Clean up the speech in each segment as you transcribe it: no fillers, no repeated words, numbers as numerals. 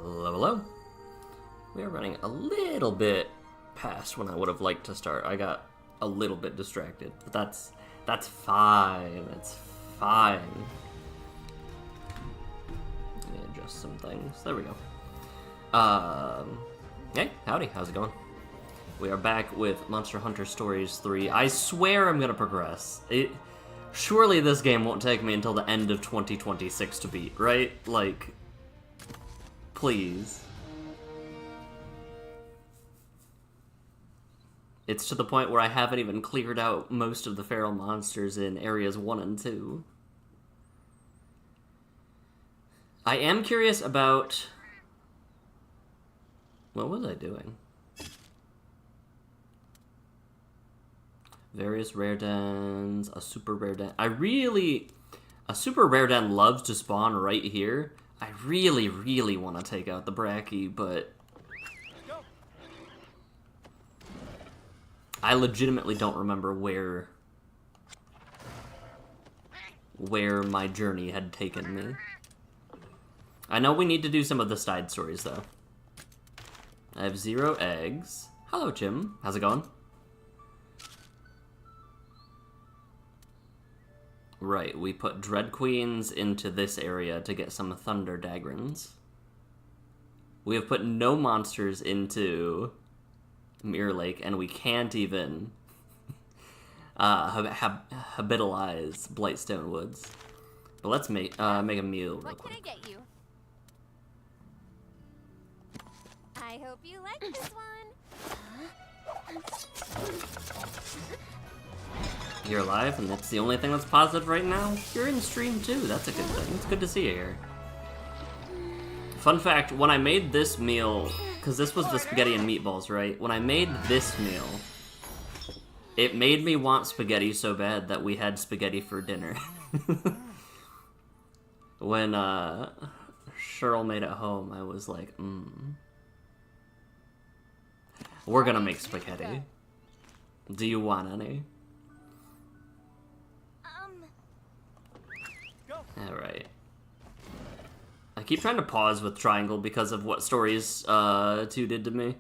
Hello, hello. We are running a little bit past when I would have liked to start. I got a little bit distracted, but that's fine. It's fine. Let me adjust some things. There we go. Hey, howdy. How's it going? We are back with Monster Hunter Stories 3. I swear I'm gonna progress. Surely this game won't take me until the end of 2026 to beat, right? Like, please. It's to the point where I haven't even cleared out most of the feral monsters in areas 1 and 2. I am curious about... What was I doing? Various rare dens, a super rare den. A super rare den loves to spawn right here. I really want to take out the Bracky, but I legitimately don't remember where my journey had taken me. I know we need to do some of the side stories, though. I have 0 eggs. Hello, Jim. How's it going? Right, we put Dread Queens into this area to get some Thunder Dagrons. We have put no monsters into Mirror Lake, and we can't even habitalize Blightstone Woods. But let's make a meal real quick. What can I get you? I hope you like this one. You're alive, and that's the only thing that's positive right now. You're in stream too, that's a good thing. It's good to see you here. Fun fact, when I made this meal, because this was the spaghetti and meatballs, right? When I made this meal, it made me want spaghetti so bad that we had spaghetti for dinner. When Cheryl made it home, I was like, we're gonna make spaghetti. Do you want any? Alright. I keep trying to pause with triangle because of what Stories 2 did to me.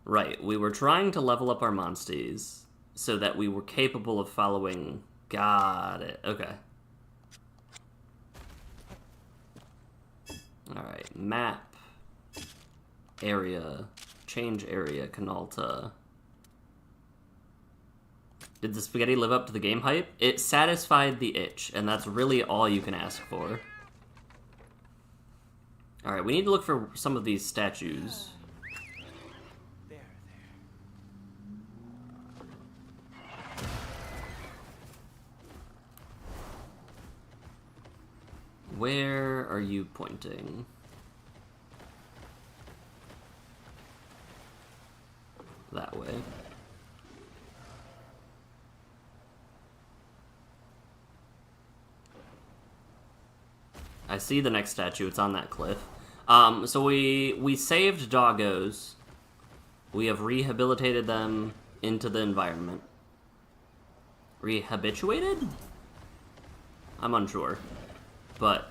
Right, we were trying to level up our monsties so that we were capable of following... Got it. Okay. Alright, map. Area. Change area, Canalta. Did the spaghetti live up to the game hype? It satisfied the itch, and that's really all you can ask for. Alright, we need to look for some of these statues. Where are you pointing? That way. I see the next statue, it's on that cliff. So we saved doggos. We have rehabilitated them into the environment. Rehabituated? I'm unsure. But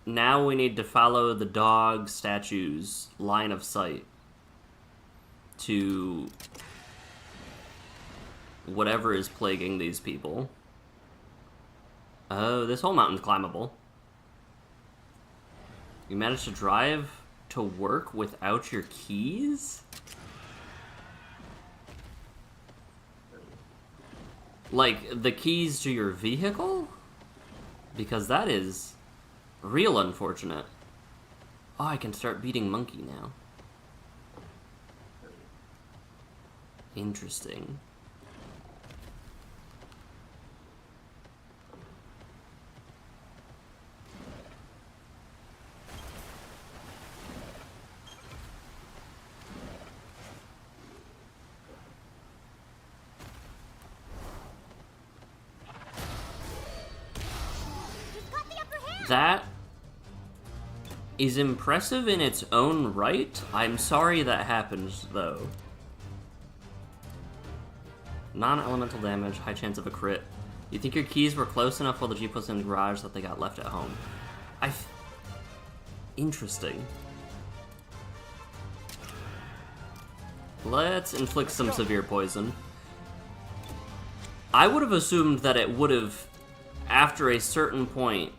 now we need to follow the dog statue's line of sight to whatever is plaguing these people. Oh, this whole mountain's climbable. You managed to drive to work without your keys? Like, the keys to your vehicle? Because that is real unfortunate. Oh, I can start beating Monkey now. Interesting. That is impressive in its own right. I'm sorry that happened, though. Non-elemental damage, high chance of a crit. You think your keys were close enough while the Jeep was in the garage that they got left at home? Interesting. Let's inflict some severe poison. I would have assumed that it would have, after a certain point,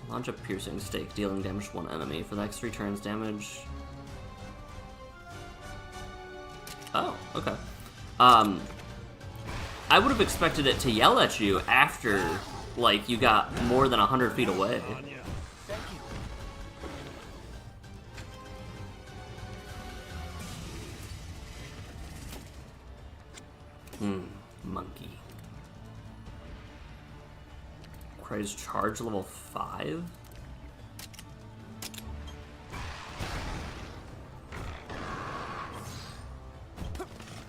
launch a piercing stake, dealing damage to one enemy. For the next 3 turns, damage... Oh, okay. I would have expected it to yell at you after, like, you got more than 100 feet away. Monkey. Craze charge level 5?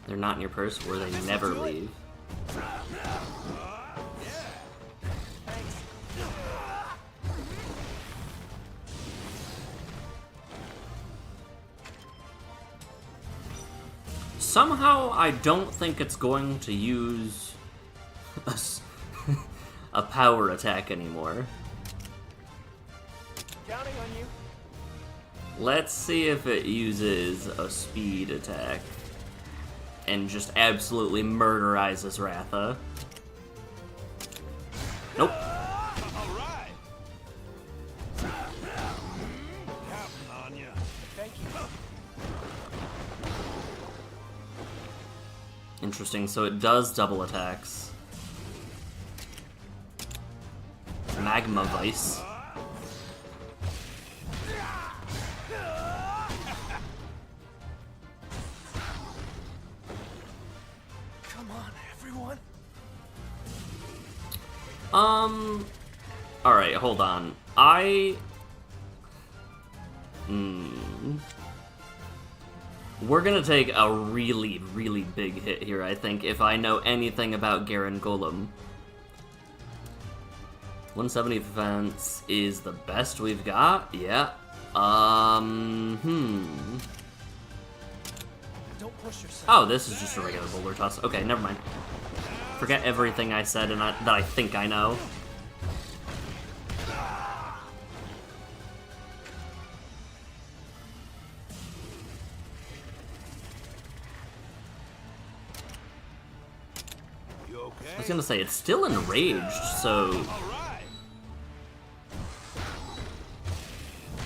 They're not in your purse, or they never leave. Somehow, I don't think it's going to use a power attack anymore. Counting on you. Let's see if it uses a speed attack and just absolutely murderizes Ratha. Nope. All right. Counting on you. Thank you. Interesting, so it does double attacks. Magma Vice. Come on, everyone. Alright, hold on. We're gonna take a really, really big hit here, I think, if I know anything about Garen Golem. 170 defense is the best we've got? Yeah. Don't push yourself. Oh, this is just a regular boulder toss. Okay, never mind. Forget everything I said and that I think I know. You okay? I was gonna say, it's still enraged, so... All right.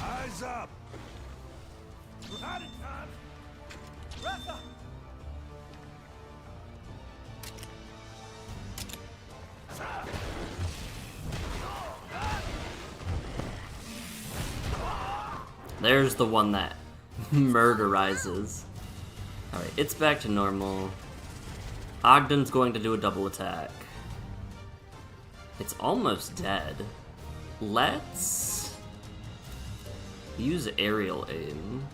Eyes up. Out of time. Ratha. There's the one that murderizes. Alright, it's back to normal. Ogden's going to do a double attack. It's almost dead. Let's use aerial aim.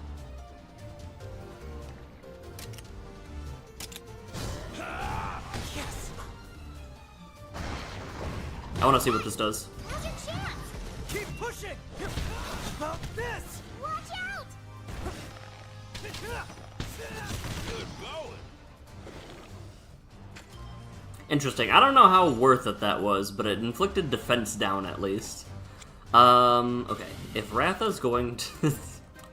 Yes. I want to see what this does. Now's your chance! Keep pushing. About this. Watch out! Good going. Interesting. I don't know how worth it that was, but it inflicted defense down at least. Okay. If Ratha's going to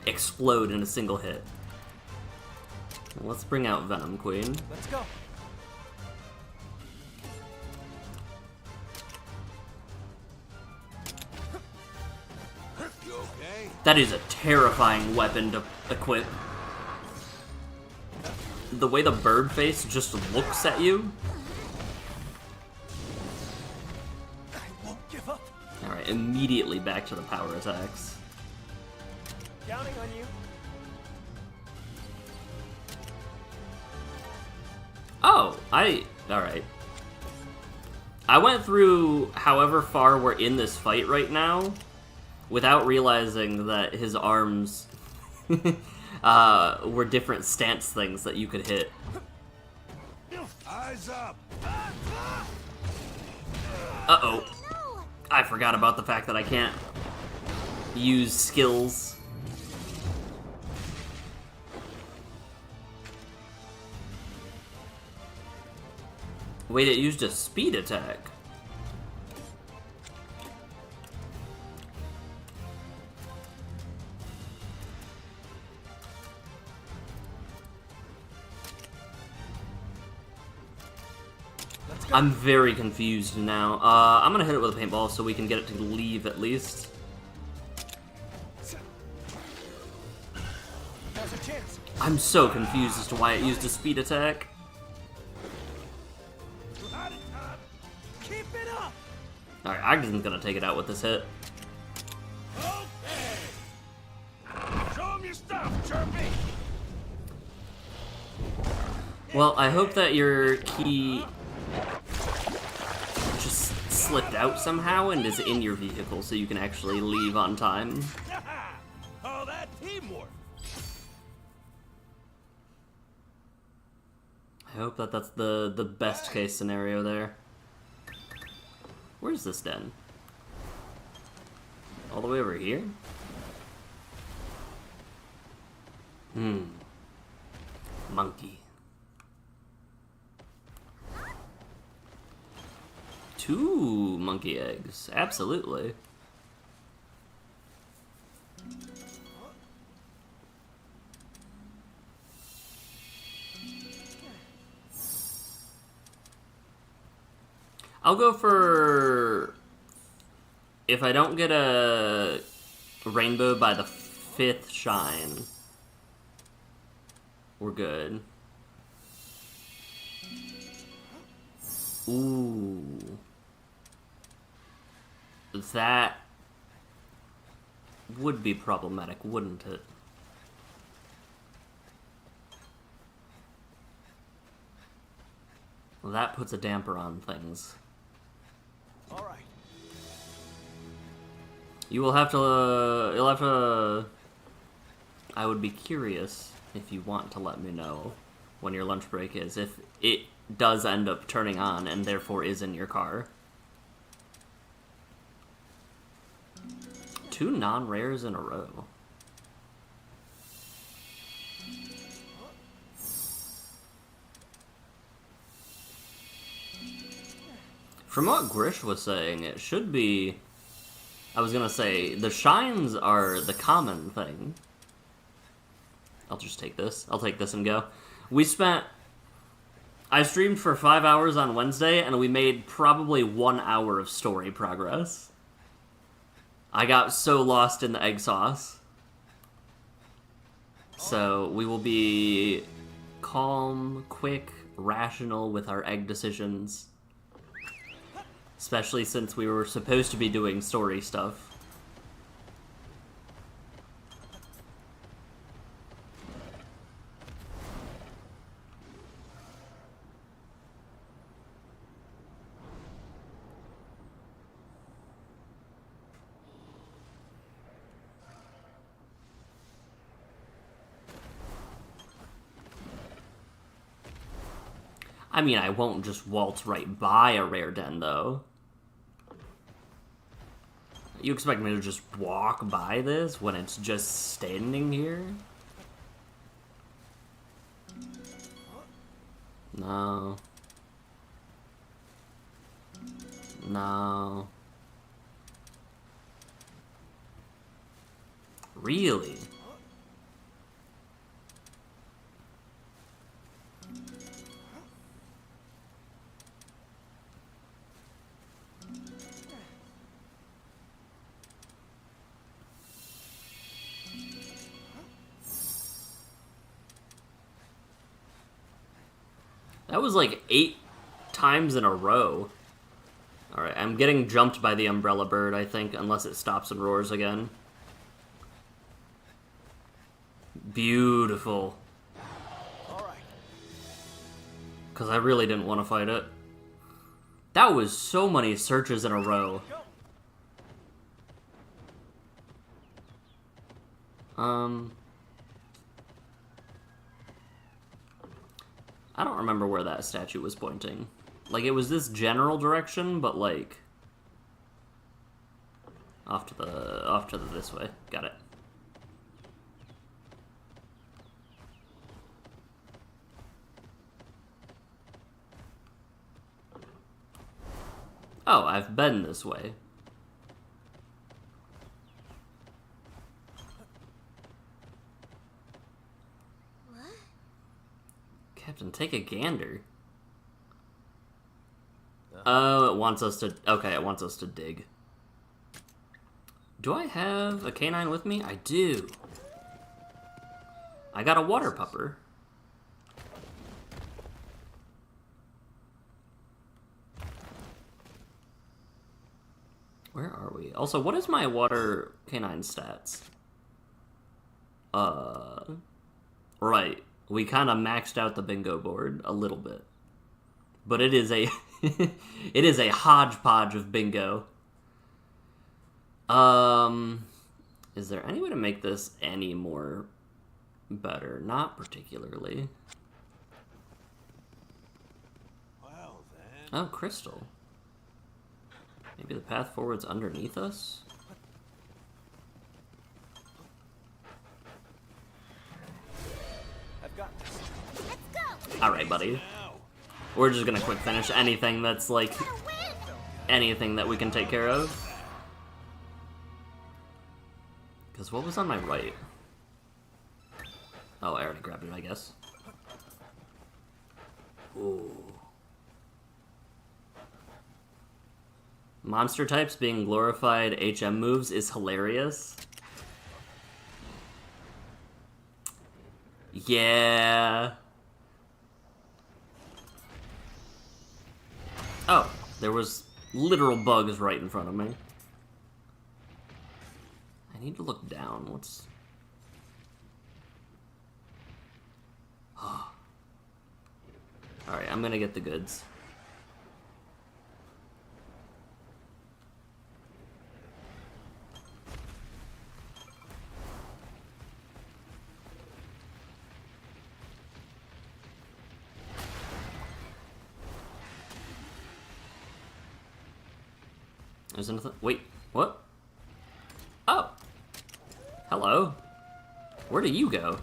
explode in a single hit, let's bring out Venom Queen. Let's go. You okay? That is a terrifying weapon to equip. The way the bird face just looks at you. I won't give up. Alright, immediately back to the power attacks. Counting on you. Oh, alright. I went through however far we're in this fight right now without realizing that his arms were different stance things that you could hit. Eyes up. Uh-oh. No! I forgot about the fact that I can't use skills. Wait, it used a speed attack. I'm very confused now. I'm gonna hit it with a paintball so we can get it to leave at least. Now's a chance. I'm so confused as to why it used a speed attack. Out of time. Keep it up. Alright, Ogden's gonna take it out with this hit. Okay. Show him your stuff, Chirpy. Well, I hope that your key just slipped out somehow and is in your vehicle so you can actually leave on time. All that teamwork. I hope that that's the best case scenario there. Where's this den? All the way over here? Monkey. 2 monkey eggs, absolutely. I'll go for... If I don't get a rainbow by the 5th shine, we're good. Ooh. That would be problematic, wouldn't it? Well, that puts a damper on things. All right. You'll have to, I would be curious if you want to let me know when your lunch break is, if it does end up turning on and therefore is in your car. 2 non-rares in a row. From what Grish was saying, it should be... I was gonna say, the shines are the common thing. I'll just take this. I'll take this and go. I streamed for 5 hours on Wednesday, and we made probably 1 hour of story progress. I got so lost in the egg sauce. So, we will be calm, quick, rational with our egg decisions. Especially since we were supposed to be doing story stuff. I mean, I won't just waltz right by a rare den, though. You expect me to just walk by this when it's just standing here? No. No. Really? That was like 8 times in a row. Alright, I'm getting jumped by the umbrella bird, I think, unless it stops and roars again. Beautiful. Alright. Because I really didn't want to fight it. That was so many searches in a row. I don't remember where that statue was pointing. Like, it was this general direction, but like... Off to the this way. Got it. Oh, I've been this way. Captain, take a gander. Oh, it wants us to... Okay, it wants us to dig. Do I have a canine with me? I do. I got a water pupper. Where are we? Also, what is my water canine stats? Right. We kind of maxed out the bingo board a little bit. But it is a... it is a hodgepodge of bingo. Is there any way to make this any more better? Not particularly. Well then. Oh, crystal. Maybe the path forward's underneath us? I've got this. Let's go! Alright, buddy. Now. We're just gonna quick finish anything that's like... Gotta win! anything that we can take care of. Because what was on my right? Oh, I already grabbed it, I guess. Ooh. Monster types being glorified HM moves is hilarious. Yeah. Oh, there was literal bugs right in front of me. I need to look down. What's... Alright, I'm gonna get the goods. There's nothing... Wait, what? Oh! Hello. Where do you go?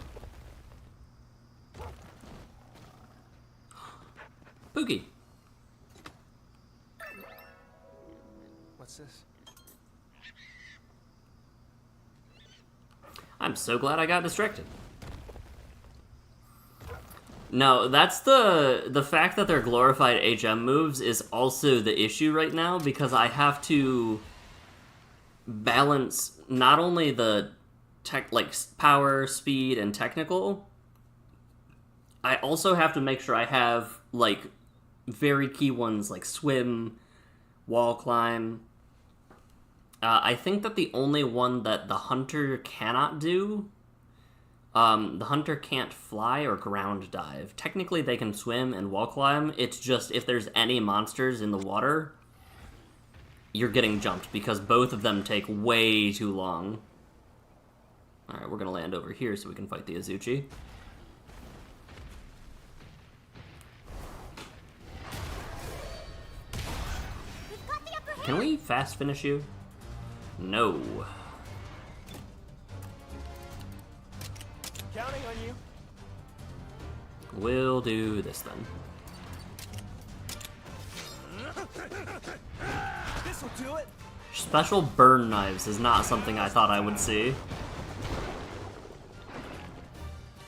Pookie. What's this? I'm so glad I got distracted. No, that's the fact that they're glorified HM moves is also the issue right now, because I have to balance not only the tech, like power, speed, and technical. I also have to make sure I have like very key ones like swim, wall climb. I think that the only one that the hunter cannot do, the hunter can't fly or ground dive. Technically they can swim and wall climb, it's just if there's any monsters in the water, you're getting jumped, because both of them take way too long. Alright, we're gonna land over here so we can fight the Azuchi. We've got the upper hand! Can we fast finish you? No. Counting on you. We'll do this then. This'll do it. Special burn knives is not something I thought I would see.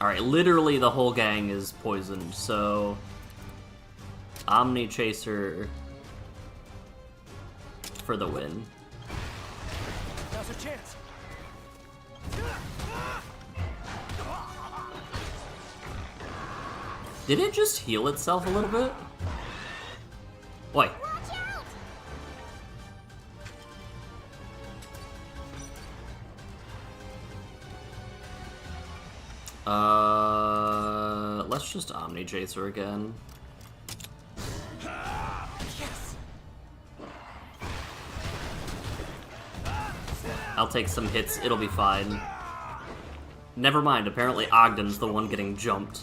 Alright, literally the whole gang is poisoned, so... Omni Chaser for the win. Now's our chance. Did it just heal itself a little bit? Wait. Watch out! Let's just Omni Chaser again. Yes. I'll take some hits, it'll be fine. Never mind, apparently Ogden's the one getting jumped.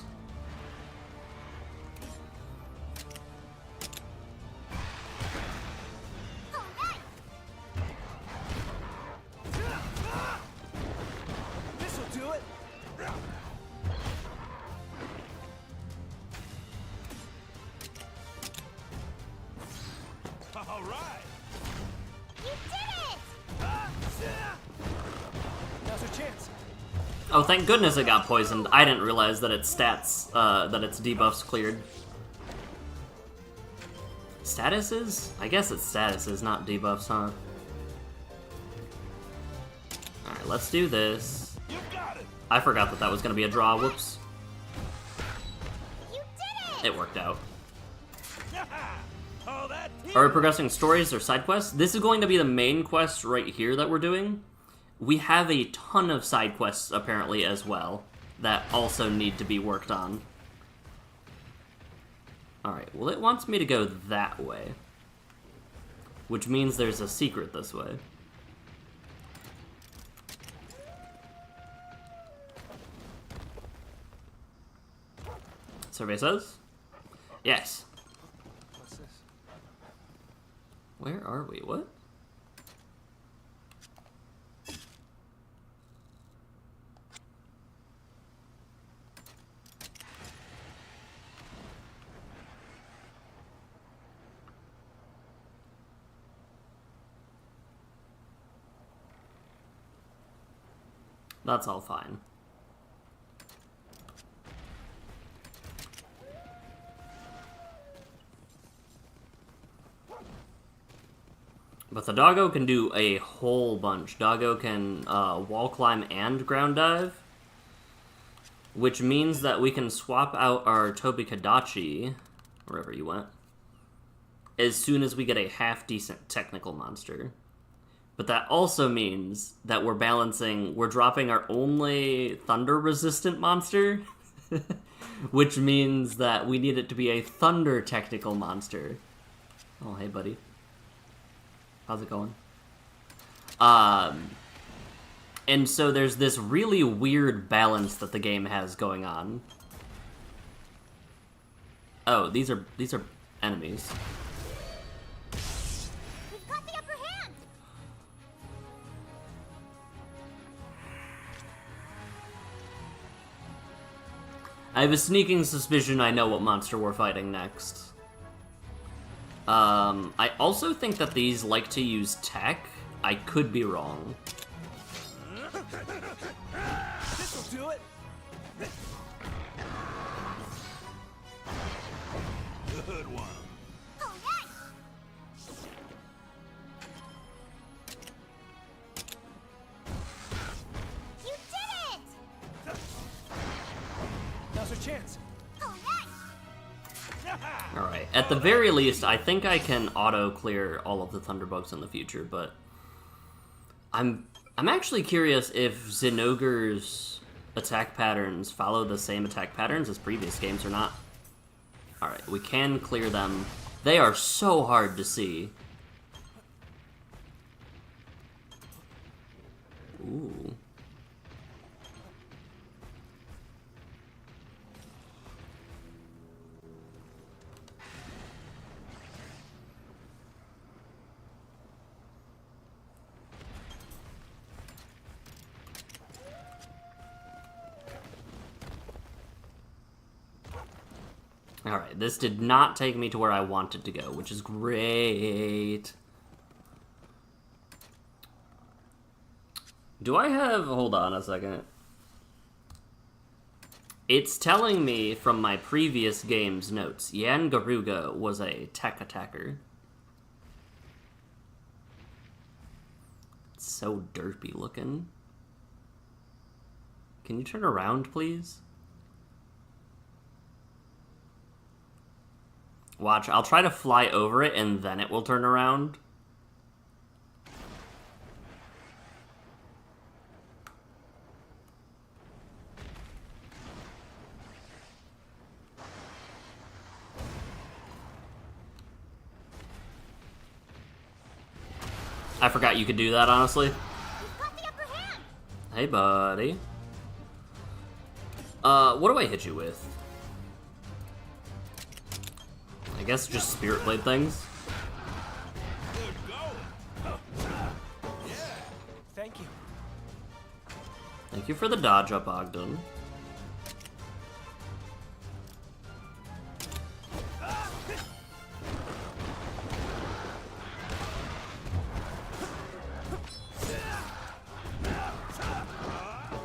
This'll do it. All right. You did it! Now's our chance. Oh, thank goodness it got poisoned. I didn't realize that its stats, that its debuffs cleared. Statuses? I guess it's statuses, not debuffs, huh? Alright, let's do this. You got it. I forgot that that was gonna be a draw, whoops. You did it! It worked out. All that. Are we progressing stories or side quests? This is going to be the main quest right here that we're doing. We have a ton of side quests, apparently, as well, that also need to be worked on. Alright, well it wants me to go that way. Which means there's a secret this way. Survey says? Yes. What's this? Where are we? What? That's all fine. But the doggo can do a whole bunch. Doggo can wall climb and ground dive, which means that we can swap out our Tobikadachi, wherever you went, as soon as we get a half-decent technical monster. But that also means that we're dropping our only thunder-resistant monster, which means that we need it to be a thunder technical monster. Oh, hey, buddy. How's it going? And so there's this really weird balance that the game has going on. Oh, these are enemies. We've got the upper hand! I have a sneaking suspicion I know what monster we're fighting next. I also think that these like to use tech. I could be wrong. This'll do it. Good one. Oh, nice! You did it! Now's our chance. Oh, nice! Alright, at the very least, I think I can auto-clear all of the Thunderbugs in the future, but I'm actually curious if Zinogre's attack patterns follow the same attack patterns as previous games or not. Alright, we can clear them. They are so hard to see. Ooh. Alright, this did not take me to where I wanted to go, which is great. Do I have... Hold on a second. It's telling me from my previous game's notes, Yan Garuga was a tech attacker. It's so derpy looking. Can you turn around, please? Watch, I'll try to fly over it and then it will turn around. I forgot you could do that, honestly. We've got the upper hand! Hey, buddy. What do I hit you with? I guess just Spirit Blade things. Good going. Yeah. Thank you. Thank you for the dodge up, Ogden.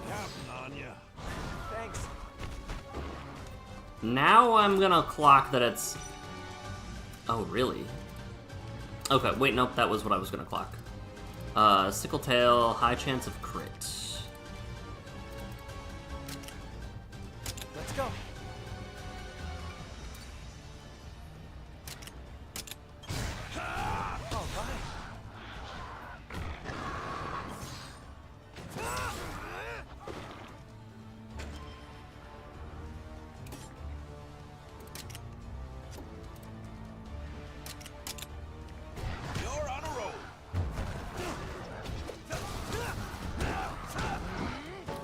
Counting on ya. Thanks. Now I'm gonna clock that it's Oh, really? Okay, wait, nope, that was what I was gonna clock. Sickle Tail, high chance of crit. Let's go. All right. You're on a roll.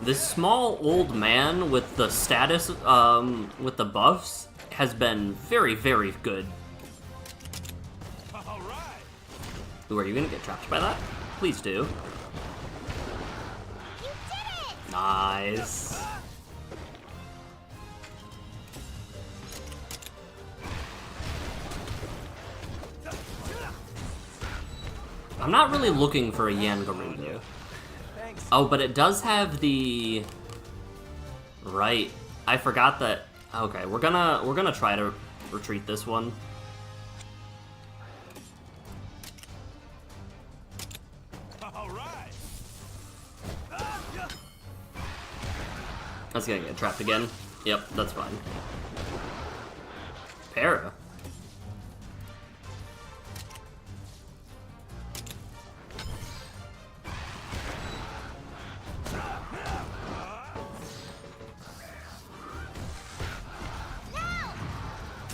This small old man with the status, with the buffs, has been very, very good. All right. Ooh, are you gonna get trapped by that? Please do. You did it! Nice. I'm not really looking for a Yangarudu. Thanks. Oh, but it does have the... Right. I forgot that... Okay, we're gonna try to retreat this one. All right. That's gonna get trapped again. Yep, that's fine. Para.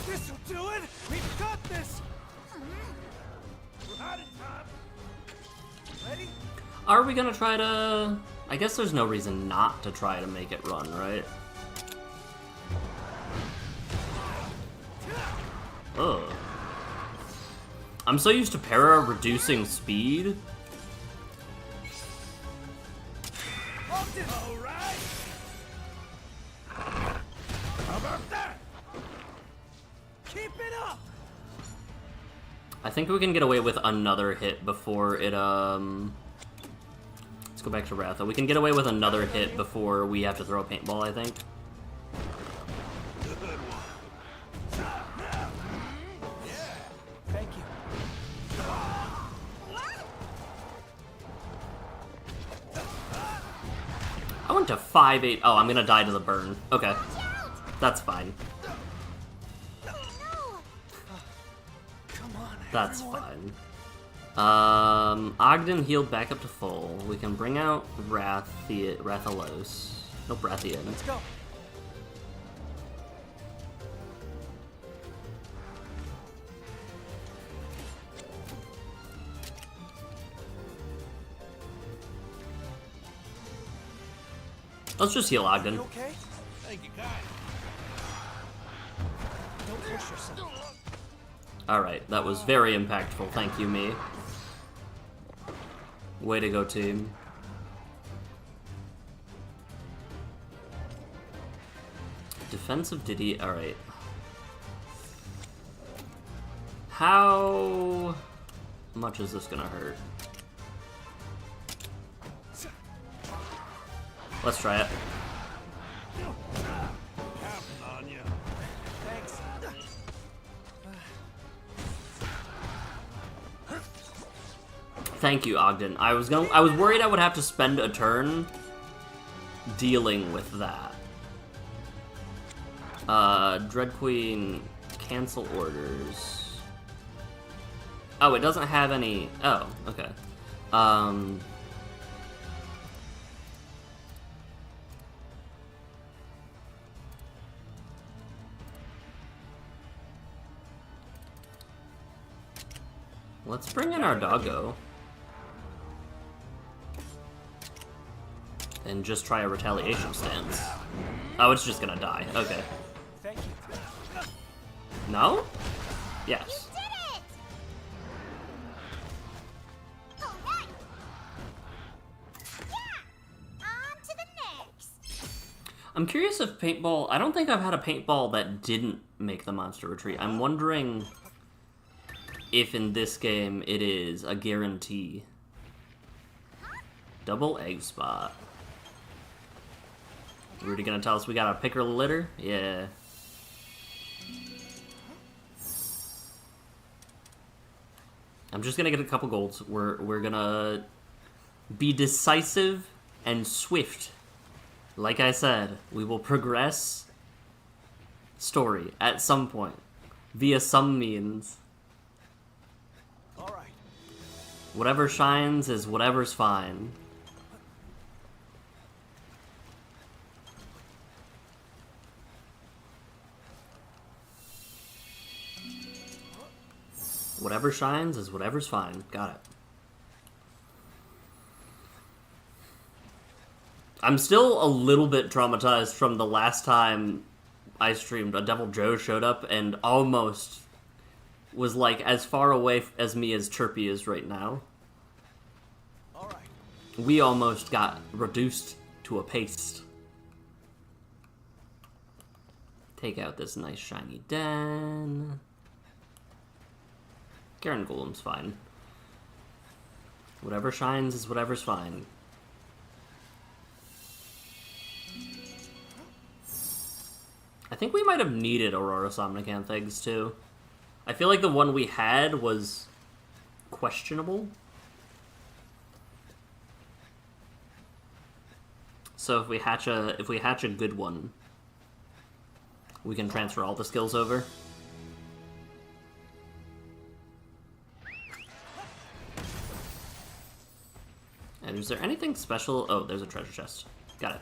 This'll do it. We've got this. We're out of time. Ready? Are we gonna try to... I guess there's no reason not to try to make it run, right? Ugh. I'm so used to para reducing speed. Ogden. All right. How about that? Keep it up. I think we can get away with another hit before it, Let's go back to Ratha. We can get away with another hit before we have to throw a paintball, I think. Good one. Thank you. I went to 5-8. Oh, I'm gonna die to the burn. Okay. That's fine. No! Come on. That's everyone. fine. Ogden healed back up to full. We can bring out Rathalos. Nope, Rathian. Let's go. Let's just heal Ogden. You okay? Thank you, guys. Don't push yourself. Alright, that was very impactful. Thank you, me. Way to go, team. Defensive Diddy. Alright. How much is this gonna hurt? Let's try it. Counting on you. Thanks. Thank you, Ogden. I was worried I would have to spend a turn dealing with that. Dread Queen, cancel orders. Oh, it doesn't have any. Oh, okay. Let's bring in our doggo. And just try a retaliation stance. Oh, it's just gonna die. Okay. Thank you. No? Yes. Did it! All right! Yeah! On to the next! I'm curious if paintball... I don't think I've had a paintball that didn't make the monster retreat. I'm wondering if in this game it is a guarantee. Double egg spot. Rudy gonna tell us we gotta pick her litter? Yeah. I'm just gonna get a couple golds. We're gonna be decisive and swift. Like I said, we will progress story at some point via some means. All right. Whatever shines is whatever's fine. Whatever shines is whatever's fine. Got it. I'm still a little bit traumatized from the last time I streamed. A Devil Joe showed up and almost was like as far away as me as Chirpy is right now. All right. We almost got reduced to a paste. Take out this nice shiny den. Garen Golem's fine. Whatever shines is whatever's fine. I think we might have needed Aurora Somnicanth eggs too. I feel like the one we had was questionable. So if we hatch a good one, we can transfer all the skills over. And is there anything special? Oh, there's a treasure chest. Got it.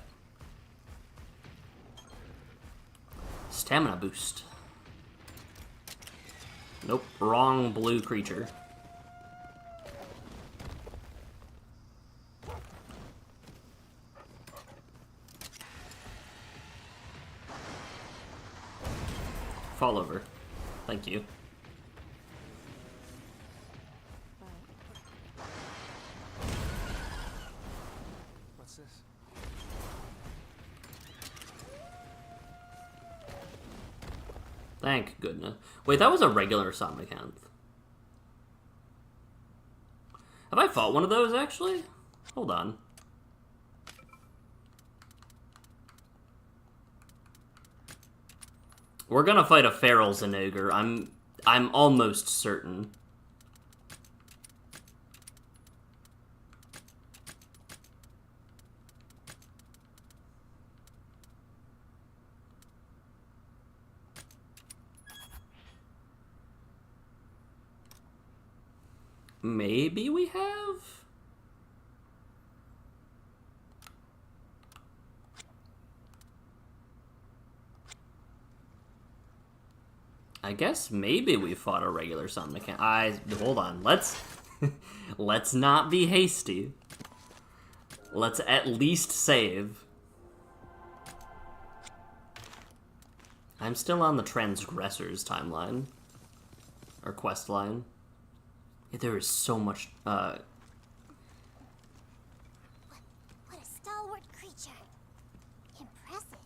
Stamina boost. Nope, wrong blue creature. Fall over. Thank you. What's this? Thank goodness. Wait, that was a regular Somnicanth. Have I fought one of those, actually? Hold on. We're gonna fight a feral Zinogre. I'm almost certain. Maybe we have? I guess maybe we fought a regular Somnicanth. Hold on. Let's not be hasty. Let's at least save. I'm still on the Transgressors timeline. Or quest line. Yeah, there is so much, What a stalwart creature. Impressive.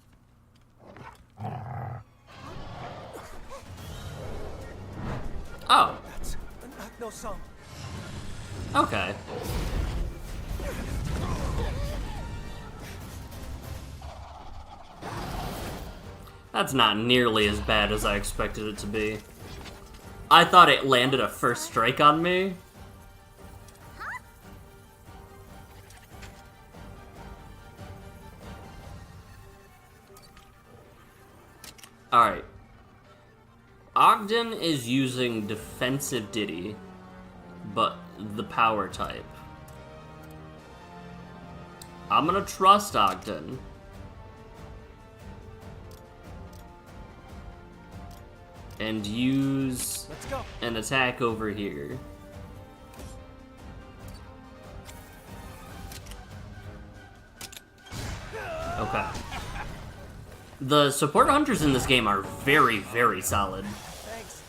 Oh, That's no song. okay. That's not nearly as bad as I expected it to be. I thought it landed a first strike on me. Alright. Ogden is using defensive Diddy, but the power type. I'm gonna trust Ogden. And use Let's go. an attack over here. Okay. The support hunters in this game are very, very solid. Thanks.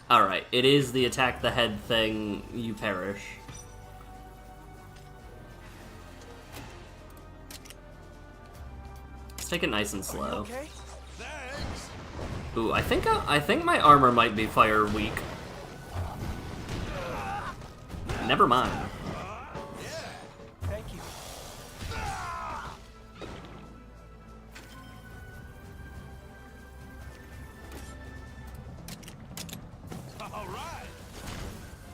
Alright, it is the attack the head thing, you perish. Let's take it nice and Are you slow. okay? Thanks. Ooh, I think my armor might be fire weak. Never mind. Thank you. right.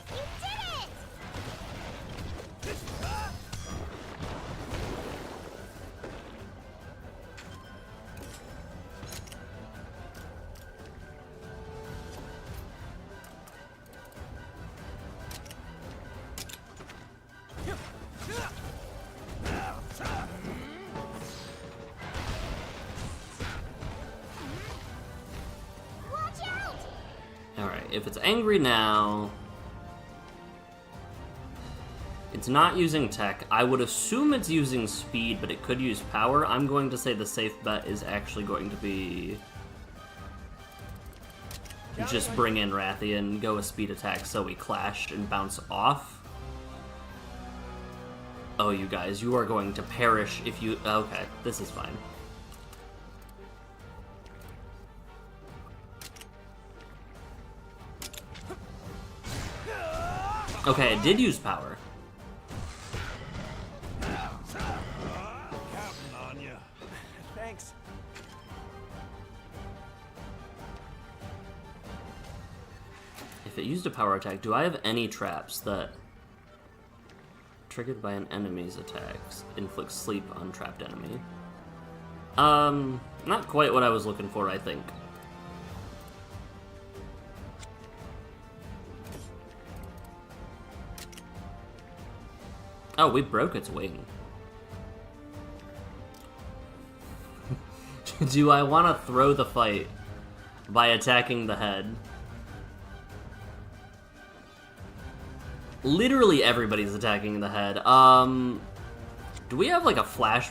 You did it! Watch out! Alright, if it's angry now... It's not using tech. I would assume it's using speed, but it could use power. I'm going to say the safe bet is actually going to be... just bring in Rathian, go a speed attack so we clash and bounce off. Oh, you guys, you are going to perish if you... Okay, this is fine. Okay, it did use power. Counting on you. Thanks. If it used a power attack, do I have any traps that... triggered by an enemy's attacks, inflict sleep on trapped enemy? Not quite what I was looking for, I think. Oh, we broke its wing. Do I want to throw the fight by attacking the head? Literally everybody's attacking the head. Do we have like a flash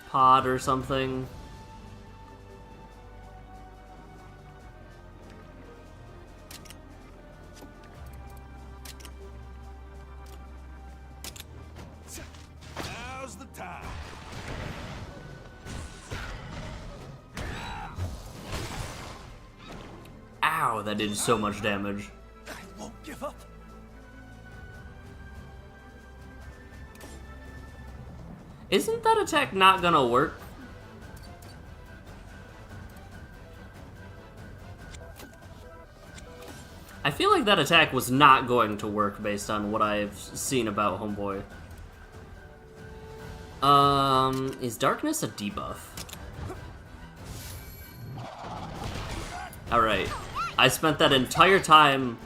pod or something? Now's the time. Ow, that did so much damage. I won't give up. Isn't that attack not gonna work? I feel like that attack was not going to work based on what I've seen about Homeboy. Is Darkness a debuff? Alright. I spent that entire time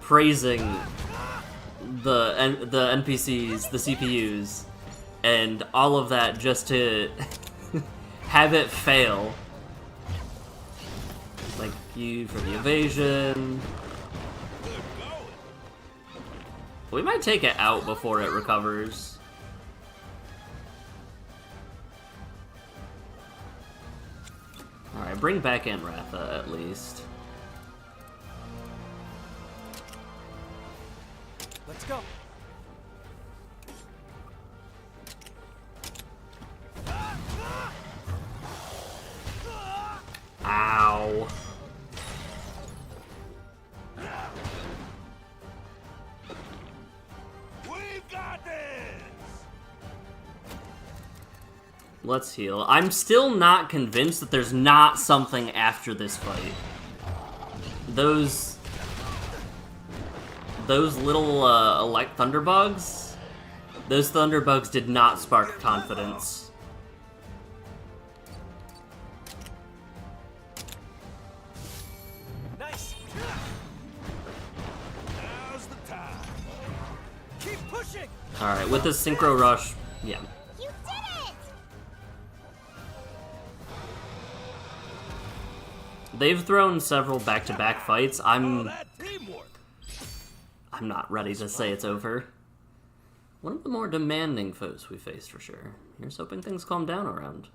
praising the NPCs, the CPUs, and all of that just to have it fail. Thank you for the evasion. We might take it out before it recovers. Alright, bring back in Ratha at least. Let's go. Ow. We've got this. Let's heal. I'm still not convinced that there's not something after this fight. Those little thunderbugs, those thunderbugs did not spark confidence. Nice. Now's the time. Keep pushing. All right, with this synchro rush, yeah. You did it! They've thrown several back-to-back fights. All I'm that teamwork. not ready to say it's over. One of the more demanding foes we faced for sure. Here's hoping things calm down around.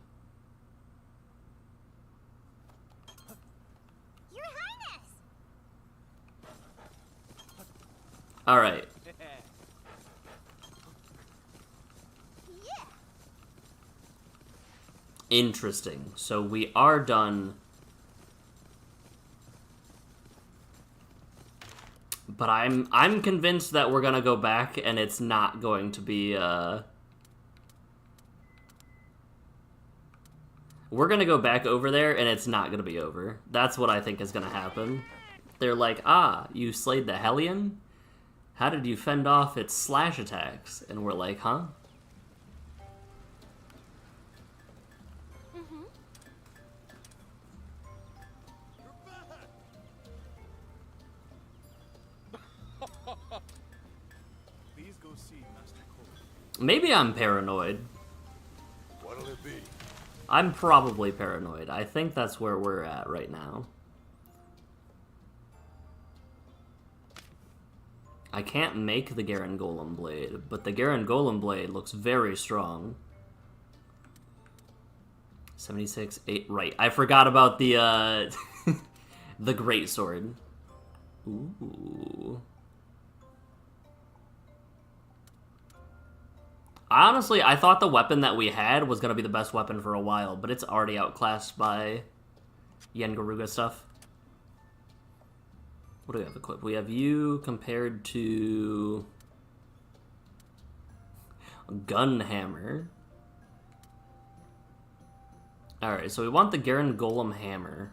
Your Highness! All right. Yeah. Interesting. So we are done. But I'm convinced that we're gonna go back and it's not going to be we're gonna go back over there and it's not gonna be over. That's what I think is gonna happen. They're like, ah, you slayed the Hellion? How did you fend off its slash attacks? And we're like, huh? Please go see Master Cole. Maybe I'm paranoid. What'll it be? I'm probably paranoid. I think that's where we're at right now. I can't make the Garen Golem blade, but the Garen Golem blade looks very strong. 76, 8, right. I forgot about the, the Great Sword. Ooh. Honestly, I thought the weapon that we had was going to be the best weapon for a while, but it's already outclassed by Yengaruga stuff. What do we have equipped? We have you compared to Gunhammer. Alright, so we want the Garen Golem Hammer.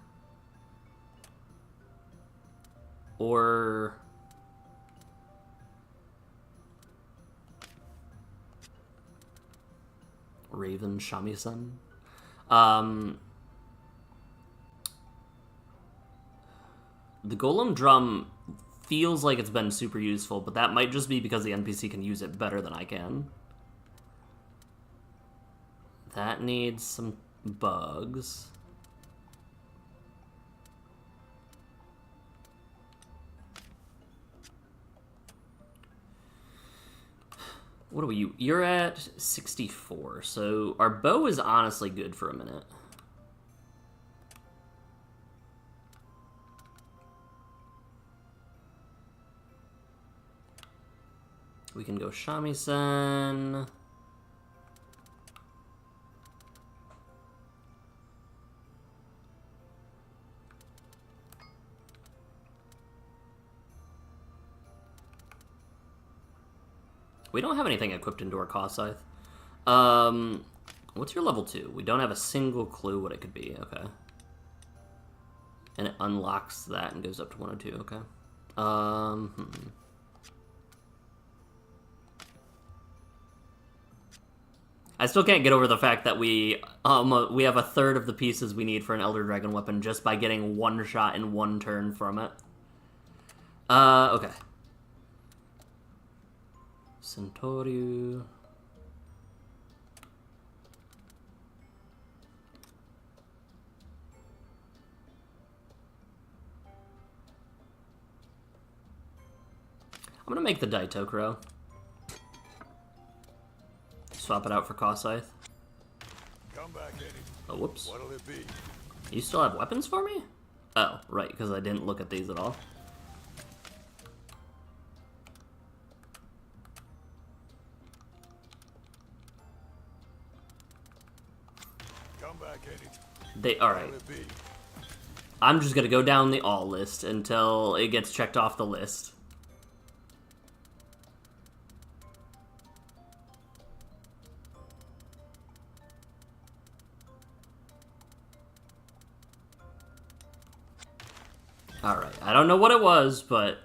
Or... Raven Shamisen. The Golem Drum feels like it's been super useful, but that might just be because the NPC can use it better than I can. That needs some bugs. What are we? You're at 64, so our bow is honestly good for a minute. We can go Shamisen. We don't have anything equipped into our Cause Scythe. What's your level 2? We don't have a single clue what it could be. Okay. And it unlocks that and goes up to 102. Okay. I still can't get over the fact that we have a third of the pieces we need for an Elder Dragon weapon just by getting one shot in one turn from it. Okay. Centauriu. I'm gonna make the Daitokuro. Swap it out for Cause Scythe. Come back, Eddie. Oh, whoops. What'll it be? You still have weapons for me? Oh, right, because I didn't look at these at all. Come back, Eddie. Alright. What'll it be? I'm just gonna go down the all list until it gets checked off the list. Alright, I don't know what it was, but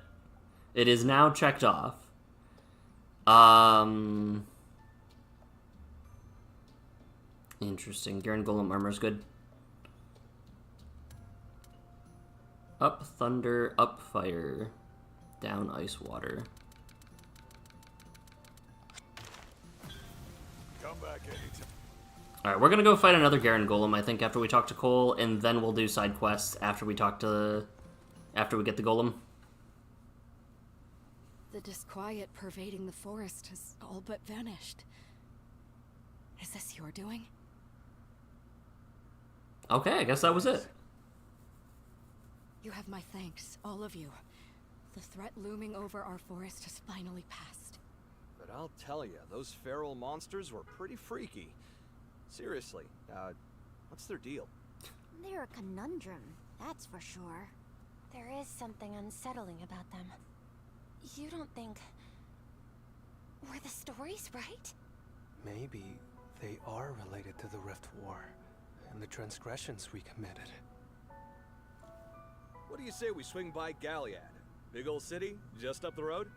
it is now checked off. Interesting. Garen Golem armor's good. Up thunder, up fire, down ice water. Come back, Eddie. Alright, we're gonna go fight another Garen Golem, I think, after we talk to Cole, and then we'll do side quests after we talk to... after we get the Golem. The disquiet pervading the forest has all but vanished. Is this your doing? Okay, I guess that was it. You have my thanks, all of you. The threat looming over our forest has finally passed. But I'll tell you, those feral monsters were pretty freaky. Seriously, what's their deal? They're a conundrum, that's for sure. There is something unsettling about them. You don't think... were the stories right? Maybe they are related to the Rift War and the transgressions we committed. What do you say we swing by Galliad? Big old city, just up the road?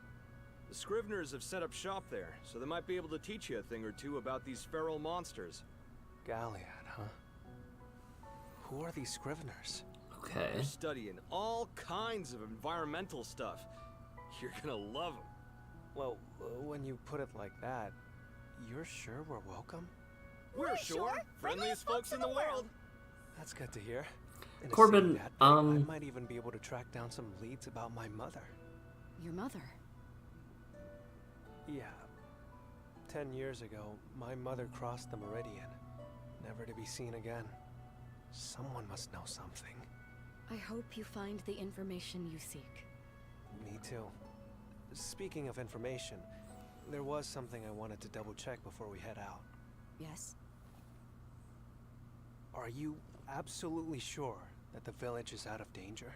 The Scriveners have set up shop there, so they might be able to teach you a thing or two about these feral monsters. Galliad, huh? Who are these Scriveners? Okay. They're studying all kinds of environmental stuff. You're gonna love them. Well, when you put it like that, you're sure we're welcome? We're sure. Friendliest folks in the world. That's good to hear. In a Corbin, city that big, I might even be able to track down some leads about my mother. Your mother? Yeah. 10 years ago, my mother crossed the Meridian, never to be seen again. Someone must know something. I hope you find the information you seek. Me too. Speaking of information, there was something I wanted to double check before we head out. Yes? Are you absolutely sure that the village is out of danger?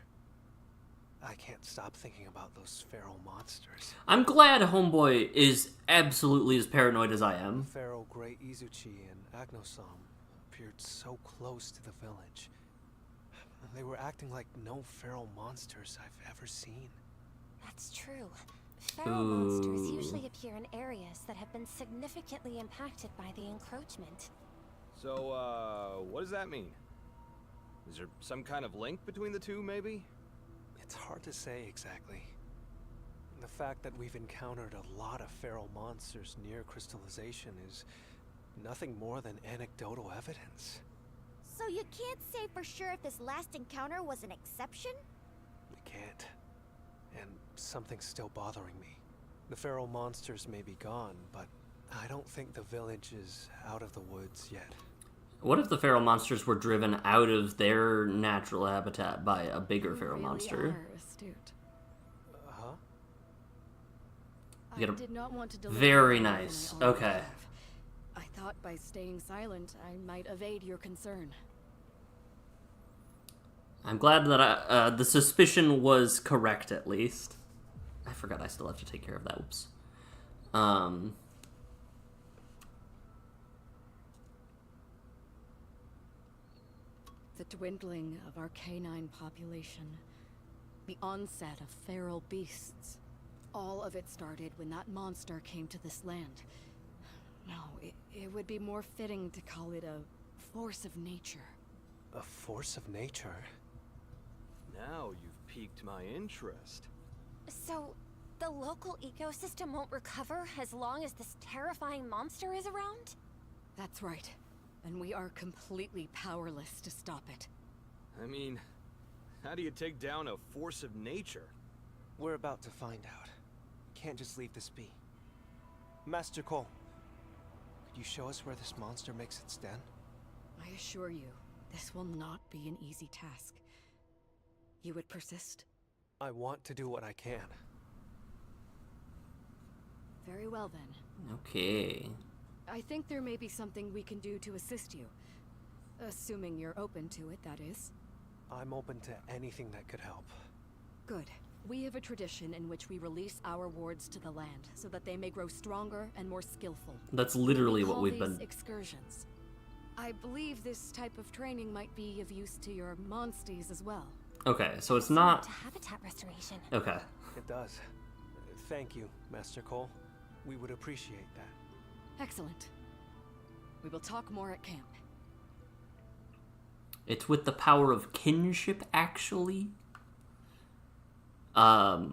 I can't stop thinking about those feral monsters. I'm glad Homeboy is absolutely as paranoid as I am. Feral Grey Izuchi and Agnosam appeared so close to the village. They were acting like no feral monsters I've ever seen. That's true. Feral monsters usually appear in areas that have been significantly impacted by the encroachment. So, what does that mean? Is there some kind of link between the two, maybe? It's hard to say exactly. The fact that we've encountered a lot of feral monsters near crystallization is nothing more than anecdotal evidence. So you can't say for sure if this last encounter was an exception? We can't. And something's still bothering me. The feral monsters may be gone, but I don't think the village is out of the woods yet. What if the feral monsters were driven out of their natural habitat by a bigger feral monster? Are astute. Huh? You I get a- did not want to deliver Very more than I nice. already Okay. have. I thought by staying silent, I might evade your concern. I'm glad that the suspicion was correct, at least. I forgot I still have to take care of that. Oops. The dwindling of our canine population, the onset of feral beasts. All of it started when that monster came to this land. No, it would be more fitting to call it a force of nature. A force of nature? Now you've piqued my interest. So, the local ecosystem won't recover as long as this terrifying monster is around? That's right. And we are completely powerless to stop it. I mean, how do you take down a force of nature? We're about to find out. Can't just leave this be. Master Cole, could you show us where this monster makes its den? I assure you, this will not be an easy task. You would persist? I want to do what I can. Very well then. Okay. I think there may be something we can do to assist you. Assuming you're open to it, that is. I'm open to anything that could help. Good. We have a tradition in which we release our wards to the land, so that they may grow stronger and more skillful. That's literally We what call we've these been... excursions. I believe this type of training might be of use to your monsties as well. Okay, so it's To not... habitat restoration. Okay. It does. Thank you, Master Cole. We would appreciate that. Excellent. We will talk more at camp. It's with the power of kinship, actually. Right.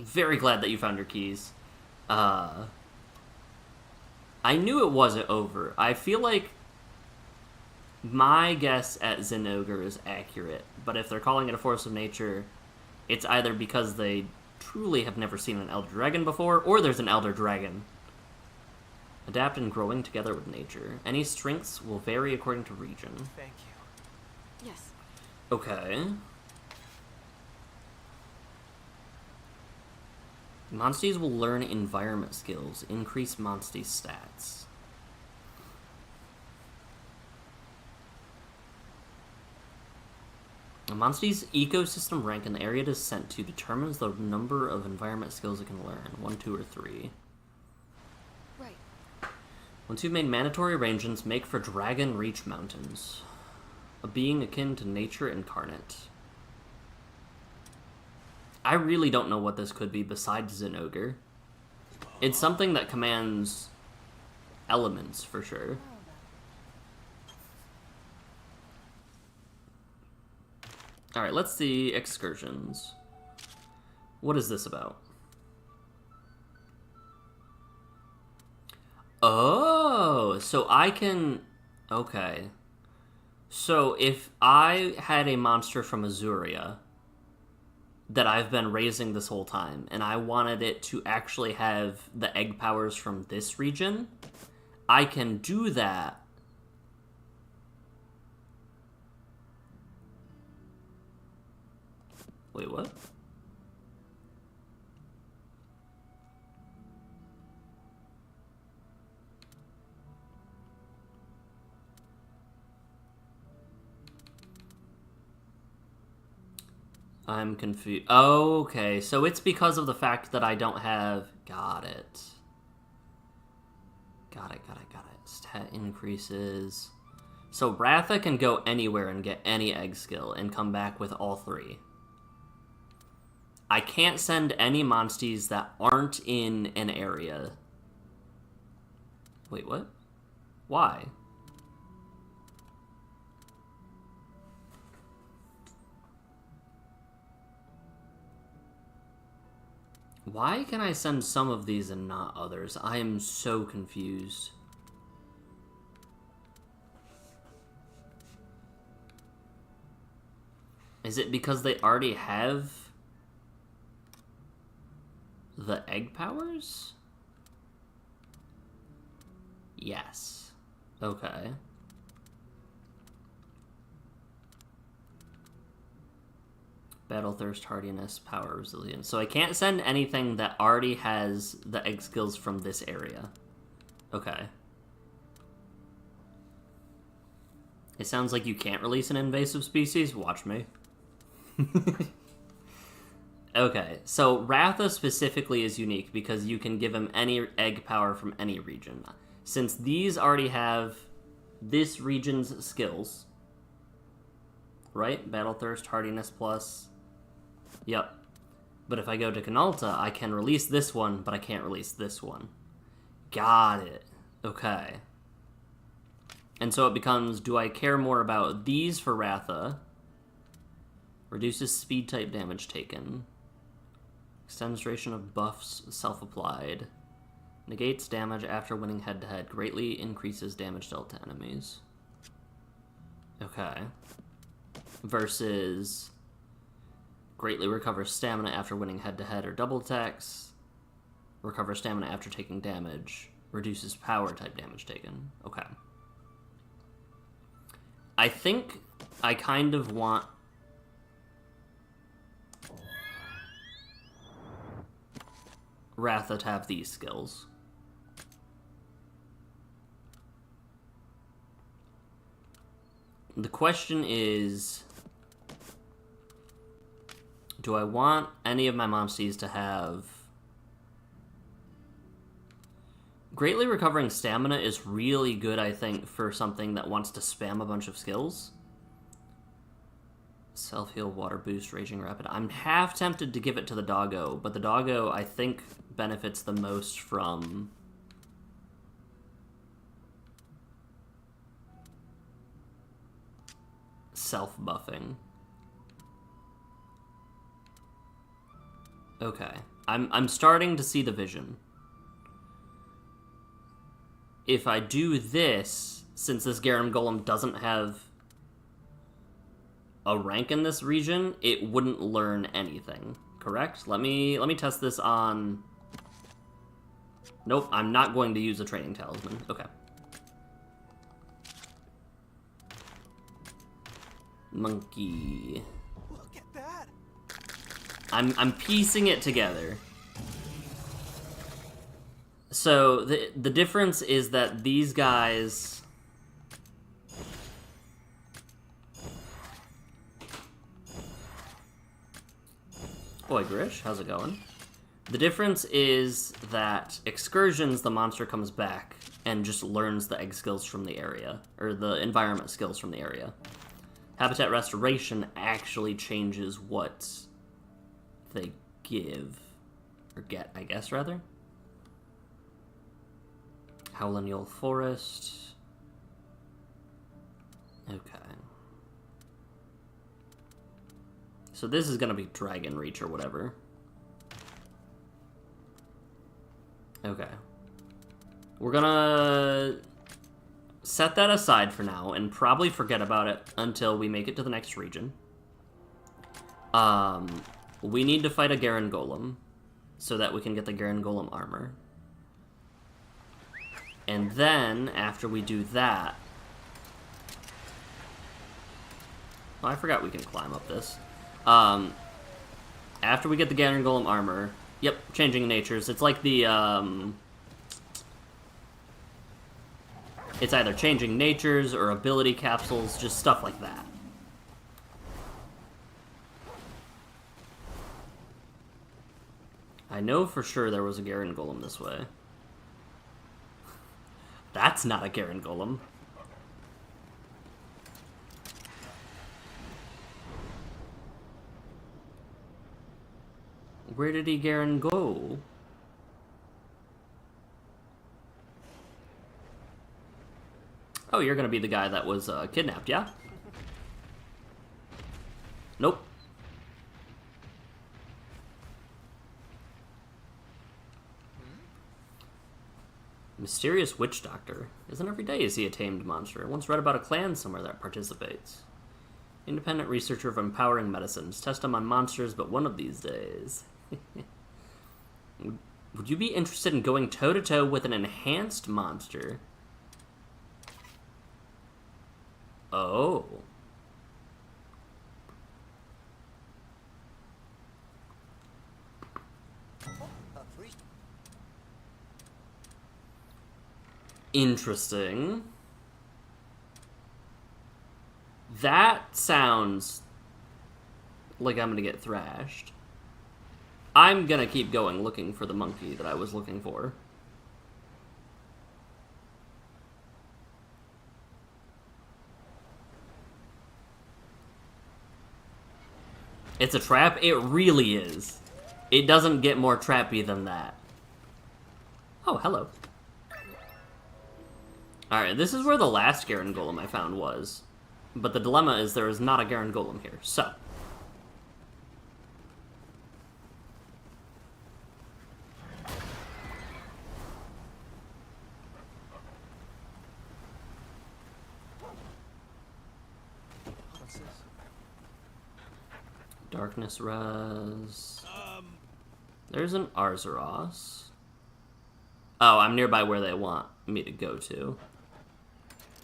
Very glad that you found your keys. I knew it wasn't over. I feel like my guess at Zinogre is accurate, but if they're calling it a force of nature, it's either because they truly have never seen an Elder Dragon before, or there's an Elder Dragon. Adapt and growing together with nature. Any strengths will vary according to region. Thank you. Yes. Okay. Monsties will learn environment skills, increase Monsties stats. A Monstie's ecosystem rank in the area it is sent to determines the number of environment skills it can learn. 1, 2, or 3. Right. Once you've made mandatory arrangements, make for Dragon Reach Mountains. A being akin to nature incarnate. I really don't know what this could be besides an ogre. It's something that commands elements, for sure. Alright, let's see excursions. What is this about? Oh, so I can... Okay. So if I had a monster from Azuria that I've been raising this whole time, and I wanted it to actually have the egg powers from this region, I can do that. Wait, what? I'm confused. Oh, okay. So it's because of the fact that I don't have... Got it. Got it. Stat increases. So Ratha can go anywhere and get any egg skill and come back with all 3. I can't send any monsties that aren't in an area. Wait, what? Why? Why can I send some of these and not others? I am so confused. Is it because they already have the egg powers? Yes. Okay. Battle Thirst, Hardiness, Power, Resilience. So I can't send anything that already has the egg skills from this area. Okay. It sounds like you can't release an invasive species. Watch me. Okay, so Ratha specifically is unique because you can give him any egg power from any region. Since these already have this region's skills, right? Battle Thirst, Hardiness plus... Yep. But if I go to Canalta, I can release this one, but I can't release this one. Got it. Okay. And so it becomes, do I care more about these for Ratha? Reduces speed type damage taken. Extends duration of buffs self-applied. Negates damage after winning head-to-head. Greatly increases damage dealt to enemies. Okay. Versus... Greatly recovers stamina after winning head-to-head or double attacks. Recovers stamina after taking damage. Reduces power type damage taken. Okay. I think I kind of want... Ratha to have these skills. The question is... Do I want any of my monsties to have... Greatly recovering stamina is really good, I think, for something that wants to spam a bunch of skills. Self-heal, water boost, raging rapid. I'm half tempted to give it to the doggo, but the doggo, I think, benefits the most from... self-buffing. Okay. I'm starting to see the vision. If I do this, since this Garum Golem doesn't have a rank in this region, it wouldn't learn anything. Correct? Let me test this on... Nope, I'm not going to use a training talisman. Okay. Monkey. Look at that. I'm piecing it together. So the difference is that these guys... Boy, Grish, how's it going? The difference is that Excursions, the monster comes back and just learns the egg skills from the area, or the environment skills from the area. Habitat Restoration actually changes what they give. Or get, I guess, rather. Howlin' Forest. Okay. So this is gonna be Dragon Reach or whatever. Okay. We're gonna set that aside for now and probably forget about it until we make it to the next region. We need to fight a Garen Golem so that we can get the Garen Golem armor. And then, after we do that... Oh, I forgot we can climb up this. After we get the Garen Golem armor... Yep, changing natures. It's like the, It's either changing natures or ability capsules, just stuff like that. I know for sure there was a Garen Golem this way. That's not a Garen Golem. Where did he Garen go? Oh, you're gonna be the guy that was kidnapped, yeah? Nope. Mysterious Witch Doctor. Isn't every day is he a tamed monster? I once read about a clan somewhere that participates. Independent researcher of empowering medicines. Test them on monsters, but one of these days. Would you be interested in going toe-to-toe with an enhanced monster? Oh. Interesting. That sounds like I'm gonna get thrashed. I'm gonna keep going looking for the monkey that I was looking for. It's a trap? It really is. It doesn't get more trappy than that. Oh, hello. Alright, this is where the last Garen Golem I found was. But the dilemma is there is not a Garen Golem here, so... What's this? Darkness Res... There's an Arzuros. Oh, I'm nearby where they want me to go to.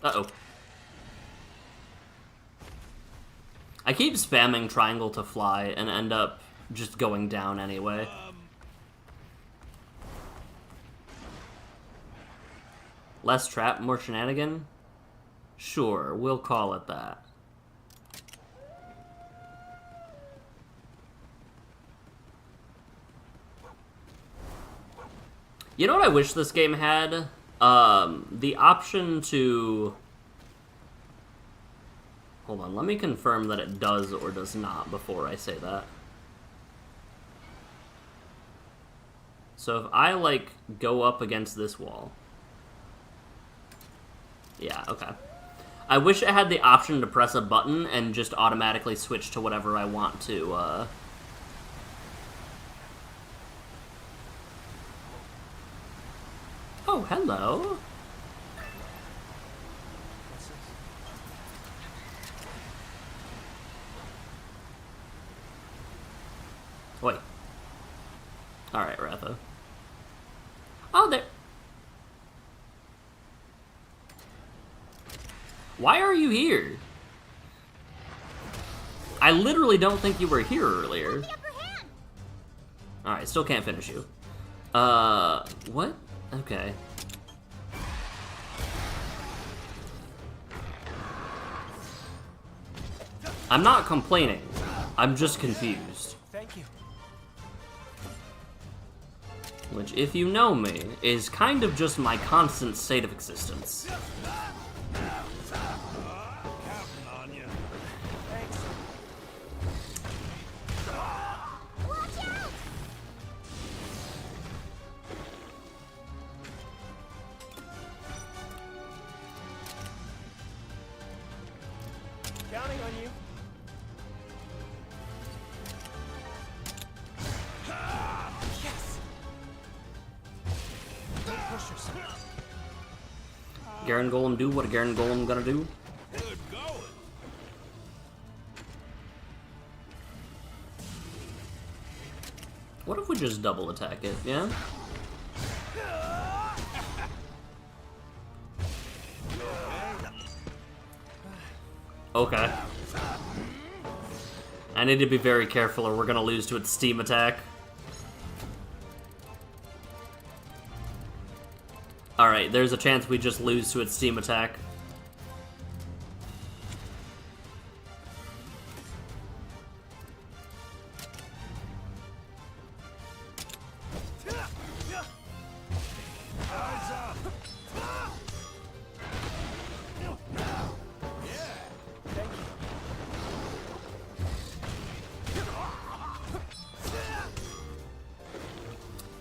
Uh-oh. I keep spamming triangle to fly and end up just going down anyway. Less trap, more shenanigan? Sure, we'll call it that. You know what I wish this game had? The option to... Hold on, let me confirm that it does or does not before I say that. So if I, like, go up against this wall... Yeah, okay. I wish it had the option to press a button and just automatically switch to whatever I want to, Oh, hello. What's this? Wait. Alright, Ratha. Oh, there... Why are you here? I literally don't think you were here earlier. Alright, still can't finish you. What? Okay. I'm not complaining. I'm just confused. Thank you. Which, if you know me, is kind of just my constant state of existence. Counting on you. Thanks. Watch cautious. Garen Golem do what a Garen Golem gonna do. Good going. What if we just double attack it, yeah? Okay. I need to be very careful or we're gonna lose to its steam attack. Alright, there's a chance we just lose to its steam attack.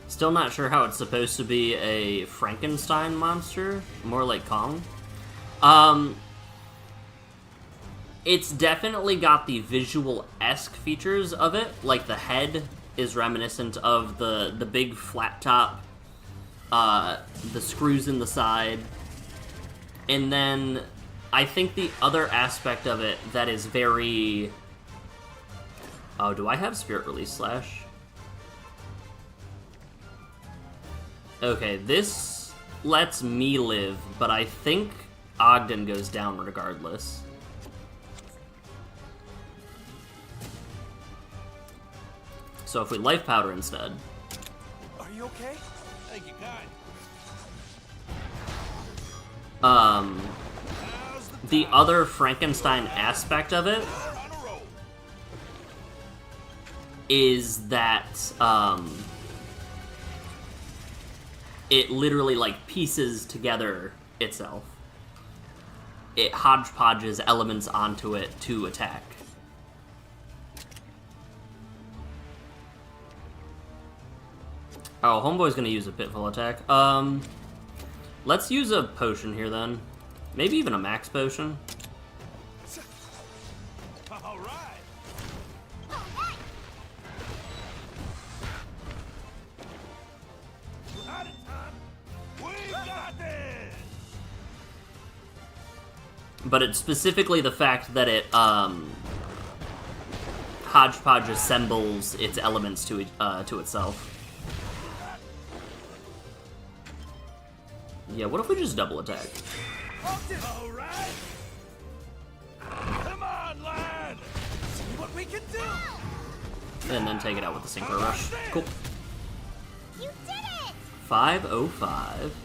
Still not sure how it's supposed to be a Frankenstein monster, more like Kong. It's definitely got the visual-esque features of it, like the head is reminiscent of the big flat top, the screws in the side, and then I think the other aspect of it that is very... Oh, do I have Spirit Release Slash? Okay, this lets me live, but I think Ogden goes down regardless. So if we Life Powder instead... Are you okay? Thank you, kind. The other Frankenstein aspect of it On a roll. is that, it literally, like, pieces together itself. It hodgepodges elements onto it to attack. Oh, Homeboy's gonna use a Pitfall attack. Let's use a potion here, then. Maybe even a max potion. All right. Out of time. We got this. But it's specifically the fact that it, hodgepodge assembles its elements to itself. Yeah, what if we just double attack? All right. Come on, lad. See what we can do. And then take it out with the Synchro Rush. Cool. You did it! 505.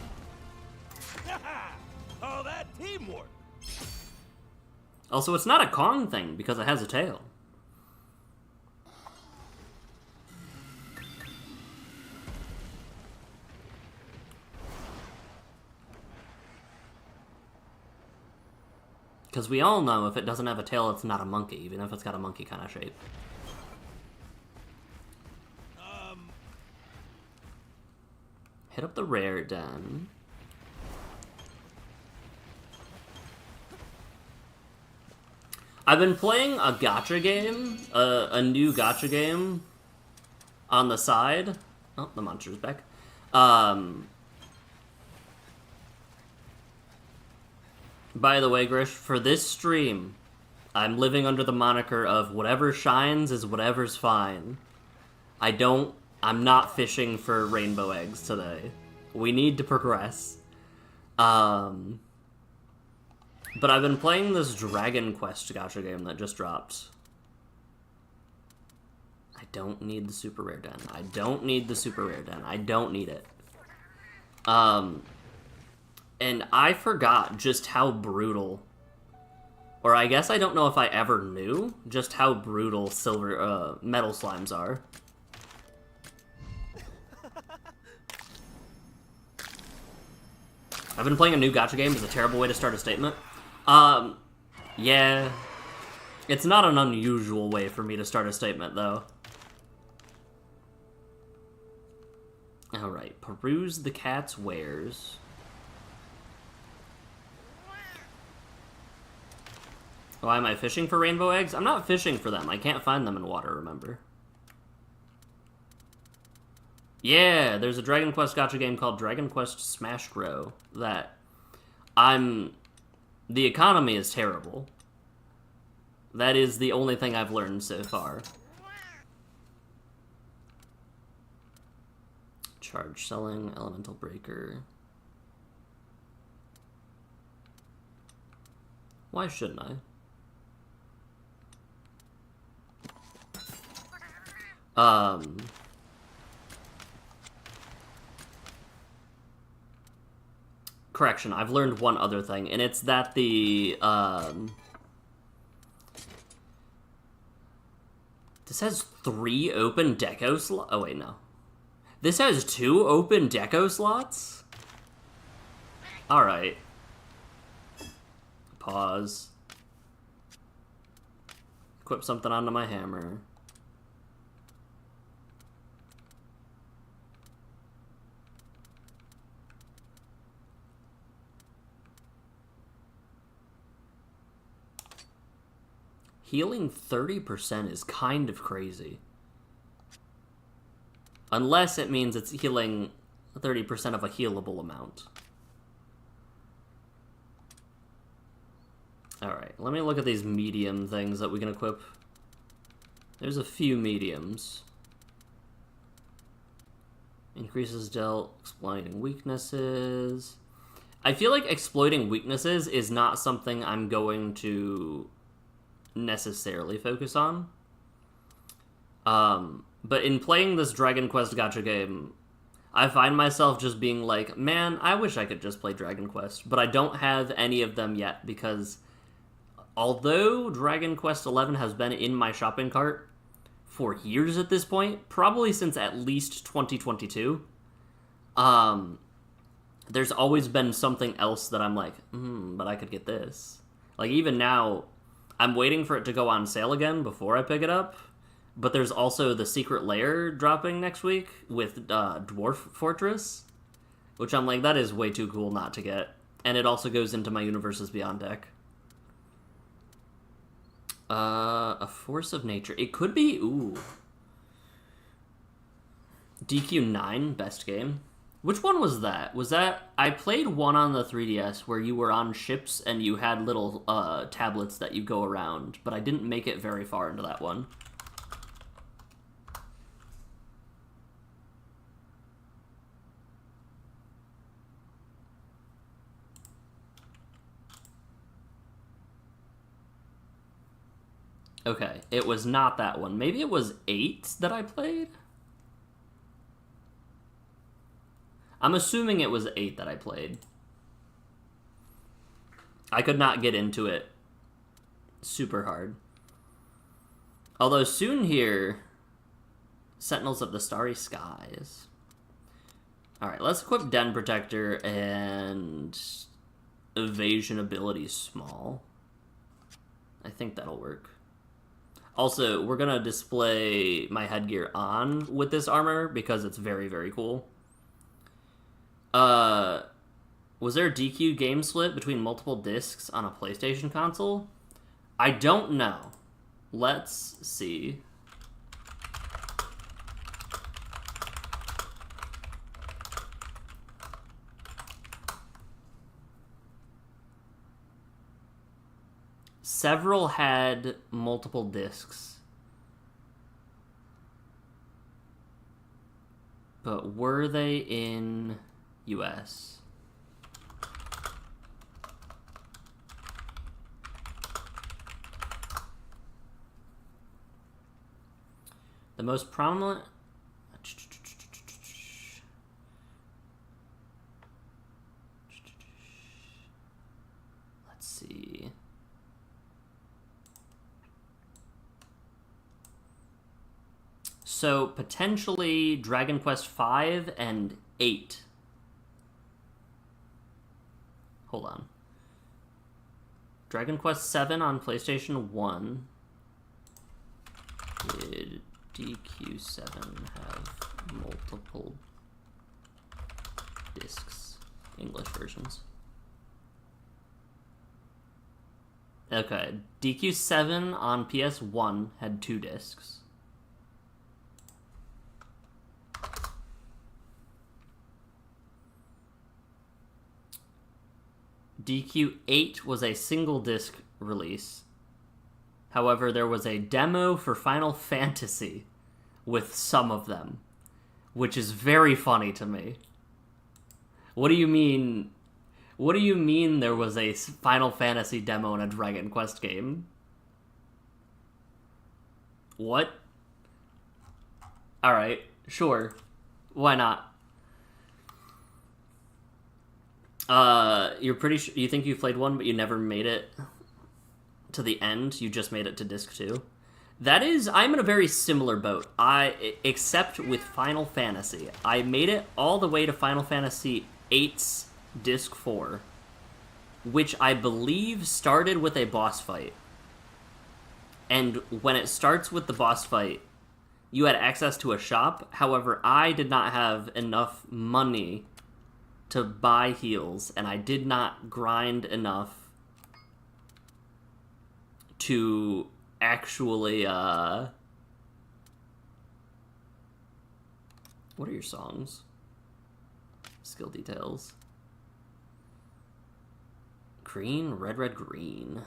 All that teamwork. Also, it's not a Kong thing because it has a tail. Because we all know if it doesn't have a tail, it's not a monkey, even if it's got a monkey kind of shape. Hit up the rare den. I've been playing a gacha game, a new gacha game on the side. Oh, the monster's back. By the way, Grish, for this stream, I'm living under the moniker of whatever shines is whatever's fine. I'm not fishing for rainbow eggs today. We need to progress. But I've been playing this Dragon Quest gacha game that just dropped. I don't need the super rare den. I don't need the super rare den. I don't need it. And I forgot just how brutal, or I guess I don't know if I ever knew just how brutal metal slimes are. I've been playing a new gacha game is a terrible way to start a statement. Yeah. It's not an unusual way for me to start a statement, though. Alright, peruse the cat's wares. Why am I fishing for rainbow eggs? I'm not fishing for them. I can't find them in water, remember? Yeah, there's a Dragon Quest gacha game called Dragon Quest Smash Bros. That the economy is terrible. That is the only thing I've learned so far. Charge selling, elemental breaker. Why shouldn't I? Correction, I've learned one other thing, and it's that the, this has 3 open deco slots? Oh, wait, no. This has 2 open deco slots? Alright. Pause. Equip something onto my hammer. Healing 30% is kind of crazy. Unless it means it's healing 30% of a healable amount. Alright, let me look at these medium things that we can equip. There's a few mediums. Increases dealt, exploiting weaknesses. I feel like exploiting weaknesses is not something I'm going to necessarily focus on. But in playing this Dragon Quest gacha game, I find myself just being like, man, I wish I could just play Dragon Quest, but I don't have any of them yet because although Dragon Quest XI has been in my shopping cart for years at this point, probably since at least 2022, there's always been something else that I'm like, but I could get this. Like, even now, I'm waiting for it to go on sale again before I pick it up, but there's also the Secret Lair dropping next week with Dwarf Fortress, which I'm like, that is way too cool not to get. And it also goes into my Universes Beyond deck. A Force of Nature. It could be, ooh. DQ9, best game. Which one was that? Was that... I played one on the 3DS where you were on ships and you had little tablets that you go around, but I didn't make it very far into that one. Okay, it was not that one. Maybe it was 8 that I played? I'm assuming it was 8 that I played. I could not get into it super hard. Although soon here, Sentinels of the Starry Skies. Alright, let's equip Den Protector and Evasion ability small. I think that'll work. Also, we're gonna display my headgear on with this armor because it's very, very cool. Was there a DQ game split between multiple discs on a PlayStation console? I don't know. Let's see. Several had multiple discs. But were they in US? The most prominent... Let's see. So, potentially Dragon Quest V and 8. Hold on. Dragon Quest VII on PlayStation 1. Did DQ7 have multiple discs? English versions. Okay, DQ7 on PS1 had 2 discs. DQ8 was a single disc release. However, there was a demo for Final Fantasy with some of them, which is very funny to me. What do you mean? What do you mean there was a Final Fantasy demo in a Dragon Quest game? What? Alright, sure. Why not? You're pretty sure you think you played one, but you never made it to the end. You just made it to disc 2. That is, I'm in a very similar boat. Except with Final Fantasy. I made it all the way to Final Fantasy VIII's disc 4, which I believe started with a boss fight. And when it starts with the boss fight, you had access to a shop. However, I did not have enough money to buy heals, and I did not grind enough to actually, what are your songs? Skill details. Green, red, red, green.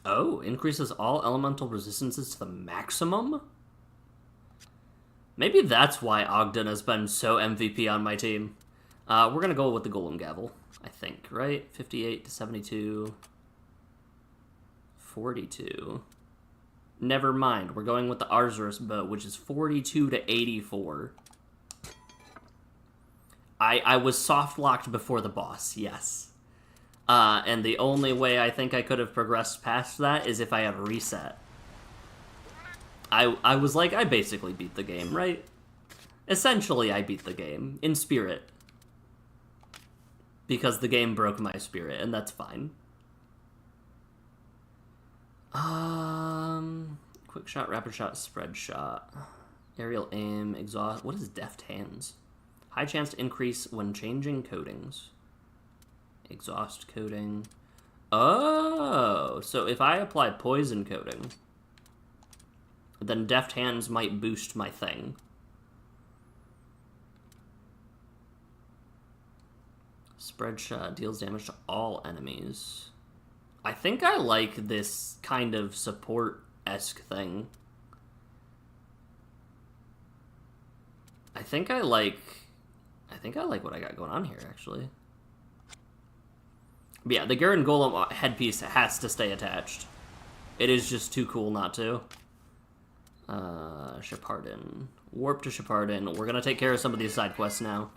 Oh, increases all elemental resistances to the maximum? Maybe that's why Ogden has been so MVP on my team. We're gonna go with the Golem Gavel, I think, right? 58 to 72. 42. Never mind, we're going with the Arzuros bow, which is 42 to 84. I was soft-locked before the boss, yes. And the only way I think I could have progressed past that is if I had a reset. I was like, I basically beat the game, right? Essentially, I beat the game, in spirit. Because the game broke my spirit, and that's fine. Quick shot, rapid shot, spread shot. Aerial aim, exhaust. What is deft hands? High chance to increase when changing coatings. Exhaust coating. Oh, so if I apply poison coating, then deft hands might boost my thing. Spread shot deals damage to all enemies. I think I like this kind of support-esque thing. I think I like what I got going on here, actually. But yeah, the Gurren Golem headpiece has to stay attached. It is just too cool not to. Shepardin. Warp to Shepardin. We're gonna take care of some of these side quests now.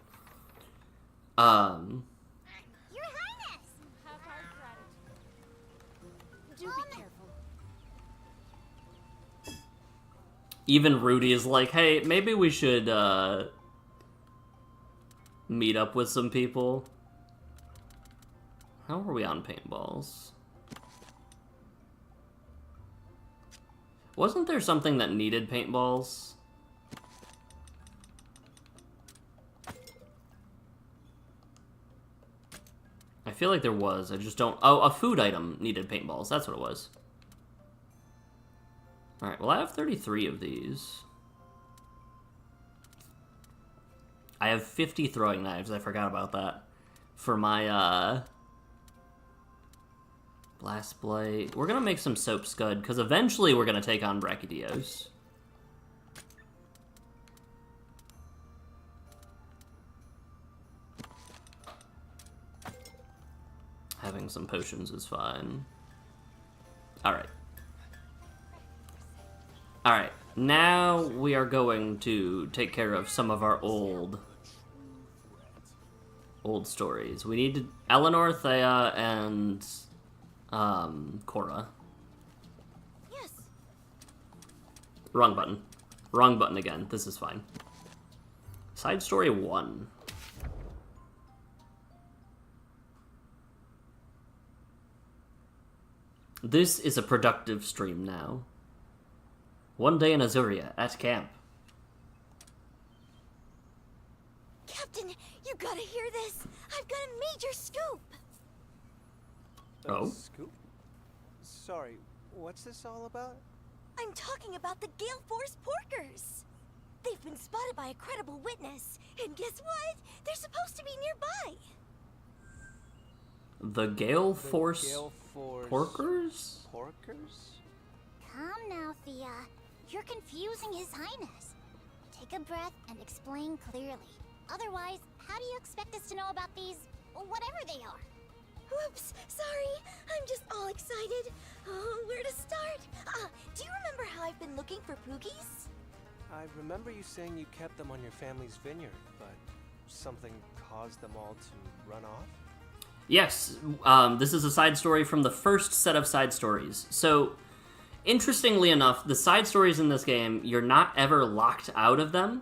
Your Highness! Have our gratitude. Do be careful. Even Rudy is like, hey, maybe we should, meet up with some people. How are we on paintballs? Wasn't there something that needed paintballs? I feel like there was, I just don't... Oh, a food item needed paintballs, that's what it was. Alright, well I have 33 of these. I have 50 throwing knives, I forgot about that. For my, Blast Blight. We're gonna make some Soap Scud, because eventually we're gonna take on Brachydios. Having some potions is fine. Alright. Alright, now we are going to take care of some of our old stories. We need Eleanor, Heya, and Cora. Yes. Wrong button. Wrong button again. This is fine. Side story 1. This is a productive stream now. One day in Azuria, at camp. Captain, you gotta hear this. I've got a major scoop. Oh? Scoop? Sorry, what's this all about? I'm talking about the Gale Force Porkers. They've been spotted by a credible witness. And guess what? They're supposed to be nearby. The Gale Force Gale Force Porkers? Porkers? Calm now, Thea. You're confusing His Highness. Take a breath and explain clearly. Otherwise, how do you expect us to know about these, whatever they are? Whoops, sorry. I'm just all excited. Oh, where to start? Do you remember how I've been looking for Poogies? I remember you saying you kept them on your family's vineyard, but something caused them all to run off? Yes, this is a side story from the first set of side stories. So, interestingly enough, the side stories in this game, you're not ever locked out of them.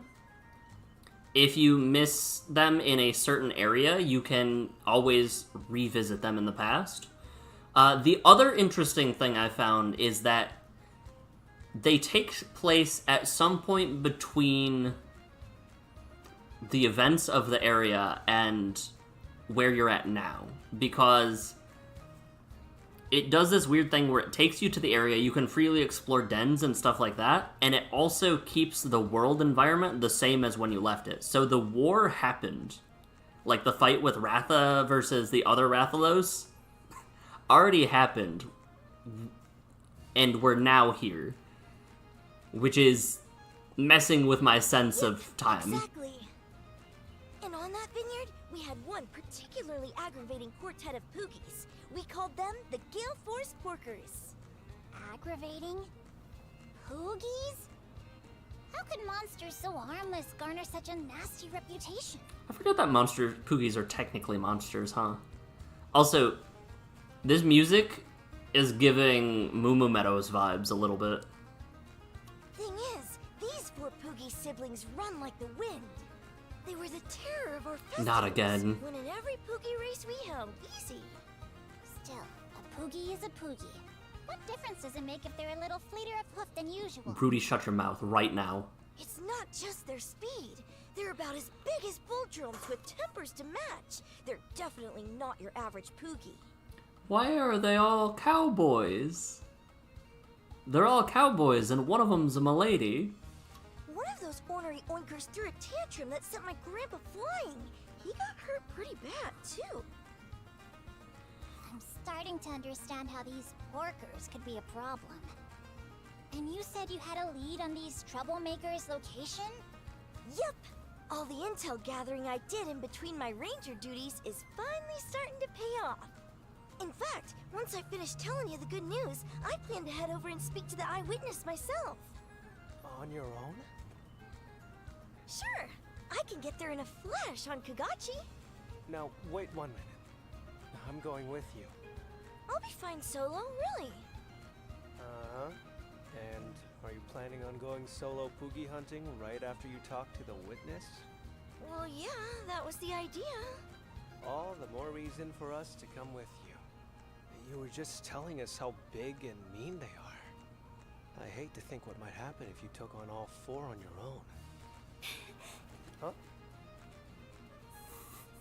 If you miss them in a certain area, you can always revisit them in the past. The other interesting thing I found is that they take place at some point between the events of the area and where you're at now, because it does this weird thing where it takes you to the area, you can freely explore dens and stuff like that, and it also keeps the world environment the same as when you left it. So the war happened, like the fight with Ratha versus the other Rathalos, already happened, and we're now here, which is messing with my sense of time. Exactly. And on that vineyard, we had one particularly aggravating quartet of Poogies. We called them the Gale Force Porkers. Aggravating? Poogies? How could monsters so harmless garner such a nasty reputation? I forgot that Poogies are technically monsters, huh? Also, this music is giving Moo Moo Meadows vibes a little bit. Thing is, these four Poogie siblings run like the wind. They were the terror of our festivals. Not again. Winning every Poogie race we held, easy. Still, a Poogie is a Poogie. What difference does it make if they're a little fleeter of hoof than usual? Rudy, shut your mouth right now. It's not just their speed. They're about as big as bull drums with tempers to match. They're definitely not your average Poogie. Why are they all cowboys? They're all cowboys, and one of them's a milady. One of those ornery oinkers threw a tantrum that sent my grandpa flying. He got hurt pretty bad, too. I'm starting to understand how these porkers could be a problem. And you said you had a lead on these troublemakers' location? Yep. All the intel gathering I did in between my ranger duties is finally starting to pay off. In fact, once I finish telling you the good news, I plan to head over and speak to the eyewitness myself. On your own? Sure, I can get there in a flash on Kagachi. Now, wait 1 minute. I'm going with you. I'll be fine solo, really. Uh-huh. And are you planning on going solo Poogie hunting right after you talk to the witness? Well, yeah, that was the idea. All the more reason for us to come with you. You were just telling us how big and mean they are. I hate to think what might happen if you took on all four on your own. Huh?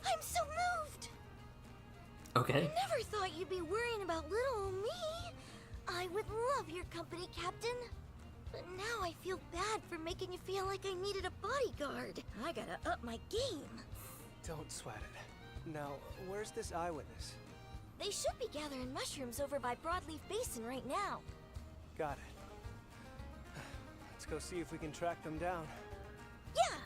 I'm so moved! Okay. I never thought you'd be worrying about little old me. I would love your company, Captain. But now I feel bad for making you feel like I needed a bodyguard. I gotta up my game. Don't sweat it. Now, where's this eyewitness? They should be gathering mushrooms over by Broadleaf Basin right now. Got it. Let's go see if we can track them down. Yeah!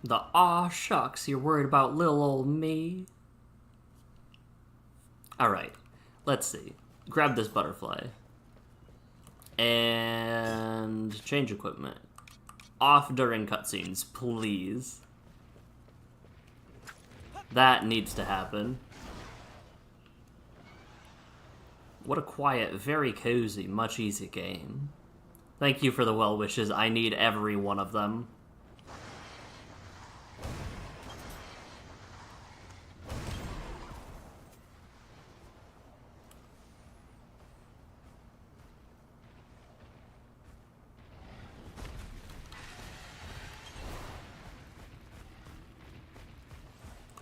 The aw shucks, you're worried about little old me. Alright, let's see. Grab this butterfly. And change equipment. Off during cutscenes, please. That needs to happen. What a quiet, very cozy, much easy game. Thank you for the well wishes. I need every one of them.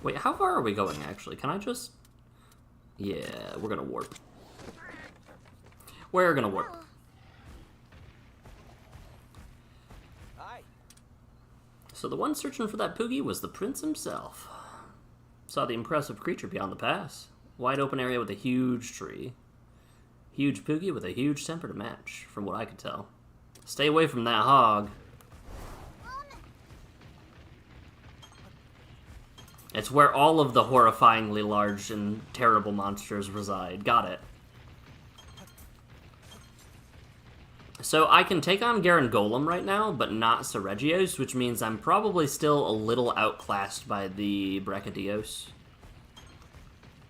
Wait, how far are we going, actually? Can I just... Yeah, we're gonna warp. We're gonna warp. Hi. So the one searching for that Poogie was the prince himself. Saw the impressive creature beyond the pass. Wide open area with a huge tree. Huge Poogie with a huge temper to match, from what I could tell. Stay away from that hog. It's where all of the horrifyingly large and terrible monsters reside. Got it. So I can take on Garen Golem right now, but not Seregios, which means I'm probably still a little outclassed by the Brachydios.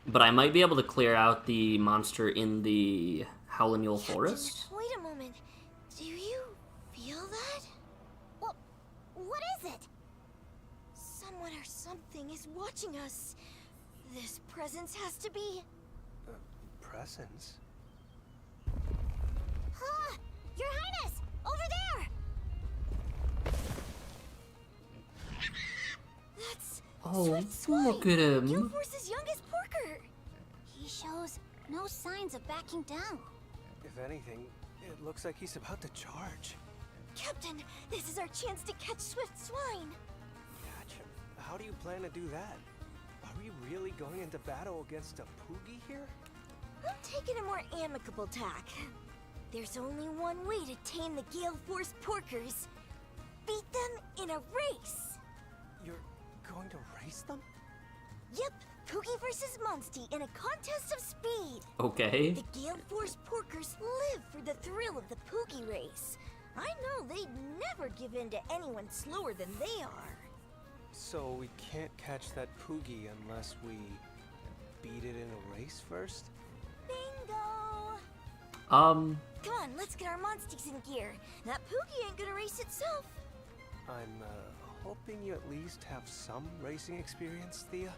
But I might be able to clear out the monster in the Howlinule Forest. Wait a moment. Do you feel that? What is it? Someone or something is watching us. This presence has to be... Presents? Ah! Your Highness! Over there! That's... Oh, Swift Swine, look at him. Guild Force's youngest porker! He shows no signs of backing down. If anything, it looks like he's about to charge. Captain, this is our chance to catch Swift Swine! Catch him? How do you plan to do that? Are we really going into battle against a Poogie here? I'm taking a more amicable tack. There's only one way to tame the Gale Force porkers. Beat them in a race! You're going to race them? Yep, Poogie versus Monstie in a contest of speed. Okay. The Gale Force porkers live for the thrill of the Poogie race. I know they'd never give in to anyone slower than they are. So we can't catch that Poogie unless we beat it in a race first? Bingo! Um, Come on, let's get our Monsties in gear. That Poogie ain't gonna race itself. I'm, hoping you at least have some racing experience, Thea.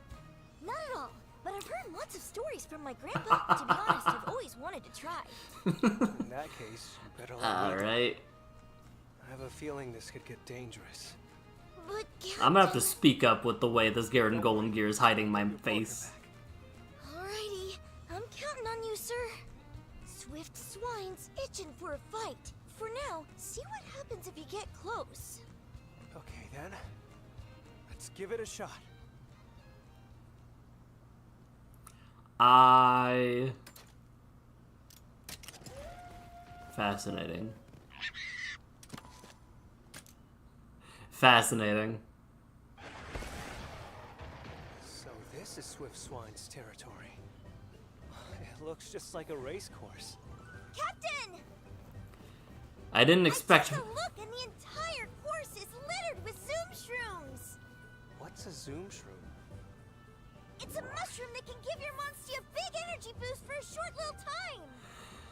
Not at all, but I've heard lots of stories from my grandpa. To be honest, I've always wanted to try. In that case, you better let me go. alright. I have a feeling this could get dangerous. But I'm gonna have to Captain- speak up with the way this Garen Golem gear is hiding my face. Alrighty, I'm counting on you, sir. Swift Swine's itching for a fight. For now, see what happens if you get close. Okay then, let's give it a shot. Fascinating. Fascinating. So this is Swift Swine's territory. It looks just like a race course. Captain! I didn't expect... I took a look and the entire course is littered with Zoom Shrooms! What's a Zoom Shroom? It's a mushroom that can give your Monstie a big energy boost for a short little time!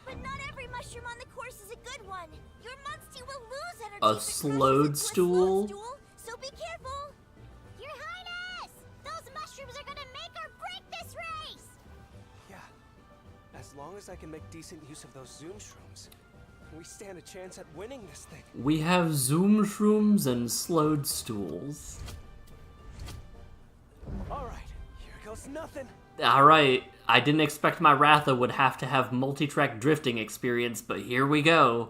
But not every mushroom on the course is a good one. Your Monstie will lose energy A if it crashes slowed into a stool? slowed stool, so be careful! Your Highness! Those mushrooms are gonna make or break this race! Yeah, as long as I can make decent use of those Zoom Shrooms, we stand a chance at winning this thing. We have Zoom Shrooms and slowed stools. Alright, here goes nothing. Alright, I didn't expect my Ratha would have to have multi-track drifting experience, but here we go.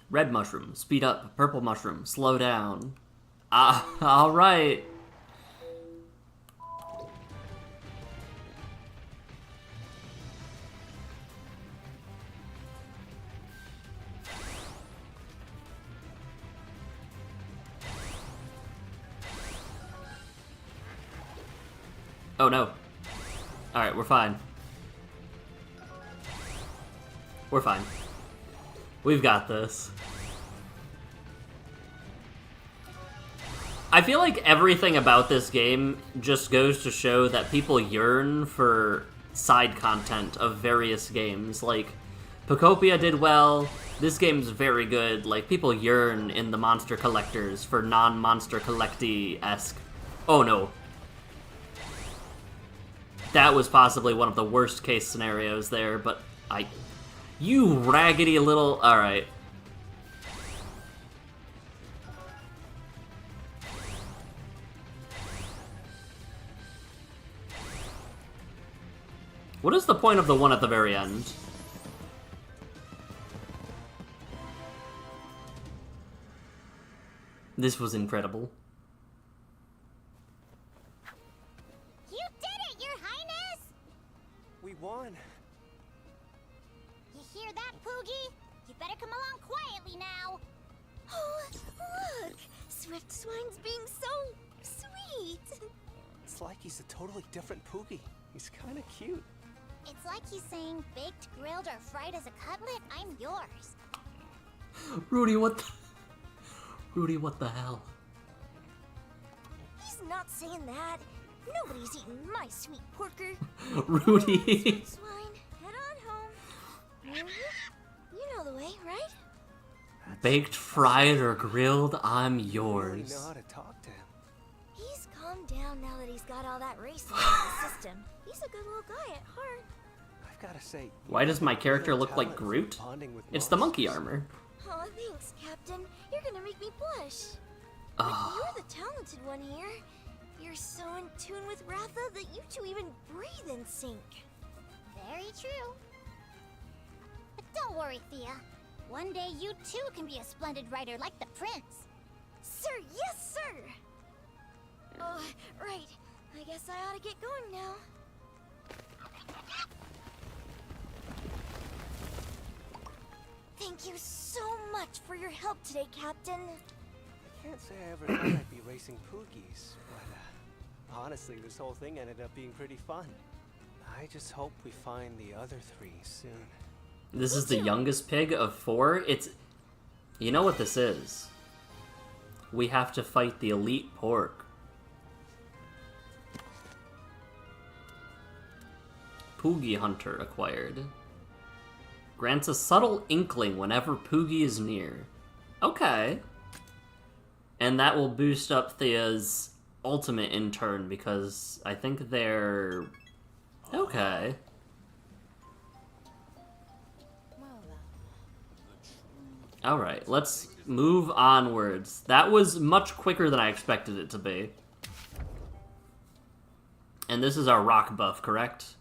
Red mushroom, speed up. Purple mushroom, slow down. Alright. Oh no. Alright, we're fine. We're fine. We've got this. I feel like everything about this game just goes to show that people yearn for side content of various games. Like, Pocopia did well, this game's very good, like, people yearn in the Monster Collectors for non-Monster Collecty-esque... Oh no. That was possibly one of the worst case scenarios there, but you raggedy little... Alright. What is the point of the one at the very end? This was incredible. You did it, Your Highness! We won. You hear that, Poogie? You better come along quietly now. Oh, look! Swift Swine's being so sweet. It's like he's a totally different Poogie. He's kind of cute. It's like he's saying, baked, grilled, or fried as a cutlet, I'm yours. Rudy, what the... Rudy, what the hell? He's not saying that. Nobody's eating my sweet porker. Rudy. Sweet Swine, head on home. You know the way, right? Baked, fried, or grilled, I'm You yours. really know how to talk to him. He's calmed down now that he's got all that racing out of the system. He's a good little guy at heart. I've got to say. Why does my character look like talent Groot? bonding with It's the monkey monsters. armor. Aw, thanks, Captain. You're gonna make me blush. Ah. You're the talented one here. You're so in tune with Ratha that you two even breathe in sync. Very true. But don't worry, Thea. One day you too can be a splendid writer like the prince. Sir, yes, sir! Oh, right. I guess I ought to get going now. Thank you so much for your help today, Captain. I can't say I ever thought I'd be racing Poogies, but honestly, this whole thing ended up being pretty fun. I just hope we find the other three soon. This is the youngest pig of 4. It's... You know what this is. We have to fight the elite pork. Poogie Hunter acquired. Grants a subtle inkling whenever Poogie is near. Okay. And that will boost up Thea's ultimate in turn, because I think they're... Okay. Alright, let's move onwards. That was much quicker than I expected it to be. And this is our rock buff, correct?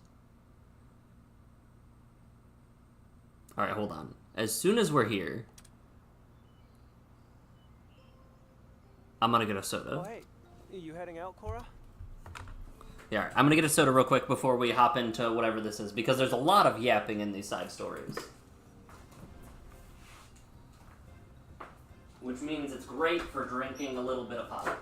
Alright, hold on. As soon as we're here, I'm gonna get a soda. Oh, hey, you heading out, Cora? Yeah, alright, I'm gonna get a soda real quick before we hop into whatever this is, because there's a lot of yapping in these side stories. Which means it's great for drinking a little bit of hot.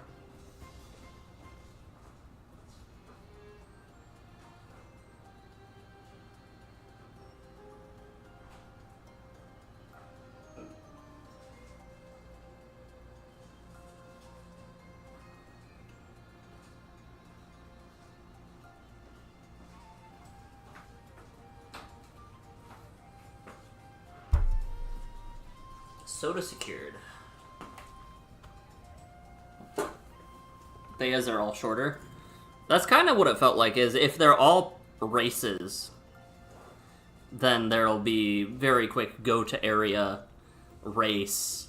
Soda secured. Theas are all shorter. That's kind of what it felt like, is if they're all races, then there'll be very quick go to area, race,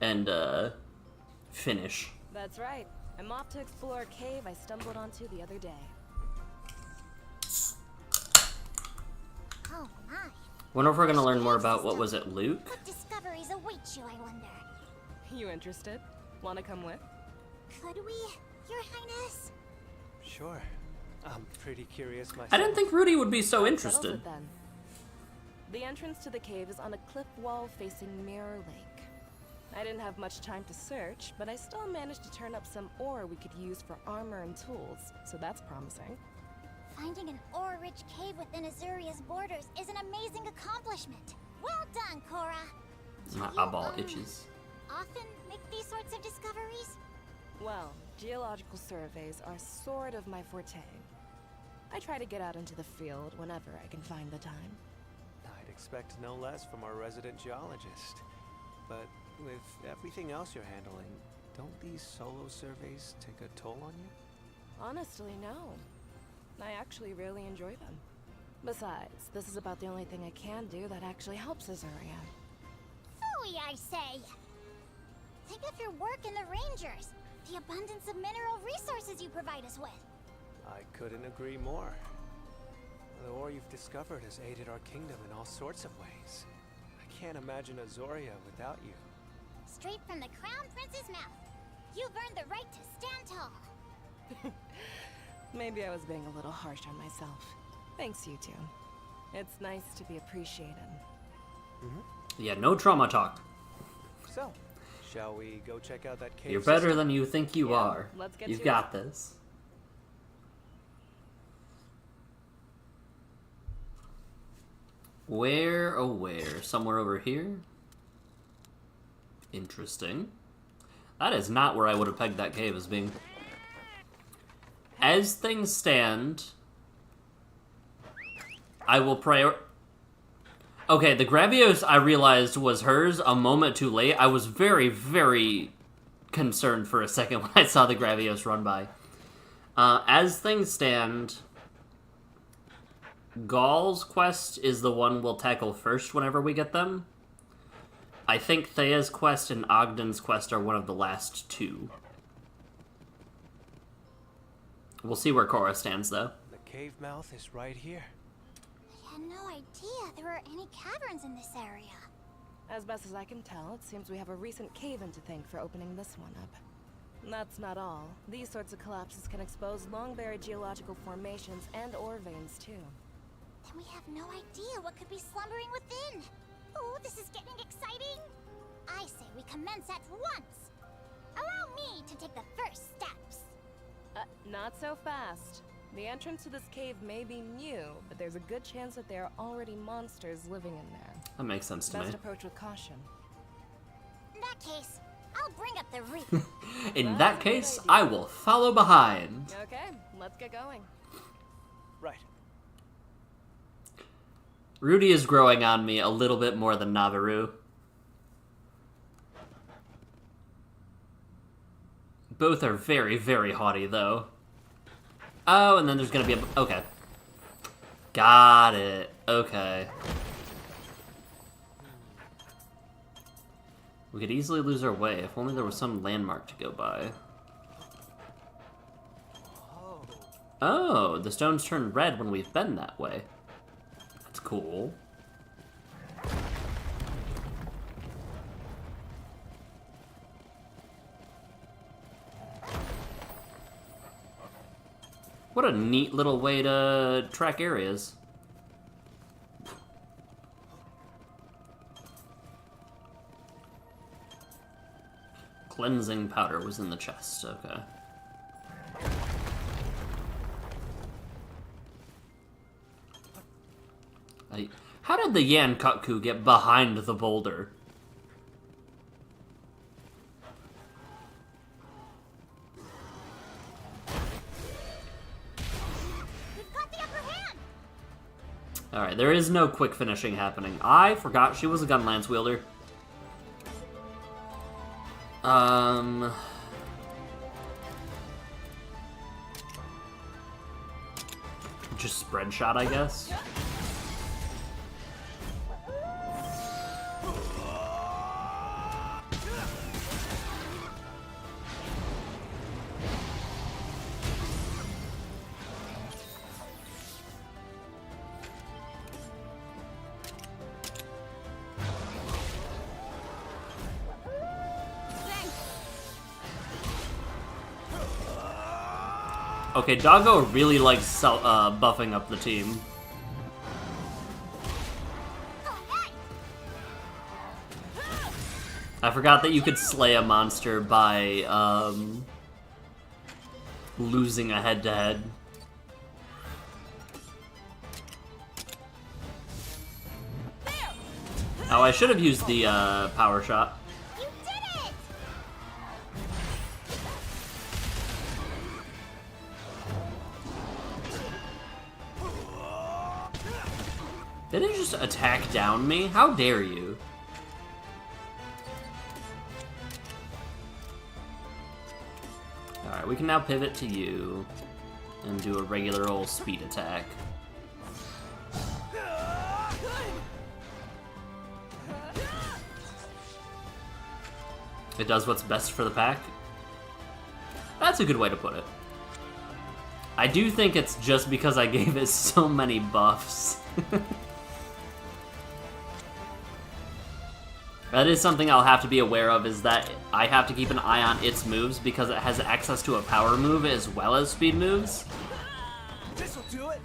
and finish. That's right. I'm off to explore a cave I stumbled onto the other day. Oh my. Wonder if we're gonna learn more about, what was it, Luke? What discoveries await you, I wonder? You interested? Wanna come with? Could we, Your Highness? Sure. I'm pretty curious myself. I didn't think Rudy would be so Settles interested. it then. The entrance to the cave is on a cliff wall facing Mirror Lake. I didn't have much time to search, but I still managed to turn up some ore we could use for armor and tools, so that's promising. Finding an ore-rich cave within Azuria's borders is an amazing accomplishment. Well done, Cora. My Do you, eyeball itches. often make these sorts of discoveries? Well, geological surveys are sort of my forte. I try to get out into the field whenever I can find the time. I'd expect no less from our resident geologist. But with everything else you're handling, don't these solo surveys take a toll on you? Honestly, no. I actually really enjoy them. Besides, this is about the only thing I can do that actually helps Azuria. Phooey, I say! Think of your work in the Rangers, the abundance of mineral resources you provide us with. I couldn't agree more. The ore you've discovered has aided our kingdom in all sorts of ways. I can't imagine Azuria without you. Straight from the Crown Prince's mouth. You've earned the right to stand tall. Maybe I was being a little harsh on myself. Thanks, you two. It's nice to be appreciated. Yeah, no trauma talk. So, shall we go check out that cave? You're better than you think you Yeah, are. let's get You've to got this. Where, oh where? Somewhere over here? Interesting. That is not where I would have pegged that cave as being. As things stand, I will Okay, the Gravios I realized was hers a moment too late. I was very, very concerned for a second when I saw the Gravios run by. As things stand, Gaul's quest is the one we'll tackle first whenever we get them. I think Heya's quest and Ogden's quest are one of the last two. We'll see where Korra stands, though. The cave mouth is right here. I had no idea there were any caverns in this area. As best as I can tell, it seems we have a recent cave-in to thank for opening this one up. That's not all. These sorts of collapses can expose long-buried geological formations and ore veins, too. Then we have no idea what could be slumbering within. Oh, this is getting exciting. I say we commence at once. Allow me to take the first steps. Not so fast. The entrance to this cave may be new, but there's a good chance that there are already monsters living in there. That makes sense to me. Best approach with caution. In that case, I'll bring up the reef. In that case, I will follow behind. Okay, let's get going. Right. Rudy is growing on me a little bit more than Navarro. Both are very, very haughty, though. Oh, and then there's gonna be a... Okay. Got it. Okay. We could easily lose our way if only there was some landmark to go by. Oh, the stones turn red when we've been that way. That's cool. What a neat little way to track areas. Cleansing powder was in the chest, okay. How did the Yankutku get behind the boulder? We've got the upper hand. Alright, there is no quick finishing happening. I forgot she was a gun lance wielder. Just spread shot, I guess. Okay, Doggo really likes buffing up the team. I forgot that you could slay a monster by losing a head-to-head. Oh, I should have used the power shot. Did it just attack down me? How dare you? Alright, we can now pivot to you and do a regular old speed attack. It does what's best for the pack. That's a good way to put it. I do think it's just because I gave it so many buffs. That is something I'll have to be aware of, is that I have to keep an eye on its moves because it has access to a power move as well as speed moves. This'll do it.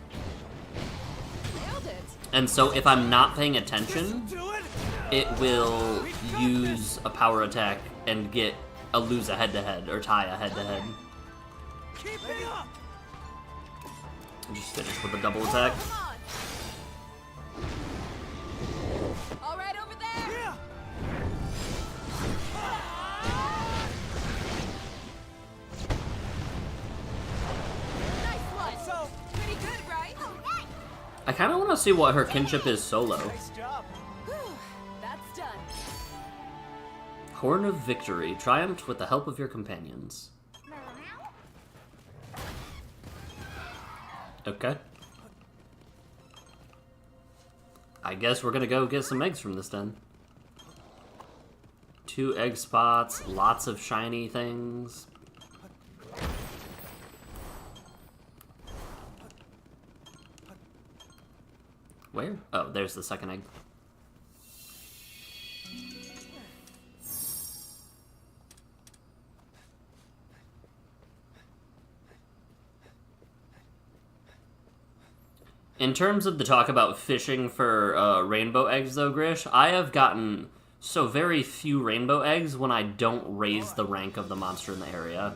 Nailed it. And so if I'm not paying attention, Do it. it will use a power attack and lose a head-to-head or tie a head-to-head. Keep it up. Just finish with a double attack. Come on. All right, over there. Yeah. Nice one. So, Pretty good, right? I kind of want to see what her kinship is solo. nice job. Whew, that's done. Horn of Victory. Triumphed with the help of your companions. Okay. I guess we're gonna go get some eggs from this den. 2 egg spots, lots of shiny things. Where? Oh, there's the second egg. In terms of the talk about fishing for rainbow eggs, though, Grish, I have gotten so very few rainbow eggs when I don't raise the rank of the monster in the area.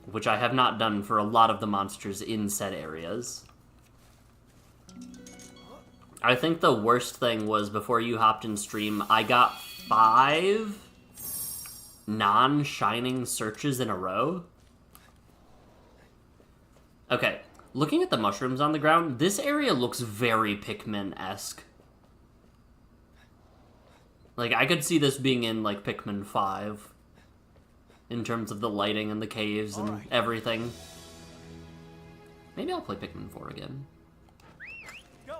Which I have not done for a lot of the monsters in said areas. I think the worst thing was before you hopped in stream, I got 5 non-shining searches in a row. Okay. Looking at the mushrooms on the ground, this area looks very Pikmin-esque. Like, I could see this being in, like, Pikmin 5. In terms of the lighting and the caves and everything. Maybe I'll play Pikmin 4 again. Go.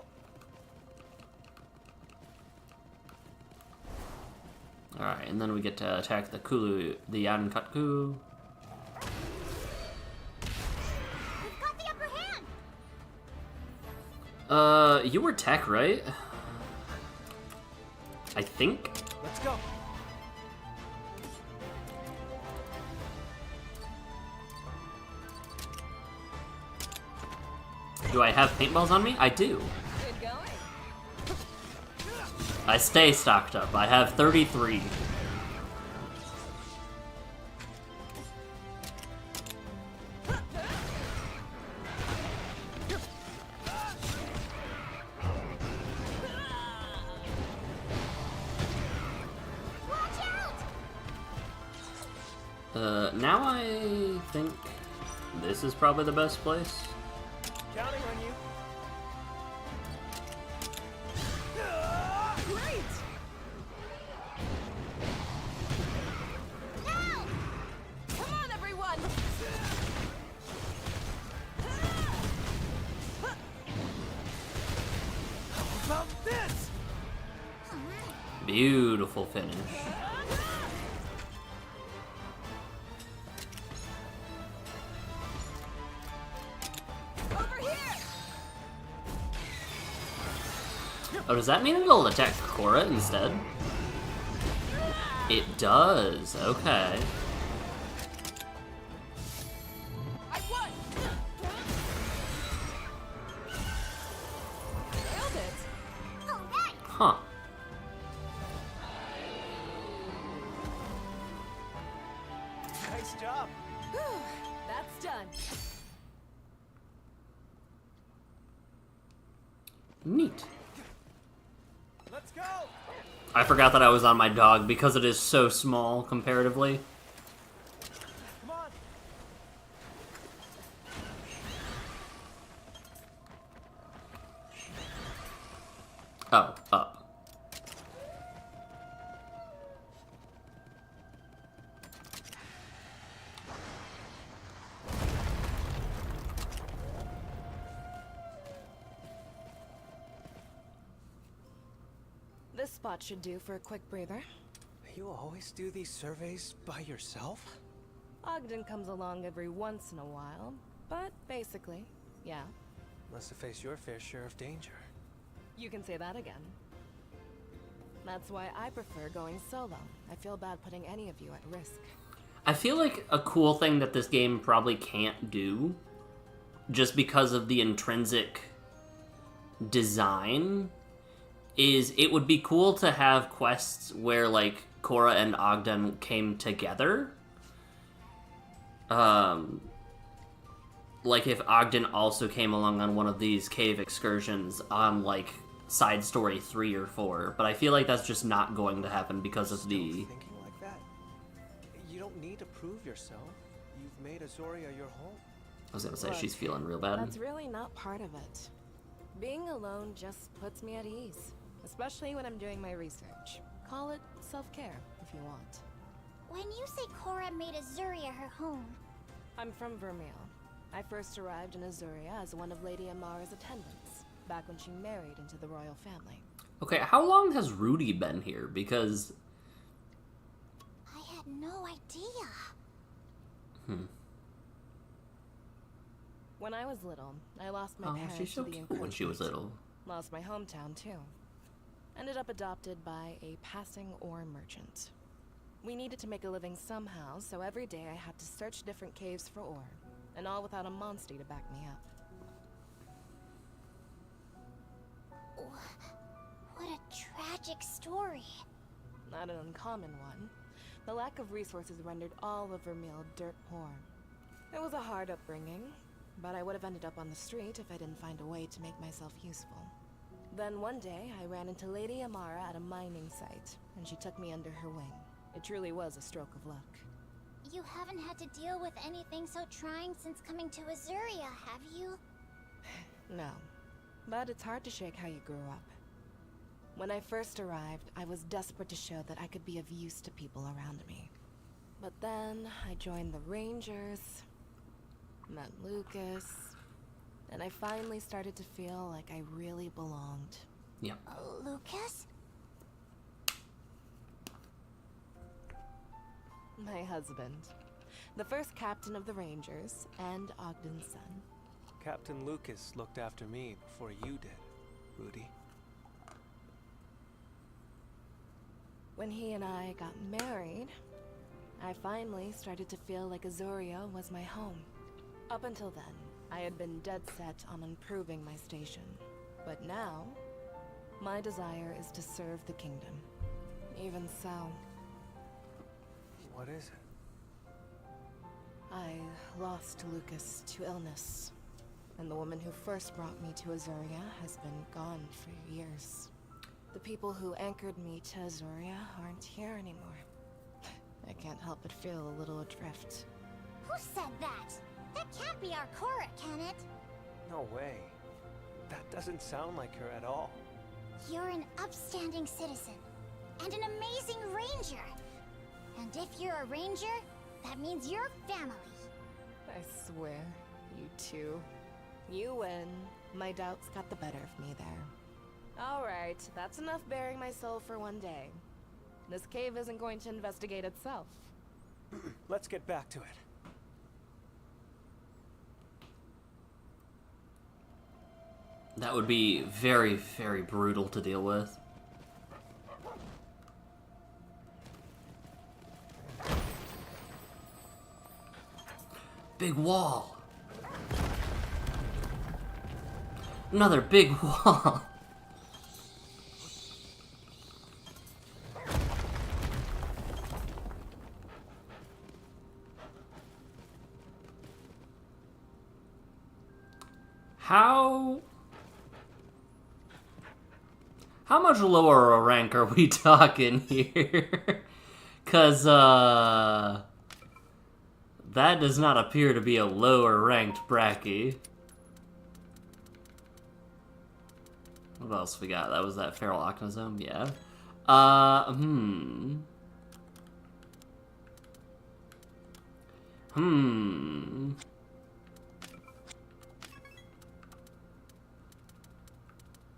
Alright, and then we get to attack the Yankatku. You were tech, right? I think? Let's go. Do I have paintballs on me? I do. Good going. I stay stocked up. I have 33. Now I think this is probably the best place. Counting on you. Great. Come on, everyone. How about this? Beautiful finish. Oh, does that mean it'll attack Cora instead? It does, okay. I won. Nailed it. Huh. Nice job. Whew, that's done. Neat. Let's go. I forgot that I was on my dog because it is so small comparatively. Come on. Oh, up. This spot should do for a quick breather. You always do these surveys by yourself? Ogden comes along every once in a while, but basically, yeah. Must have faced your fair share of danger. You can say that again. That's why I prefer going solo. I feel bad putting any of you at risk. I feel like a cool thing that this game probably can't do, just because of the intrinsic design, is it would be cool to have quests where, like, Korra and Ogden came together. Like if Ogden also came along on one of these cave excursions on, like, side story 3 or 4, but I feel like that's just not going to happen because of the... Thinking like that. You don't need to prove yourself. You've made Azoria your home. I was gonna say, Look, she's feeling real bad. That's really not part of it. Being alone just puts me at ease, especially when I'm doing my research. Call it self-care, if you want. When you say Korra made Azuria her home, I'm from Vermeil. I first arrived in Azuria as one of Lady Amara's attendants, back when she married into the royal family. Okay, how long has Rudy been here? Because... I had no idea. When I was little, I lost my Oh, parents she's so to the cute when she was encroachment. little. Lost my hometown, too. Ended up adopted by a passing ore merchant. We needed to make a living somehow, so every day I had to search different caves for ore, and all without a monster to back me up. What a tragic story. Not an uncommon one. The lack of resources rendered all of Vermeil dirt poor. It was a hard upbringing, but I would have ended up on the street if I didn't find a way to make myself useful. Then one day, I ran into Lady Amara at a mining site, and she took me under her wing. It truly was a stroke of luck. You haven't had to deal with anything so trying since coming to Azuria, have you? No, but it's hard to shake how you grew up. When I first arrived, I was desperate to show that I could be of use to people around me. But then, I joined the Rangers, met Lucas, and I finally started to feel like I really belonged. Yeah. Lucas? My husband. The first captain of the Rangers, and Ogden's son. Captain Lucas looked after me before you did, Rudy. When he and I got married, I finally started to feel like Azuria was my home. Up until then, I had been dead set on improving my station. But now, my desire is to serve the kingdom. Even so, What is it? I lost Lucas to illness. And the woman who first brought me to Azuria has been gone for years. The people who anchored me to Azuria aren't here anymore. I can't help but feel a little adrift. Who said that? That can't be our Korra, can it? No way. That doesn't sound like her at all. You're an upstanding citizen, and an amazing ranger. And if you're a ranger, that means you're family. I swear, you two. You win. My doubts got the better of me there. Alright, that's enough bearing my soul for one day. This cave isn't going to investigate itself. Let's get back to it. That would be very, very brutal to deal with. Big wall. Another big wall. How much lower a rank are we talking here? 'Cause, that does not appear to be a lower ranked Bracky. What else we got? That was that Feral Octazome? Yeah.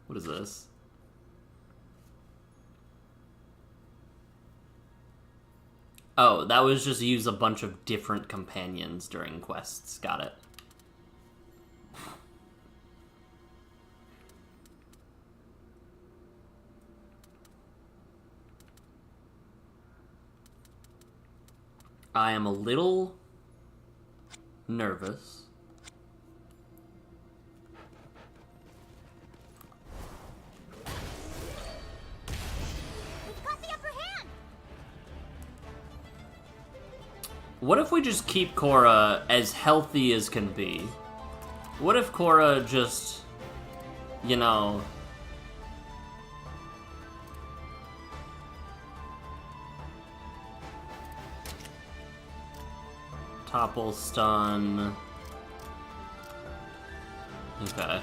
What is this? Oh, that was just use a bunch of different companions during quests. Got it. I am a little nervous. We've got the upper hand. What if we just keep Korra as healthy as can be? What if Korra just, you know... Topple stun... Okay.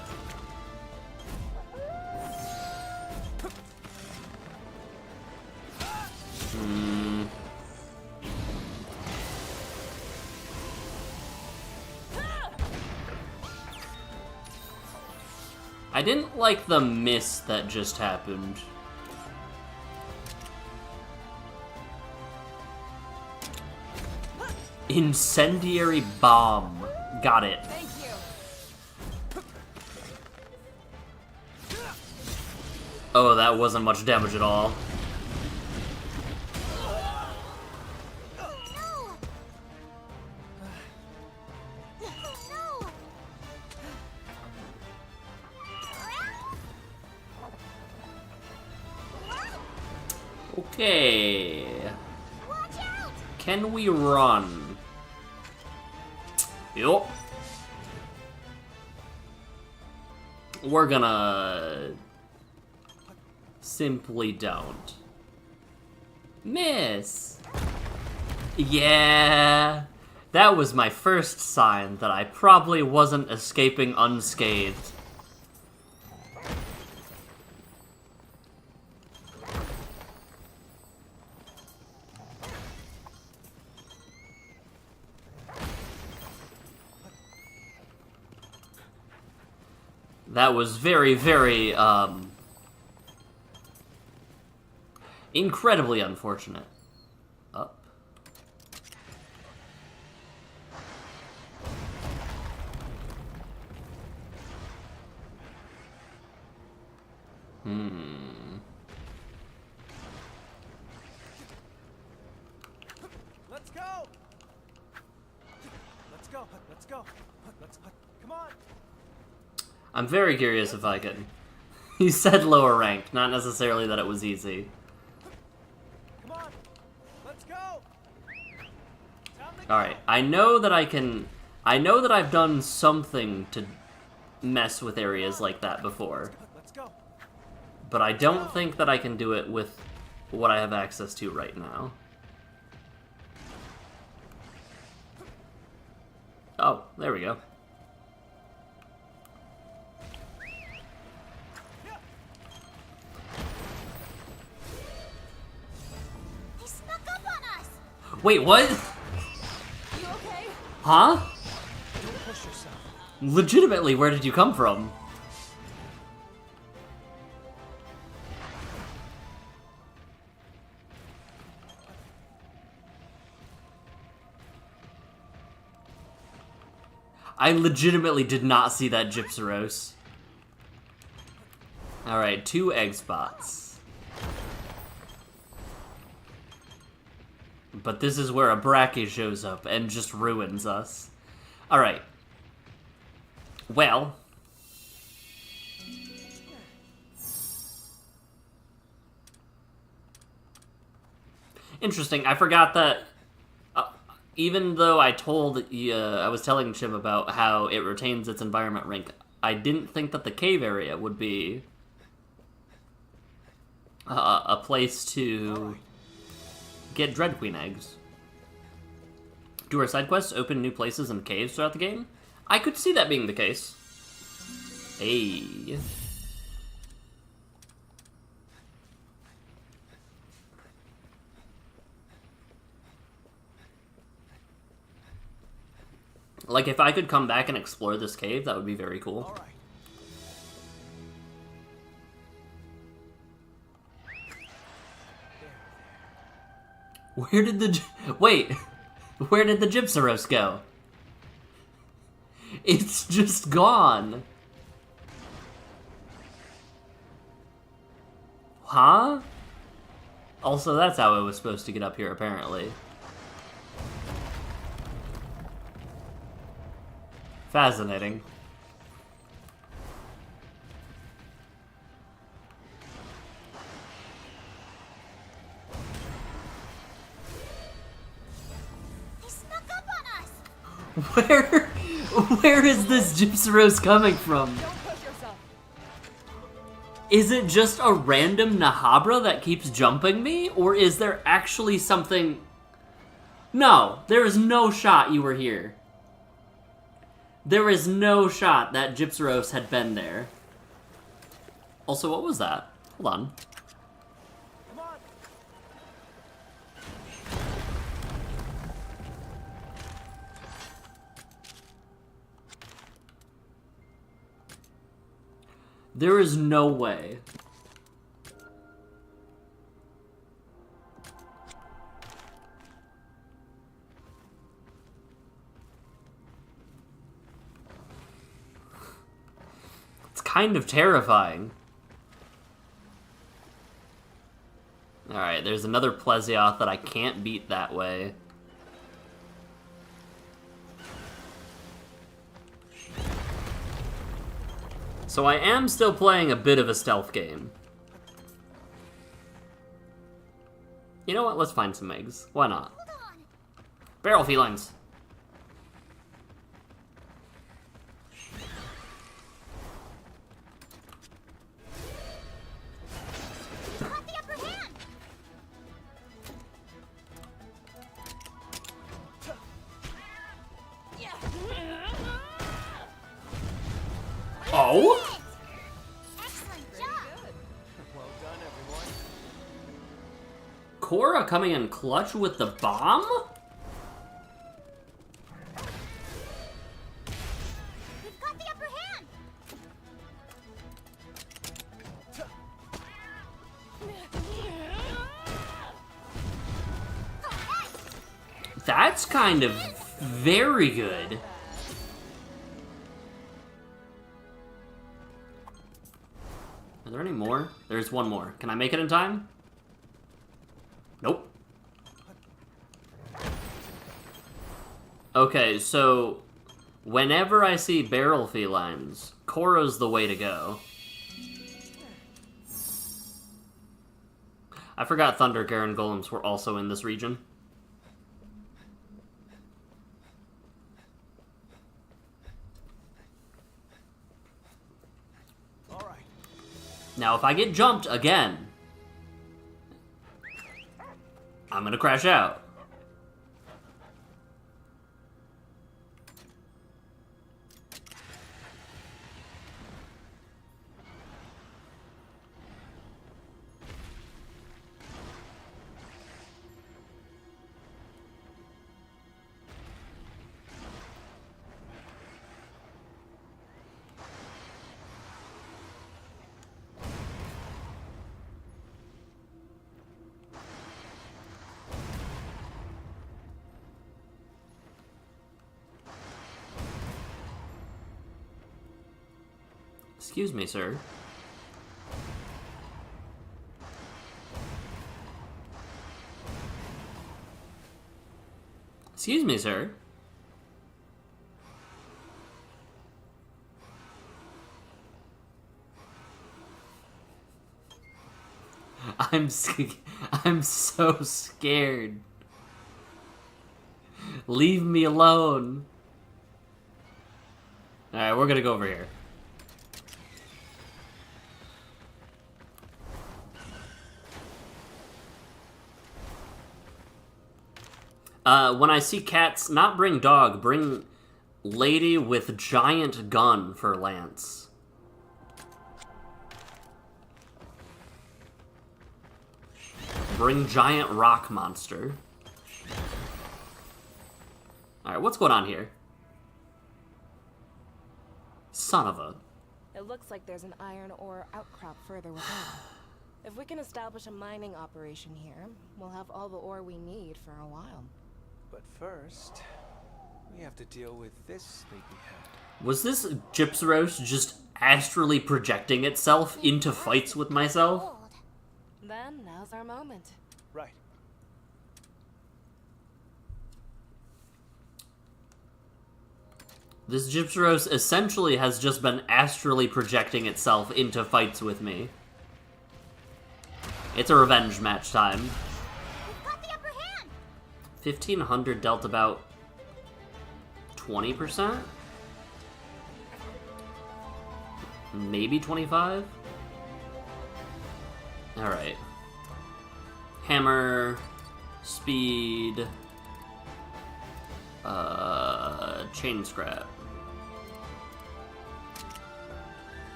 I didn't like the miss that just happened. Incendiary bomb. Got it. Thank you. Oh, that wasn't much damage at all. Okay. Can we run? Yup. We're gonna... simply don't. Miss! Yeah! That was my first sign that I probably wasn't escaping unscathed. That was very, very, incredibly unfortunate. Up. Let's go. Let's go. Let's go. Come on. I'm very curious if I can. You said lower ranked, not necessarily that it was easy. Come on. Let's go. Alright, I know that I can... I know that I've done something to mess with areas like that before. Let's go. But I don't think that I can do it with what I have access to right now. Oh, there we go. He snuck up on us. Wait, what? You okay? Huh? Don't push yourself. Legitimately, where did you come from? I legitimately did not see that Gypsyros. Alright, 2 egg spots. But this is where a Bracky shows up and just ruins us. Alright. Well. Interesting, I forgot that... even though I told, I was telling Chim about how it retains its environment rank, I didn't think that the cave area would be a place to get Dread Queen eggs. Do our side quests open new places and caves throughout the game? I could see that being the case. Hey. Like, if I could come back and explore this cave, that would be very cool. All right. Where did the... Wait! Where did the Gypsyros go? It's just gone! Huh? Also, that's how I was supposed to get up here, apparently. Fascinating. He snuck up on us! Where is this Gypsyros coming from? Don't push yourself. Is it just a random Nahabra that keeps jumping me? Or is there actually something... No, there is no shot you were here. There is no shot that Gypsyros had been there. Also, what was that? Hold on. Come on! There is no way. It's kind of terrifying. Alright, there's another Plesioth that I can't beat that way. So I am still playing a bit of a stealth game. You know what? Let's find some eggs. Why not? Barrel felines. Got the upper hand! Oh? Excellent job! Well done, everyone. Korra coming in clutch with the bomb? We've got the upper hand! That's kind of very good. Are there any more? There's one more. Can I make it in time? Nope. Okay, so whenever I see barrel felines, Korra's the way to go. I forgot Thunder Garen Golems were also in this region. All right. Now, if I get jumped again, I'm gonna crash out. Excuse me, sir. Excuse me, sir. I'm so scared. Leave me alone. Alright, we're gonna go over here. When I see cats, not bring dog, bring lady with giant gun for Lance. Bring giant rock monster. Alright, what's going on here? Son of a... It looks like there's an iron ore outcrop further within. If we can establish a mining operation here, we'll have all the ore we need for a while. But first, we have to deal with this sleepyhead. Was this Gypsyros just astrally projecting itself into fights with myself? Gold. Then, now's our moment. Right. This Gypteros essentially has just been astrally projecting itself into fights with me. It's a revenge match time. We've got the upper hand. 1500 dealt about 20%? Maybe 25? Alright. Hammer, speed, chain scrap.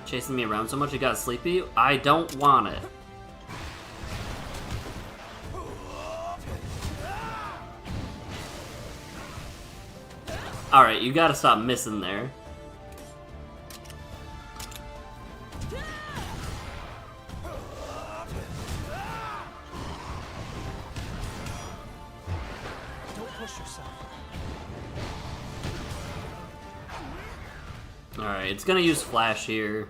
Chasing me around so much you got sleepy? I don't want it. Alright, you gotta stop missing there. Don't push yourself. Alright, it's gonna use Flash here.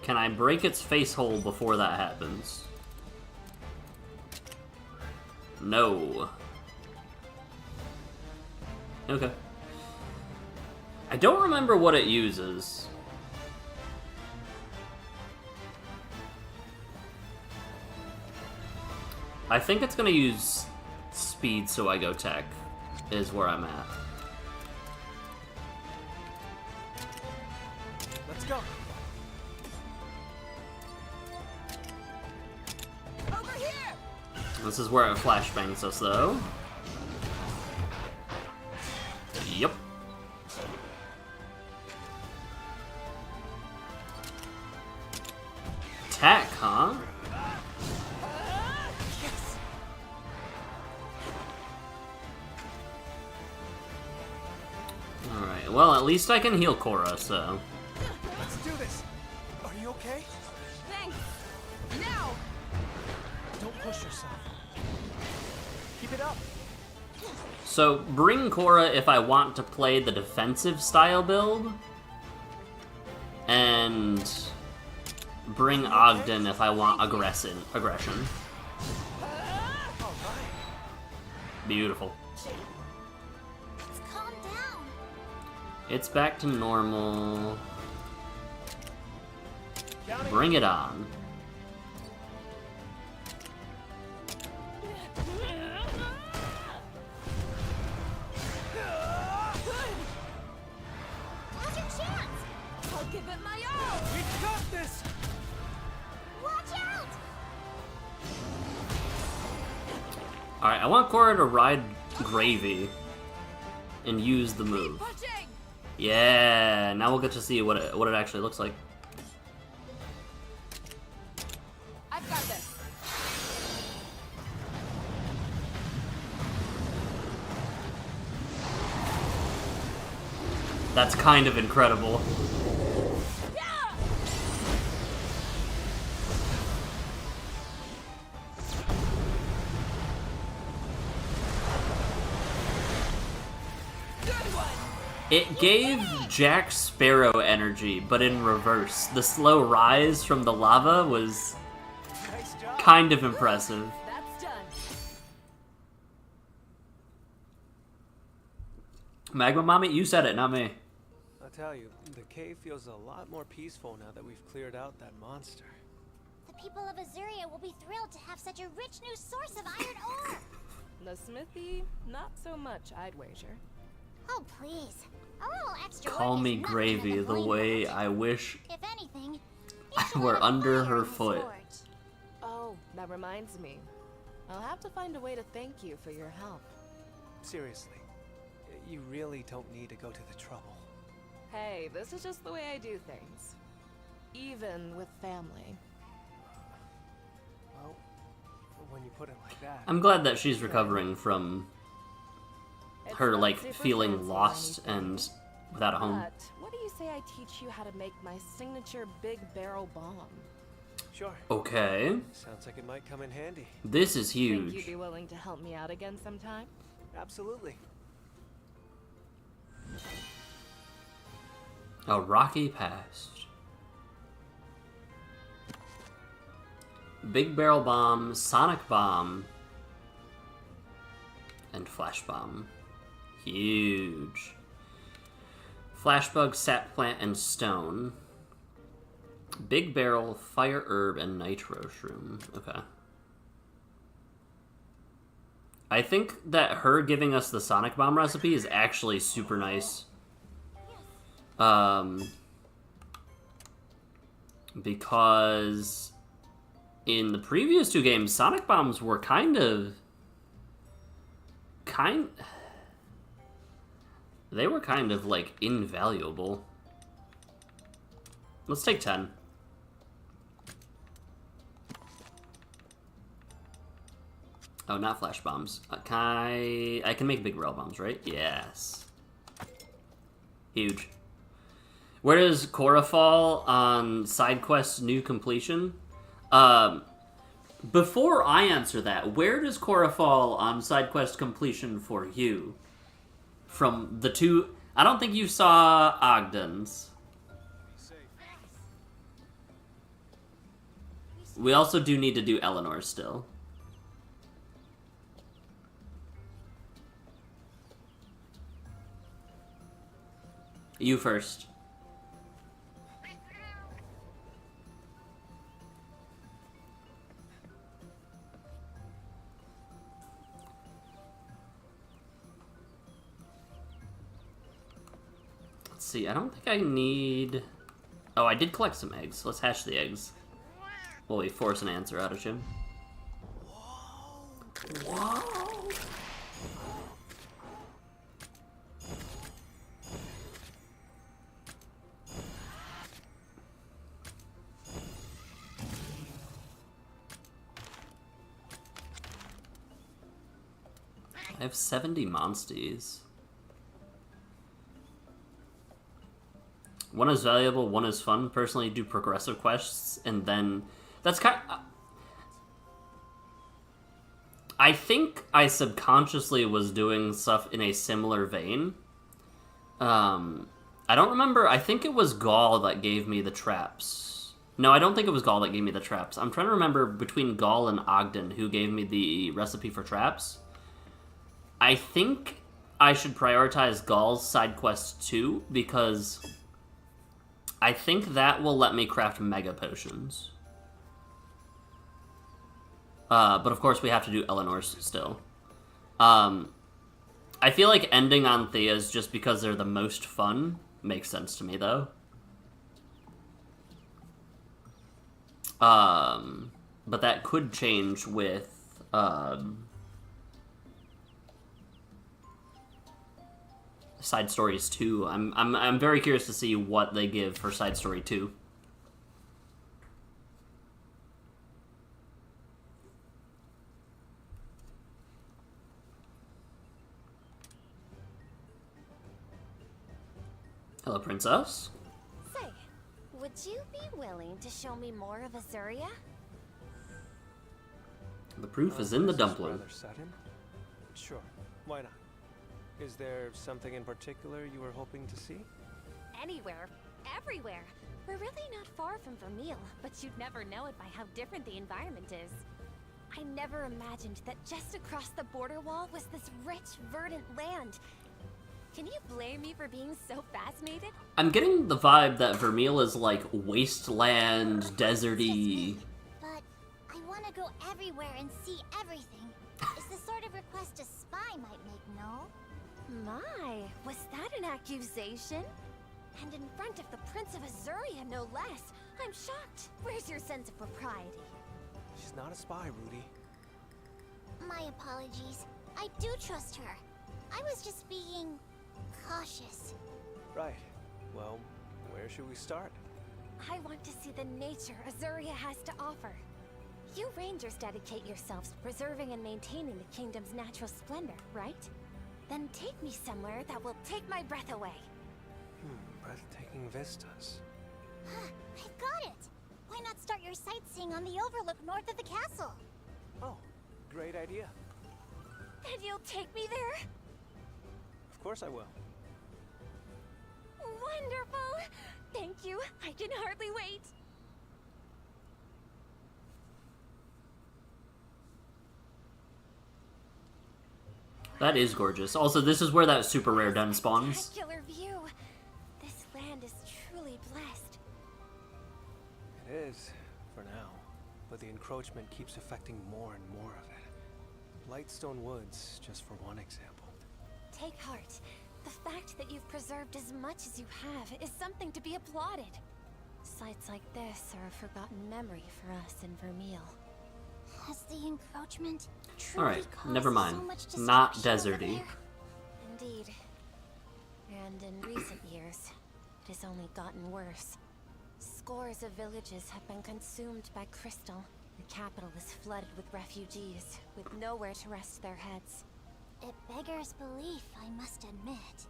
Can I break its face hole before that happens? No. Okay. I don't remember what it uses. I think it's gonna use speed, so I go tech, is where I'm at. Let's go. Over here! This is where it flashbangs us, though. Yep. Tech, huh? Yes. Alright, well, at least I can heal Korra, so... Let's do this. Are you okay? Thanks! Now! Don't push yourself. Keep it up. So, bring Korra if I want to play the defensive style build, and bring Ogden if I want aggression. Beautiful. Calm down. It's back to normal. Bring it on. Now's your chance. I'll give it my all! We got this. Watch out. Alright, I want Korra to ride Gravy and use the move. Punching! Yeah, now we'll get to see what it actually looks like. I've got this. That's kind of incredible. It gave Jack Sparrow energy, but in reverse. The slow rise from the lava was Nice job. kind of impressive. That's done. Magma Mommy, you said it, not me. I'll tell you, the cave feels a lot more peaceful now that we've cleared out that monster. The people of Azuria will be thrilled to have such a rich new source of iron ore. The smithy, not so much, I'd wager. Oh, please. A little extra Call work me is nothing Gravy to the complain way about. I wish If anything, I it's a were lot of under fire her in the foot. forge. Oh, that reminds me. I'll have to find a way to thank you for your help. Seriously, you really don't need to go to the trouble. Hey, this is just the way I do things. Even with family. Well, when you put it like that. I'm glad that she's recovering from It's her, not like, super feeling fancy or lost anything, and without a home. But what do you say I teach you how to make my signature big barrel bomb? Sure. Okay. Sounds like it might come in handy. This is Think you'd huge. be willing to help me out again sometime? Absolutely. A rocky past. Big Barrel Bomb, Sonic Bomb, and Flash Bomb. Huge. Flashbug, sap plant, and stone. Big barrel, fire herb, and nitro shroom. Okay. I think that her giving us the Sonic Bomb recipe is actually super nice. Because in the previous two games, Sonic Bombs were they were kind of, like, invaluable. Let's take 10. Oh, not flash bombs. I can make big rail bombs, right? Yes. Huge. Where does Korra fall on side quest new completion? Before I answer that, where does Korra fall on side quest completion for you? From the two... I don't think you saw Ogden's. We also do need to do Eleanor still. You first. Let's see, I don't think I need... Oh, I did collect some eggs. Let's hash the eggs. Will we force an answer out of him? Whoa! I have 70 monsties. One is valuable, one is fun. Personally, do progressive quests, and then... That's kind of... I think I subconsciously was doing stuff in a similar vein. I don't remember. I think it was Gaul that gave me the traps. No, I don't think it was Gaul that gave me the traps. I'm trying to remember between Gaul and Ogden who gave me the recipe for traps. I think I should prioritize Gaul's side quest 2 because I think that will let me craft mega potions. But of course we have to do Eleanor's still. I feel like ending on Thea's just because they're the most fun makes sense to me though. But that could change with Side Stories 2. I'm very curious to see what they give for Side Story 2. Hello, Princess. Say, would you be willing to show me more of Azuria? The proof is in the dumpling. Rather sudden? Sure, why not? Is there something in particular you were hoping to see? Anywhere, everywhere. We're really not far from Vermeil, but you'd never know it by how different the environment is. I never imagined that just across the border wall was this rich, verdant land. Can you blame me for being so fascinated? I'm getting the vibe that Vermeil is like wasteland, deserty. But I want to go everywhere and see everything. It's the sort of request a spy might make, no? My, was that an accusation? And in front of the Prince of Azuria, no less. I'm shocked. Where's your sense of propriety? She's not a spy, Rudy. My apologies. I do trust her. I was just being cautious. Right. Well, where should we start? I want to see the nature Azuria has to offer. You Rangers dedicate yourselves to preserving and maintaining the kingdom's natural splendor, right? Then take me somewhere that will take my breath away. Breathtaking vistas. I've got it! Why not start your sightseeing on the overlook north of the castle? Oh, great idea. Then you'll take me there? Of course I will. Wonderful! Thank you. I can hardly wait. That is gorgeous. Also, this is where that super rare den spawns. Spectacular view. is, for now. But the encroachment keeps affecting more and more of it. Lightstone Woods, just for one example. Take heart. The fact that you've preserved as much as you have is something to be applauded. Sites like this are a forgotten memory for us in Vermeil. Has the encroachment Alright, truly never caused mind. so much Not destruction over deserty. there? Indeed. And in recent years, it has only gotten worse. Scores of villages have been consumed by crystal. The capital is flooded with refugees, with nowhere to rest their heads. It beggars belief, I must admit.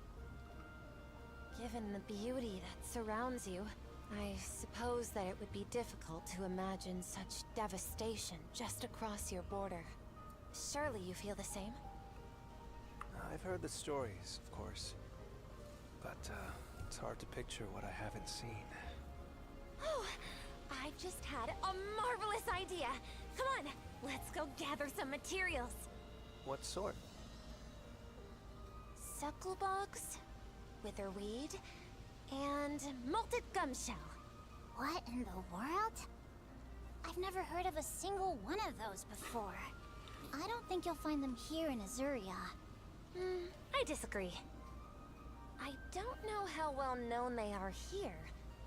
Given the beauty that surrounds you, I suppose that it would be difficult to imagine such devastation just across your border. Surely you feel the same? I've heard the stories, of course. But, it's hard to picture what I haven't seen. Oh, I just had a marvelous idea! Come on, let's go gather some materials. What sort? Sucklebugs, witherweed, and malted gumshell. What in the world? I've never heard of a single one of those before. I don't think you'll find them here in Azuria. I disagree. I don't know how well known they are here,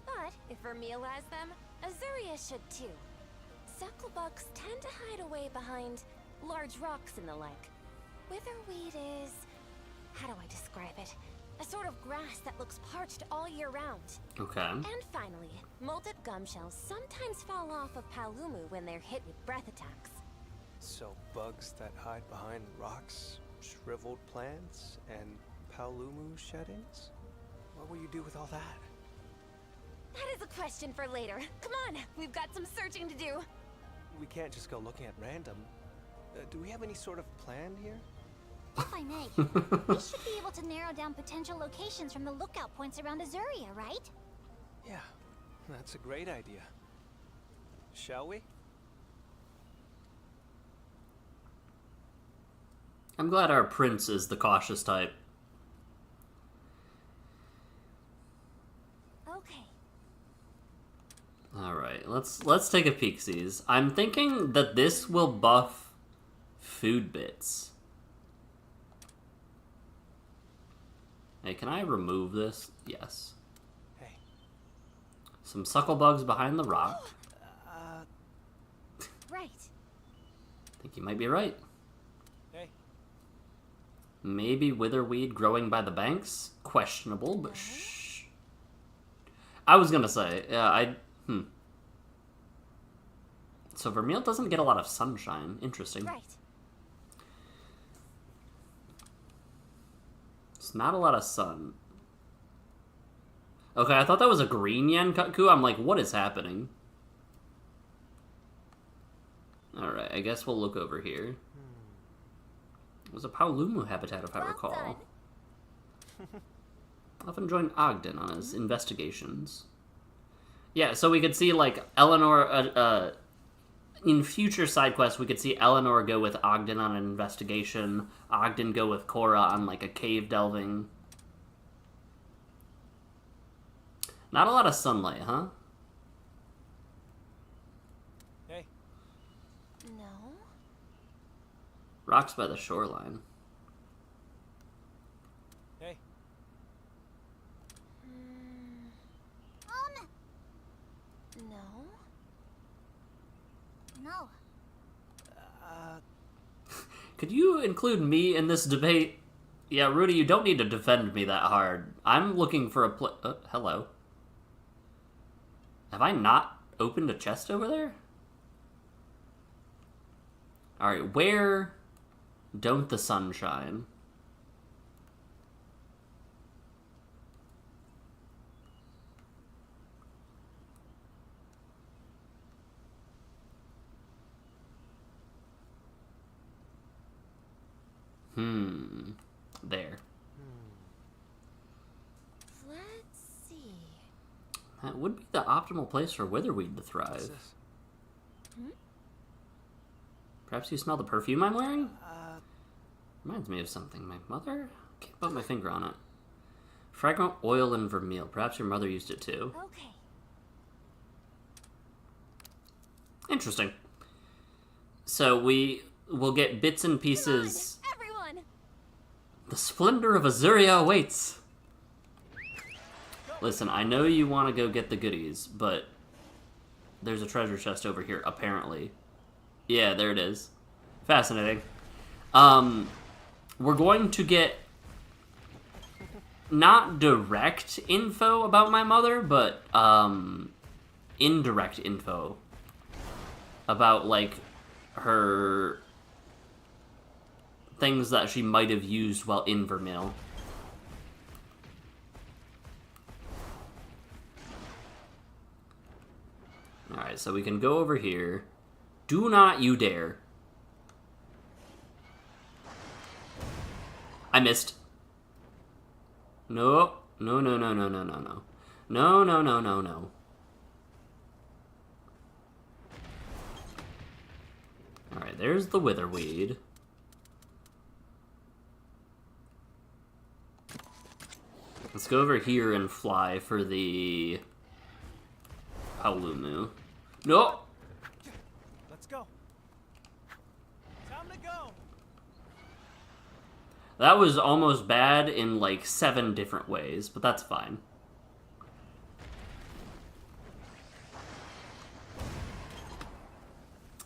but if Vermeil has them, Azuria should too. Sucklebugs tend to hide away behind large rocks and the like. Witherweed is... how do I describe it? A sort of grass that looks parched all year round. Okay. And finally, malted gumshells sometimes fall off of Palumu when they're hit with breath attacks. So bugs that hide behind rocks, shriveled plants, and Palumu sheddings? What will you do with all that? That is a question for later. Come on, we've got some searching to do. We can't just go looking at random. Do we have any sort of plan here? If I may, we should be able to narrow down potential locations from the lookout points around Azuria, right? Yeah, that's a great idea. Shall we? I'm glad our prince is the cautious type. Okay. Alright, let's take a peek-sies. I'm thinking that this will buff food bits. Hey, can I remove this? Yes. Hey. Some sucklebugs behind the rock. Right. I think you might be right. Hey. Maybe witherweed growing by the banks? Questionable, but shh. I was gonna say, yeah, So Vermeil doesn't get a lot of sunshine. Interesting. Right. It's not a lot of sun. Okay, I thought that was a green Yankaku. I'm like, what is happening? Alright, I guess we'll look over here. It was a Paolumu habitat, if I recall. Done. Often joined Ogden on his investigations. Yeah, so we could see, like, Eleanor, in future side quests, we could see Eleanor go with Ogden on an investigation, Ogden go with Cora on, like, a cave delving. Not a lot of sunlight, huh? Hey. No. Rocks by the shoreline. Hey. No. No. Could you include me in this debate? Yeah, Rudy, you don't need to defend me that hard. I'm looking for a hello. Have I not opened a chest over there? Alright, where don't the sun shine? There. Let's see. That would be the optimal place for witherweed to thrive. What's this? Perhaps you smell the perfume I'm wearing? Reminds me of something. My mother? Can't put my finger on it. Fragrant oil and vermeil. Perhaps your mother used it too. Okay. Interesting. So we will get bits and pieces. Come on, everyone! The splendor of Azuria awaits. Listen, I know you want to go get the goodies, but there's a treasure chest over here, apparently. Yeah, there it is. Fascinating. We're going to get not direct info about my mother, but indirect info about, like, her things that she might have used while in Vermil. Alright, so we can go over here. Do not you dare. I missed. No. No, no, no, no, no, no, no. No, no, no, no, no. Alright, there's the witherweed. Let's go over here and fly for the Paulumu. No! Let's go. Time to go. That was almost bad in like 7 different ways, but that's fine.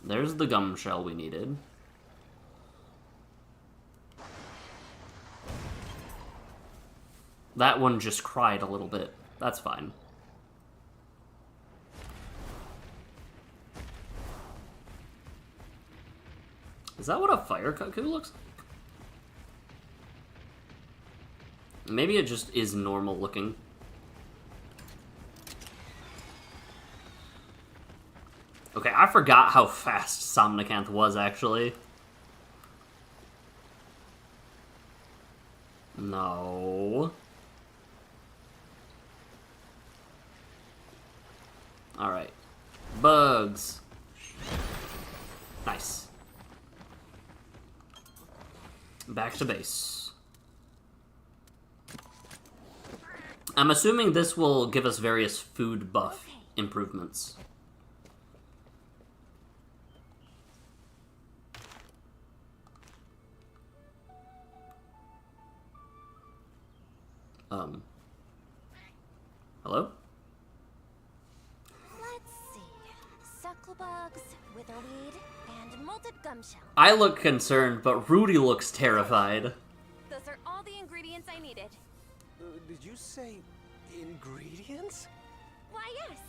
There's the gum shell we needed. That one just cried a little bit. That's fine. Is that what a fire cuckoo looks like? Maybe it just is normal looking. Okay, I forgot how fast Somnicanth was, actually. No. Alright. Bugs. Nice. Back to base. I'm assuming this will give us various food buff improvements. Hello? Let's see. Sucklebugs, witherweed, and molted gumshell. I look concerned, but Rudy looks terrified. Those are all the ingredients I needed. Did you say ingredients? Why, yes,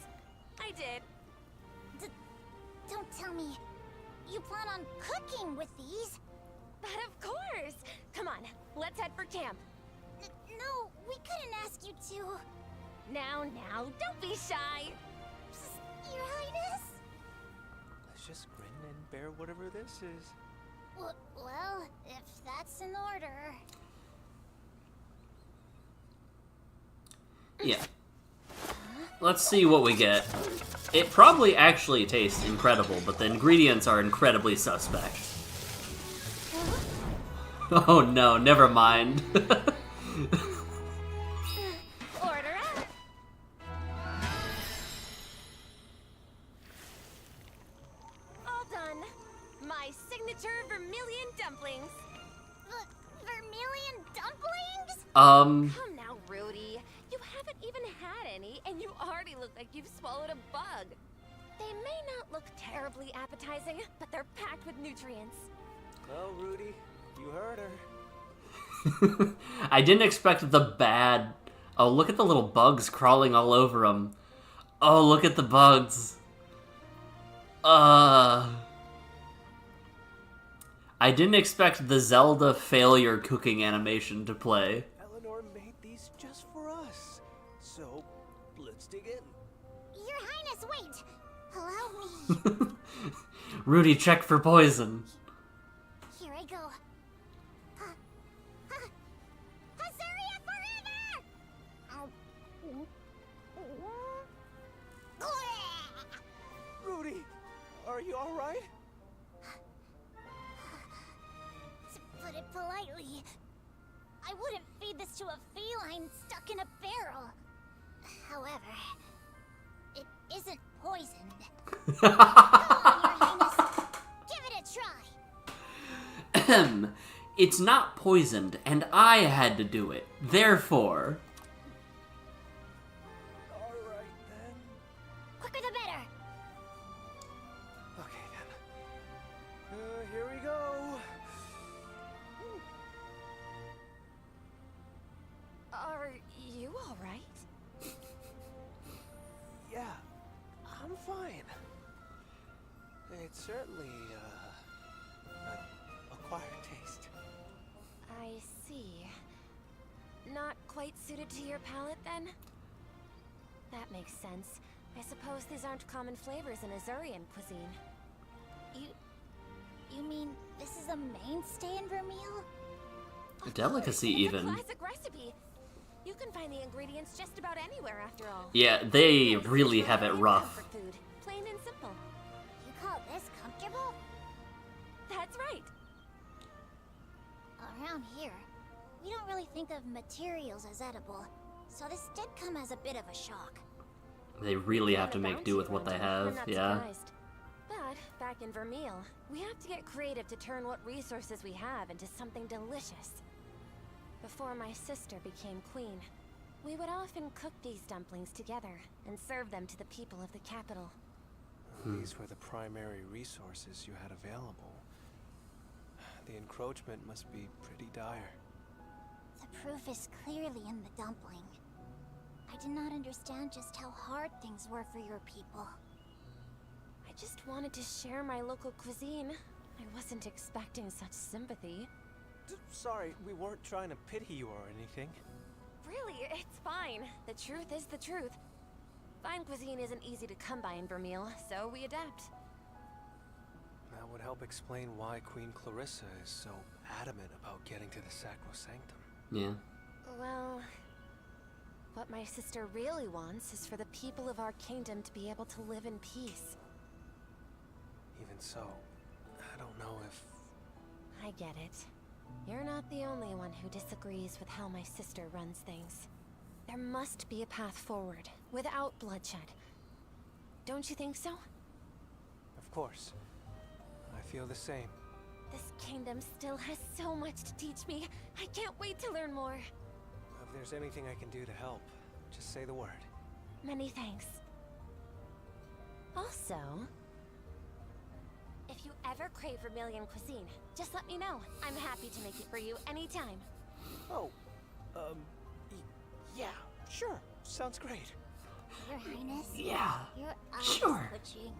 I did. Don't tell me. You plan on cooking with these? But of course! Come on, let's head for camp. No, we couldn't ask you to. Now, don't be shy. Your Highness? Let's just grin and bear whatever this is. Well, if that's in order. Yeah. Let's see what we get. It probably actually tastes incredible, but the ingredients are incredibly suspect. Oh no, never mind. Order up. All done. My signature vermilion dumplings. Vermilion dumplings? Come now, Rudy. You haven't even had any, and you already look like you've swallowed a bug. They may not look terribly appetizing, but they're packed with nutrients. Well, Rudy, you heard her. I didn't expect the bad... Oh, look at the little bugs crawling all over them. Oh, look at the bugs. I didn't expect the Zelda failure cooking animation to play. Eleanor made these just for us. So, let's dig in. Your Highness, wait! Allow me. Rudy, check for poison. Here I go. Azuria forever! Rudy, are you alright? To put it politely, I wouldn't feed this to a feline stuck in a barrel. However, isn't poisoned. Come on, Your Highness. Give it a try. It's not poisoned, and I had to do it. Therefore... Alright then. Quicker the better. Okay then. Here we go. Are you alright? Yeah, I'm fine. It's certainly, an acquired taste. I see. Not quite suited to your palate, then? That makes sense. I suppose these aren't common flavors in Azurian cuisine. You mean this is a mainstay in Vermeil? A delicacy, It's even. a classic recipe. You can find the ingredients just about anywhere, after all. Yeah, they really have it rough. Comfort food, plain and simple. You call this comfortable? That's right. Around here, we don't really think of materials as edible, so this did come as a bit of a shock. They really have to make do with what they have, I'm not yeah. surprised. But back in Vermeil, we have to get creative to turn what resources we have into something delicious. Before my sister became queen, we would often cook these dumplings together and serve them to the people of the capital. These were the primary resources you had available. The encroachment must be pretty dire. The proof is clearly in the dumpling. I did not understand just how hard things were for your people. I just wanted to share my local cuisine. I wasn't expecting such sympathy. Sorry, we weren't trying to pity you or anything. Really, it's fine. The truth is the truth. Fine cuisine isn't easy to come by in Vermeil, so we adapt. That would help explain why Queen Clarissa is so adamant about getting to the Sacrosanctum. Yeah. Well, what my sister really wants is for the people of our kingdom to be able to live in peace. Even so, I don't know if... I get it. You're not the only one who disagrees with how my sister runs things. There must be a path forward, without bloodshed. Don't you think so? Of course. I feel the same. This kingdom still has so much to teach me. I can't wait to learn more. If there's anything I can do to help, just say the word. Many thanks. Also, if you ever crave Vermilion cuisine, just let me know. I'm happy to make it for you anytime. Oh, yeah, sure. Sounds great. Your Highness? Yeah. Your eyes Sure. twitching.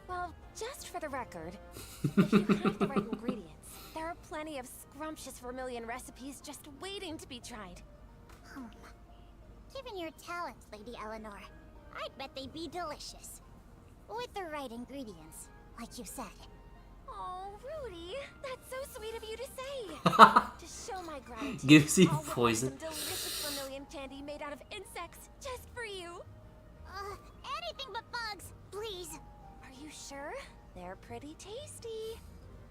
Well, just for the record, if you have the right ingredients, there are plenty of scrumptious Vermilion recipes just waiting to be tried. Given your talents, Lady Eleanor, I'd bet they'd be delicious. With the right ingredients, like you said. Oh, Rudy, that's so sweet of you to say. To show my gratitude, Gives you I'll whip up poison. some delicious Vermilion candy made out of insects just for you. Anything but bugs, please. Are you sure? They're pretty tasty.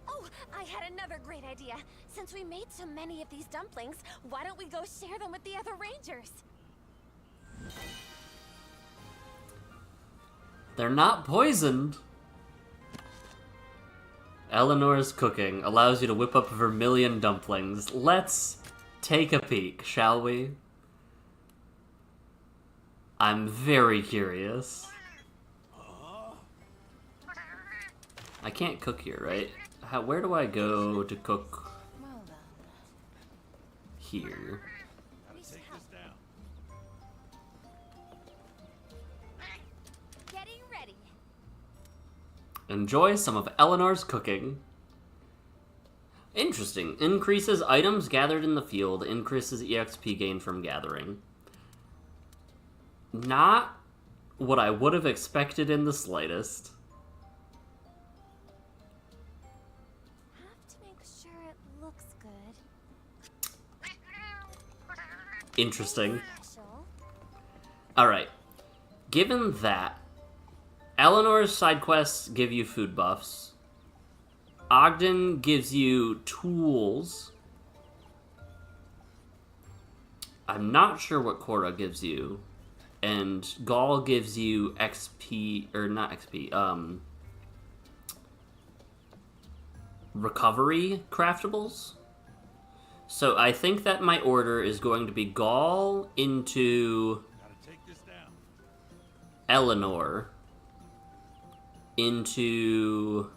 Oh, I had another great idea. Since we made so many of these dumplings, why don't we go share them with the other rangers? They're not poisoned. Eleanor's cooking allows you to whip up Vermilion dumplings. Let's take a peek, shall we? I'm very curious. I can't cook here, right? Where do I go to cook? Here. Take this down. Getting ready. Enjoy some of Eleanor's cooking. Interesting. Increases items gathered in the field. Increases EXP gain from gathering. Not what I would have expected in the slightest. Have to make sure it looks good. Interesting. Special. Alright. Given that, Eleanor's side quests give you food buffs. Ogden gives you tools. I'm not sure what Cora gives you. and Gaul gives you XP, or not XP, recovery craftables. So I think that my order is going to be Gaul into Eleanor into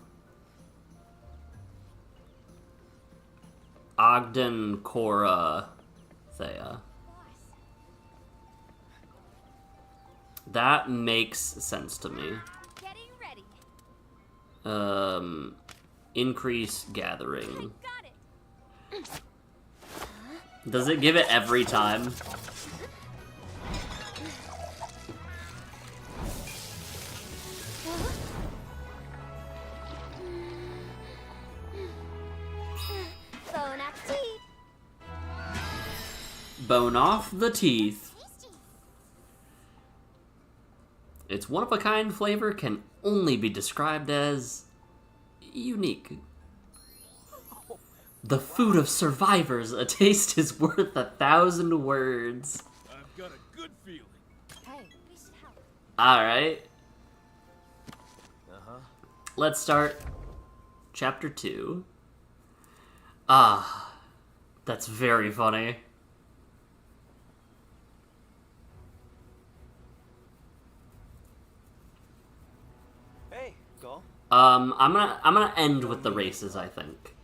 Ogden, Cora, Heya. That makes sense to me. Getting ready. Increase gathering. Got it. Does it give it every time? Bone appetit. Bone off the teeth. Its one-of-a-kind flavor can only be described as unique. The food of survivors, a taste is worth 1,000 words. I've got a good feeling. Hey, we should help. Alright, Uh-huh. let's start Chapter 2. Ah, that's very funny. Hey, Gaul. I'm gonna end with the races, I think.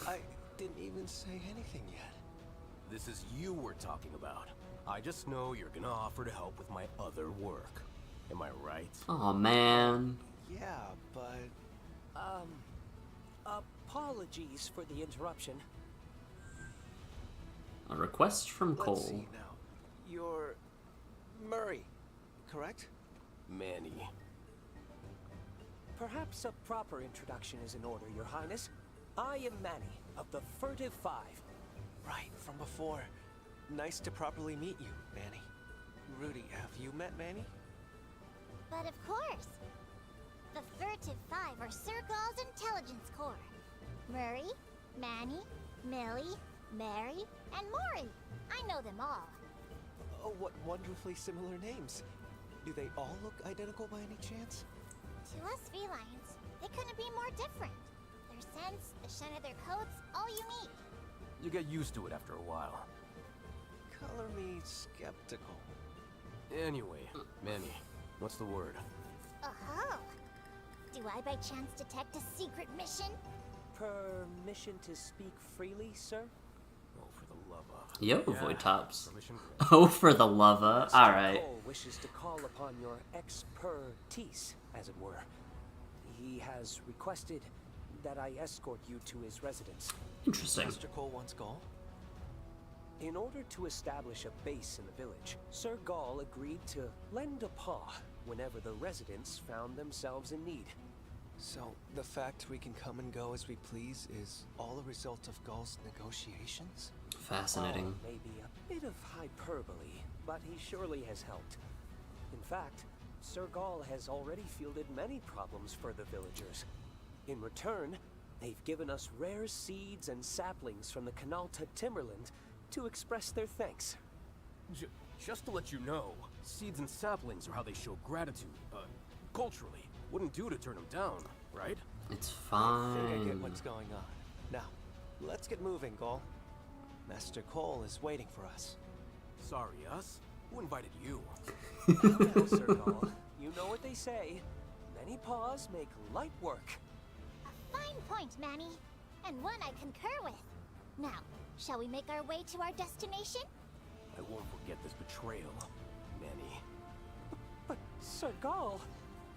I didn't even say anything yet. This is you we're talking about. I just know you're gonna offer to help with my other work. Am I right? Oh man. Yeah, but Apologies for the interruption. A request from let's Cole. see now. You're Murray, correct? Manny. Perhaps a proper introduction is in order, Your Highness. I am Manny of the Furtive Five. Right, from before. Nice to properly meet you, Manny. Rudy, have you met Manny? But of course. The Furtive Five are Sir Gaul's intelligence corps. Murray, Manny, Millie, Mary, and Maury. I know them all. Oh, what wonderfully similar names. Do they all look identical by any chance? To us felines, they couldn't be more different. Their scents, the shine of their coats, all unique. You get used to it after a while. Color me skeptical. Anyway, Manny, what's the word? Oh-ho! Do I by chance detect a secret mission? Permission to speak freely, sir? Oh, for the love of... Yo, Yeah, Void Tops. permission Oh, for the love of. Master Alright. Cole wishes to call upon your expertise, as it were. He has requested that I escort you to his residence. Interesting. Master Cole wants Gaul? In order to establish a base in the village, Sir Gaul agreed to lend a paw whenever the residents found themselves in need. So, the fact we can come and go as we please is all a result of Gaul's negotiations? Fascinating. Oh, maybe a bit of hyperbole, but he surely has helped. In fact, Sir Gaul has already fielded many problems for the villagers. In return, they've given us rare seeds and saplings from the Canalta Timberland to express their thanks. Just to let you know, seeds and saplings are how they show gratitude, culturally. Wouldn't do to turn them down, right? It's I think I get fine. what's going on. Now, let's get moving, Gaul. Master Cole is waiting for us. Sorry, us? Who invited you? Now, Sir Gaul, you know what they say. Many paws make light work. A fine point, Manny. And one I concur with. Now, shall we make our way to our destination? I won't forget this betrayal, Manny. But, Sir Gaul,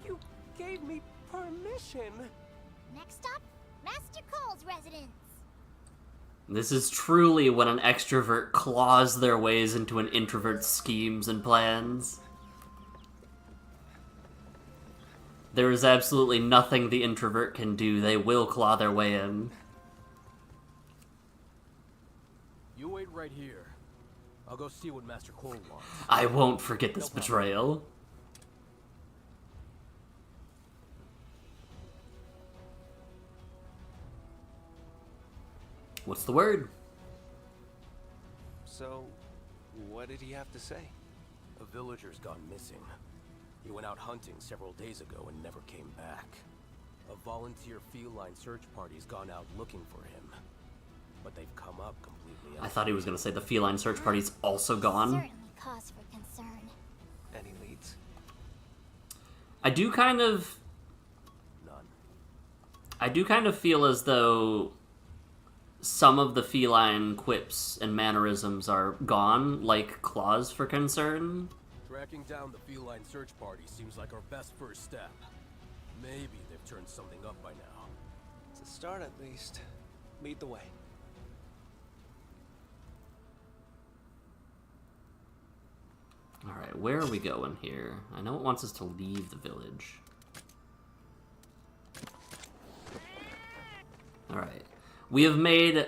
you gave me permission. Next stop, Master Cole's residence. This is truly when an extrovert claws their ways into an introvert's schemes and plans. There is absolutely nothing the introvert can do. They will claw their way in. You wait right here. I'll go see what Master Cole wants. I won't forget this betrayal. What's the word? So, what did he have to say? A villager's gone missing. He went out hunting several days ago and never came back. A volunteer feline search party's gone out looking for him. But they've come up completely I thought he was gonna say the feline search party's also gone. Certainly cause for concern. Any leads? I do kind of feel as though some of the feline quips and mannerisms are gone, like claws for concern. Tracking down the feline search party seems like our best first step. Maybe they've turned something up by now. It's a start at least. Lead the way. Alright, where are we going here? I know it wants us to leave the village. Alright. We have made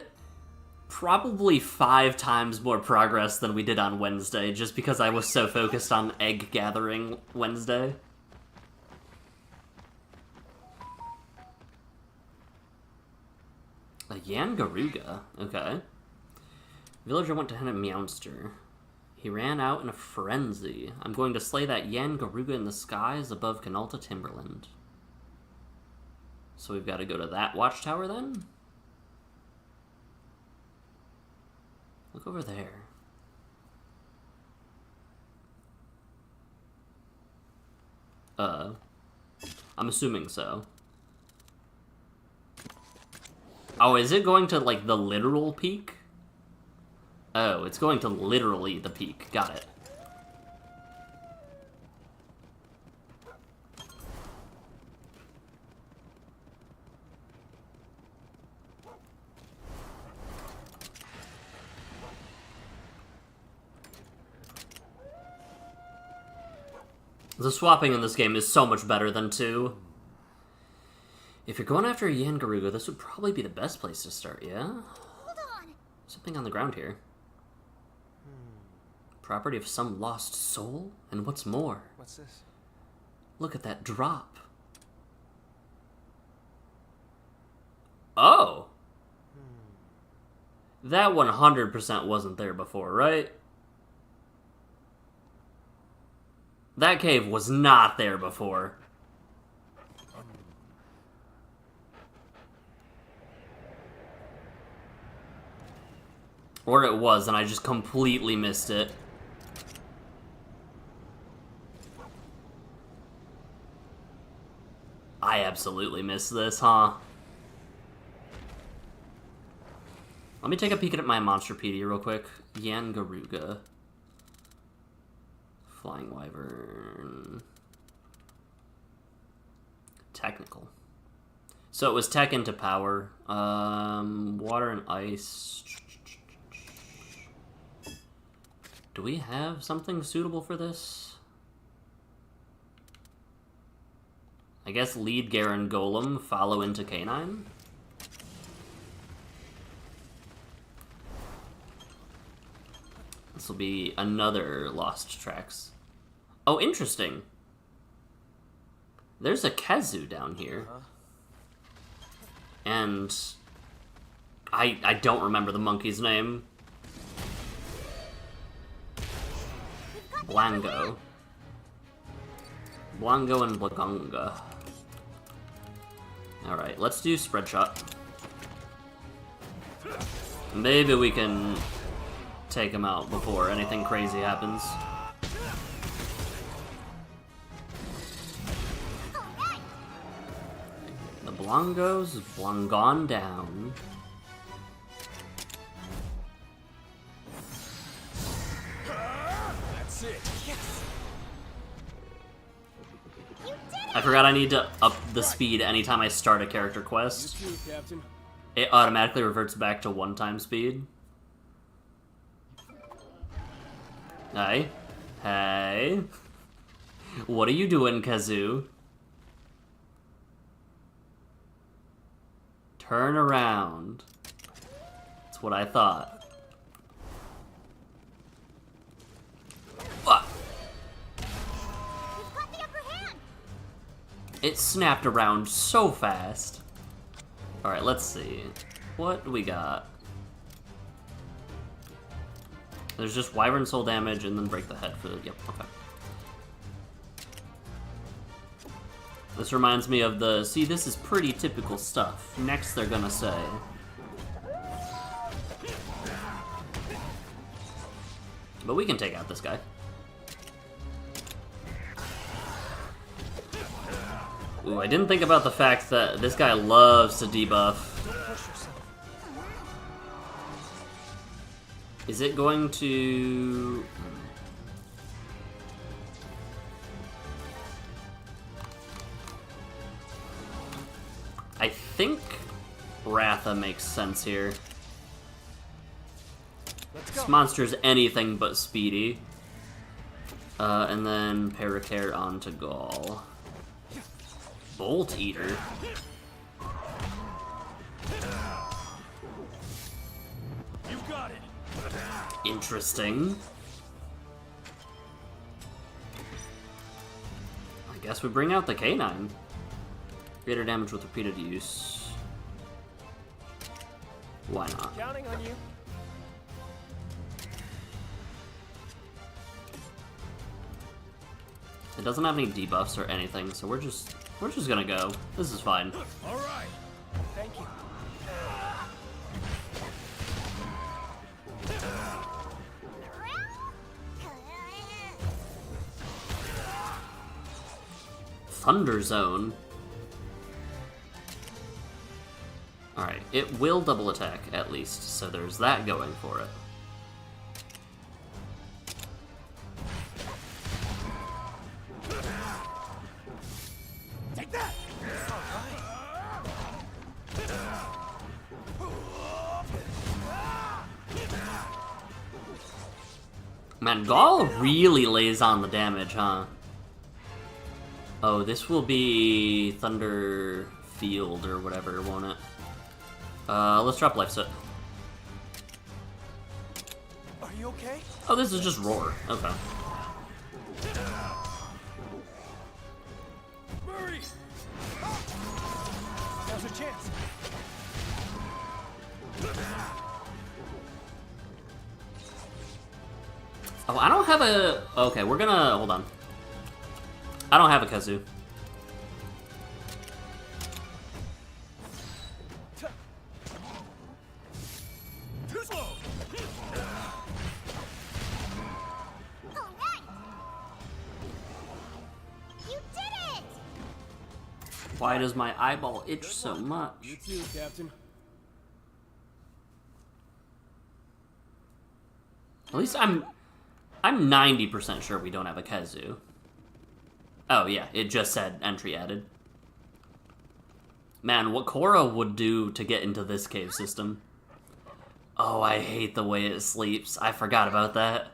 probably 5 times more progress than we did on Wednesday, just because I was so focused on egg gathering Wednesday. A Yangaruga? Okay. Villager went to hunt a Meowster. He ran out in a frenzy. I'm going to slay that Yangaruga in the skies above Canalta Timberland. So we've got to go to that watchtower then? Look over there. I'm assuming so. Oh, is it going to, like, the literal peak? Oh, it's going to literally the peak. Got it. The swapping in this game is so much better than 2. If you're going after a Yangaruga, this would probably be the best place to start, yeah? Hold on. Something on the ground here. Property of some lost soul? And what's more? What's this? Look at that drop. Oh! That 100% wasn't there before, right? That cave was not there before. Or it was, and I just completely missed it. I absolutely missed this, huh? Let me take a peek at my Monsterpedia real quick. Yangaruga. Flying Wyvern. Technical. So it was tech into power. Water and ice. Do we have something suitable for this? I guess lead Garen Golem, follow into K9? This will be another Lost Tracks. Oh, interesting. There's a Kazu down here. And I don't remember the monkey's name. Blango. Blango and Blagonga. Alright, let's do spread shot. Maybe we can take him out before anything crazy happens. The Blongo's gone down. That's it. Yes. I forgot I need to up the speed anytime I start a character quest. You too, Captain. It automatically reverts back to 1-time speed. Hey. Hey. What are you doing, Kazoo? Turn around. That's what I thought. Fuck. Got the upper hand. It snapped around so fast. Alright, let's see. What do we got? There's just Wyvern Soul damage and then break the head for the... Yep, okay. This reminds me of the... See, this is pretty typical stuff. Next they're gonna say... But we can take out this guy. Ooh, I didn't think about the fact that this guy loves to debuff. Is it going to... I think Ratha makes sense here. This monster's anything but speedy. And then Paracare onto Gaul. Bolt Eater. You got it. Interesting. I guess we bring out the K9. Greater damage with repeated use. Why not? Counting on you. It doesn't have any debuffs or anything, so we're just gonna go. This is fine. All right. Thank you. Thunder Zone. Alright, it will double attack, at least, so there's that going for it. Take that. Man, Gaul really lays on the damage, huh? Oh, this will be Thunder Field or whatever, won't it? Let's drop Life Set. Are you okay? Oh, this is just Roar. Okay. Murray. Now's your chance. Oh, I don't have a... Okay, we're gonna... Hold on. I don't have a Kazoo. Too slow. Alright! You did it! Why does my eyeball itch so much? You too, Captain. At least I'm 90% sure we don't have a Kazoo. Oh yeah, it just said entry added. Man, what Korra would do to get into this cave system. Oh, I hate the way it sleeps. I forgot about that.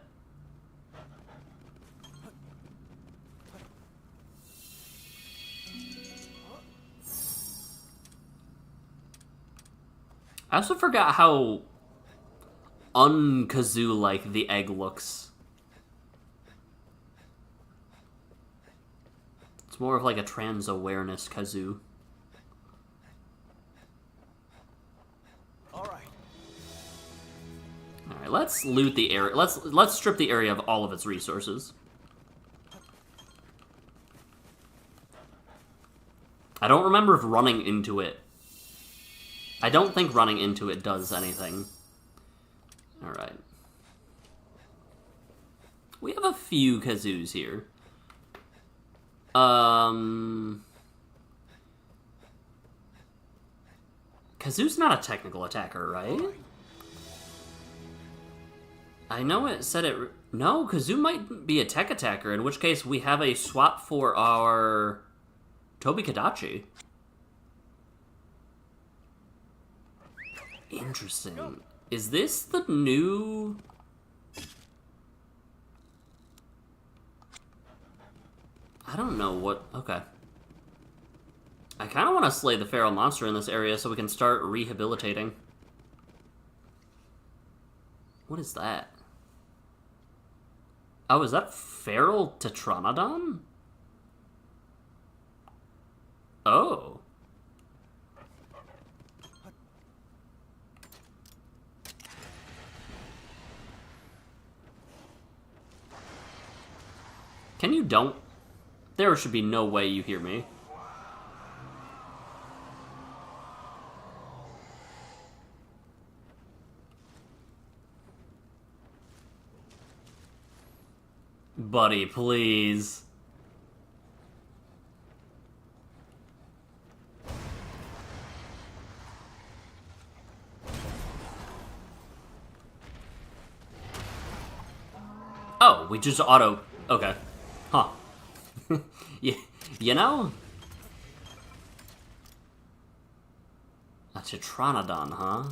I also forgot how un-Kazoo-like the egg looks. It's more of like a trans-awareness Kazoo. Alright. Alright, let's loot the area. Let's strip the area of all of its resources. I don't remember if running into it... I don't think running into it does anything. Alright. We have a few Kazoos here. Kazoo's not a technical attacker, right? I know it said it... No, Kazoo might be a tech attacker, in which case we have a swap for our Tobi Kadachi. Interesting. Is this the new... I don't know what... Okay. I kind of want to slay the feral monster in this area so we can start rehabilitating. What is that? Oh, is that feral Tetranodon? Oh. Can you don't? There should be no way you hear me. Buddy, please. Oh, we just auto... Okay. Huh. You know? A Tetranodon, huh?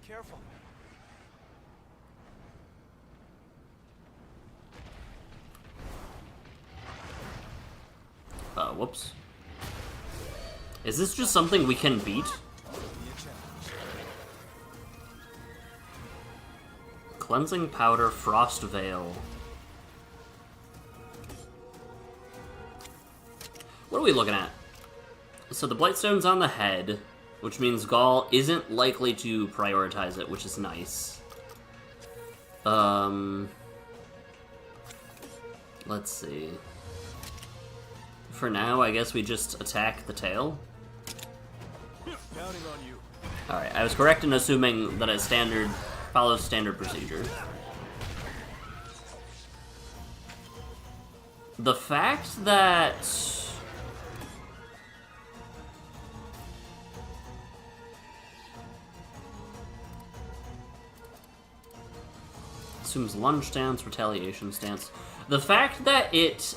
Careful. Whoops. Is this just something we can beat? Cleansing Powder, Frost Veil. What are we looking at? So the Blightstone's on the head, which means Gall isn't likely to prioritize it, which is nice. Let's see. For now, I guess we just attack the tail. Counting on you. Alright, I was correct in assuming that it follows standard procedure. The fact that... assumes lunge stance, retaliation stance. The fact that it,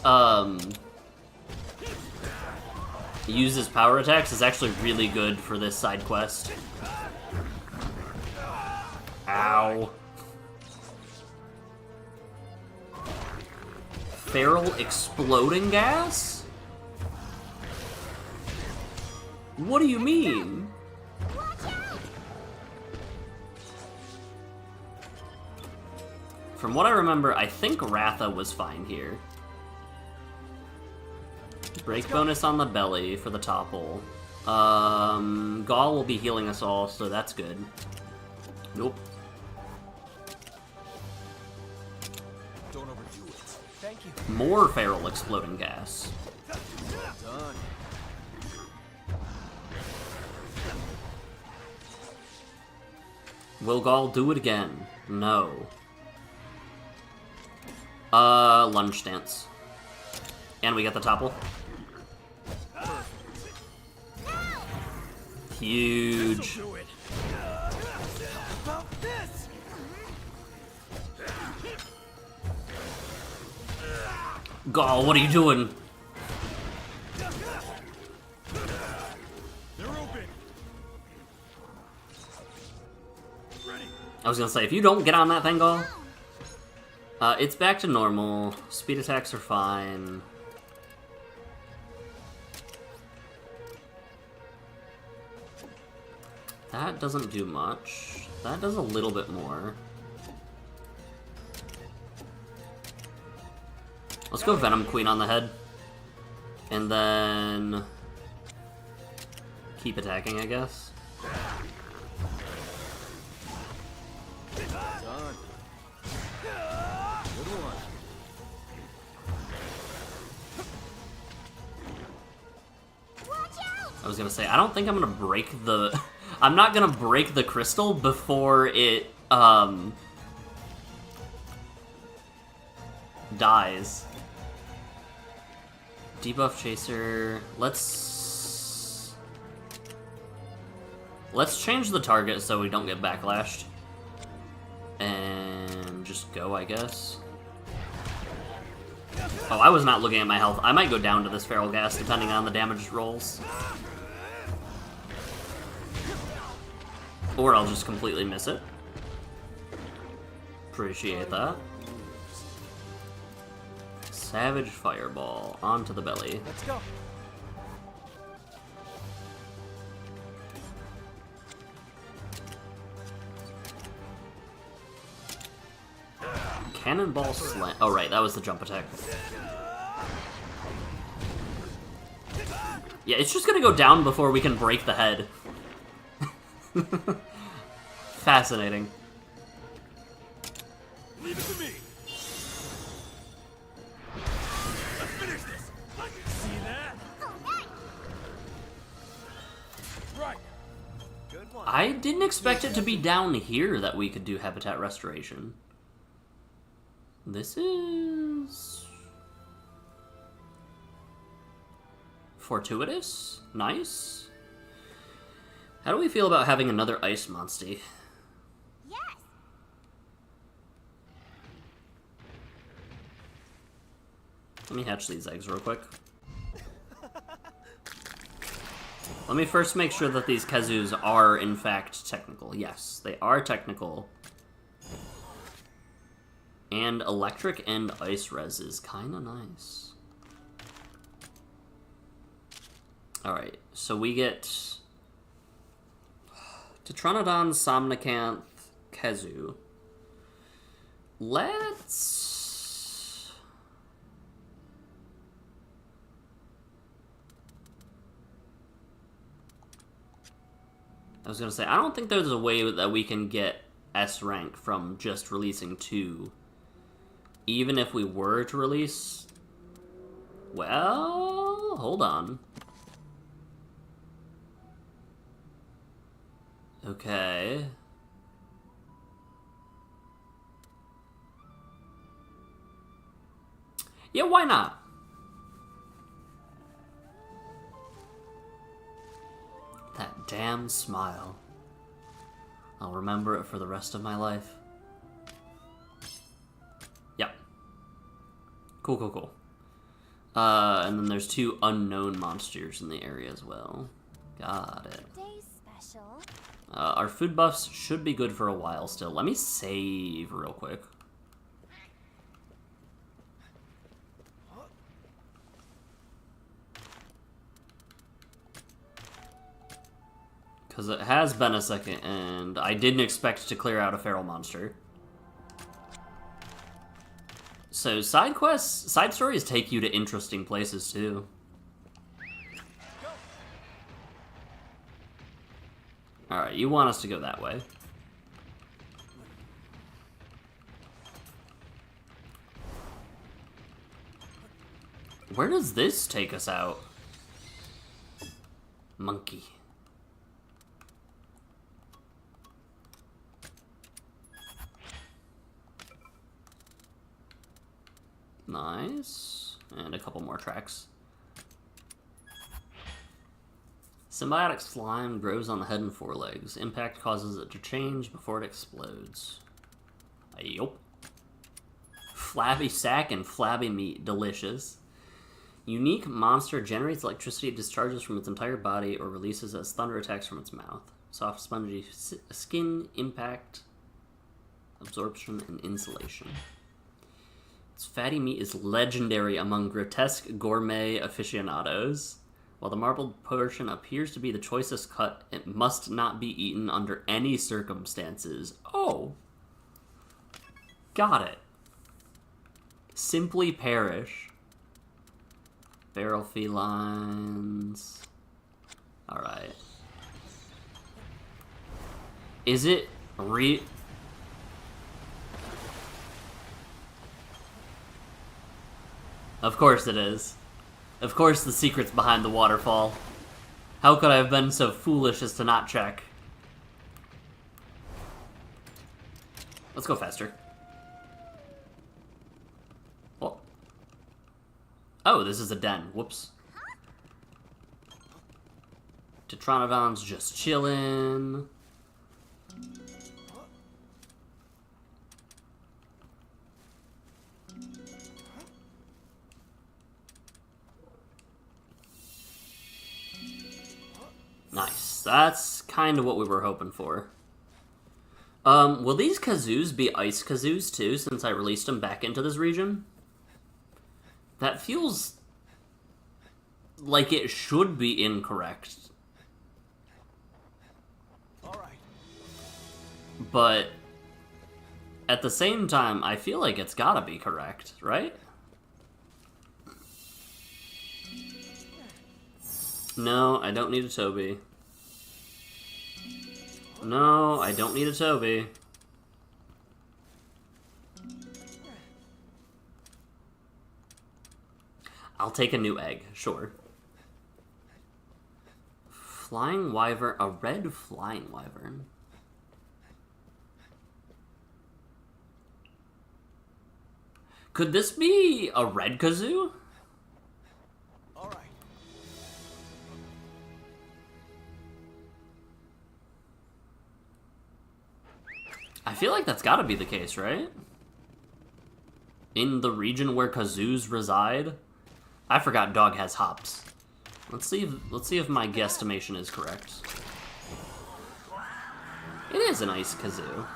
uses power attacks is actually really good for this side quest. Ow. Feral exploding gas? What do you mean? From what I remember, I think Ratha was fine here. Break bonus on the belly for the topple. Gall will be healing us all, so that's good. Nope. Don't overdo it. Thank you. More feral exploding gas. Done. Will Gall do it again? No. Lunge stance. And we get the topple. Huge. Gall, what are you doing? They're open. Ready. I was gonna say, if you don't get on that thing, Gall, it's back to normal. Speed attacks are fine. That doesn't do much. That does a little bit more. Let's go Venom Queen on the head. And then... keep attacking, I guess. Done. Good one. I was gonna say, I don't think I'm gonna break the... I'm not gonna break the crystal before it, dies. Debuff Chaser... Let's change the target so we don't get backlashed. And just go, I guess. Oh, I was not looking at my health. I might go down to this feral gas depending on the damage rolls. Or I'll just completely miss it. Appreciate that. Savage Fireball onto the belly. Let's go. Cannonball Slam. Oh, right, that was the jump attack. Yeah, it's just gonna go down before we can break the head. Leave it to me. Let's finish this. See that? Right. Good one. I didn't expect it to be down here that we could do habitat restoration. This is... fortuitous? Nice? How do we feel about having another ice monster? Yes. Let me hatch these eggs real quick. Let me first make sure that these kazoos are, in fact, technical. Yes, they are technical. And electric and ice res is kind of nice. Alright, so we get Tetranodon, Somnicanth, Kazoo. Let's... I was gonna say, I don't think there's a way that we can get S rank from just releasing 2. Even if we were to release... Well, hold on. Okay. Yeah, why not? That damn smile. I'll remember it for the rest of my life. Yep. Cool, cool, cool. And then there's 2 unknown monsters in the area as well. Got it. Today's special. Our food buffs should be good for a while still. Let me save real quick. Because it has been a second, and I didn't expect to clear out a feral monster. So side quests, side stories take you to interesting places too. Alright, you want us to go that way. Where does this take us out? Monkey. Nice. And a couple more tracks. Symbiotic slime grows on the head and forelegs. Impact causes it to change before it explodes. Yup. Flabby sack and flabby meat. Delicious. Unique monster generates electricity, discharges from its entire body, or releases as thunder attacks from its mouth. Soft, spongy skin, impact, absorption, and insulation. Its fatty meat is legendary among grotesque gourmet aficionados. While the marbled portion appears to be the choicest cut, it must not be eaten under any circumstances. Oh. Got it. Simply perish. Feral felines. Alright. Is it Of course it is. Of course the secret's behind the waterfall. How could I have been so foolish as to not check? Let's go faster. Oh. Oh, this is a den. Whoops. Tetranodon's just chillin'. Nice. That's kind of what we were hoping for. Will these kazoos be ice kazoos too, since I released them back into this region? That feels like it should be incorrect. Alright. But at the same time, I feel like it's gotta be correct, right? No, I don't need a Toby. No, I don't need a Toby. I'll take a new egg, sure. Flying wyvern, a red flying wyvern. Could this be a red kazoo? All right. I feel like that's gotta be the case, right? In the region where kazoos reside? I forgot dog has hops. Let's see if my guesstimation is correct. It is an ice kazoo.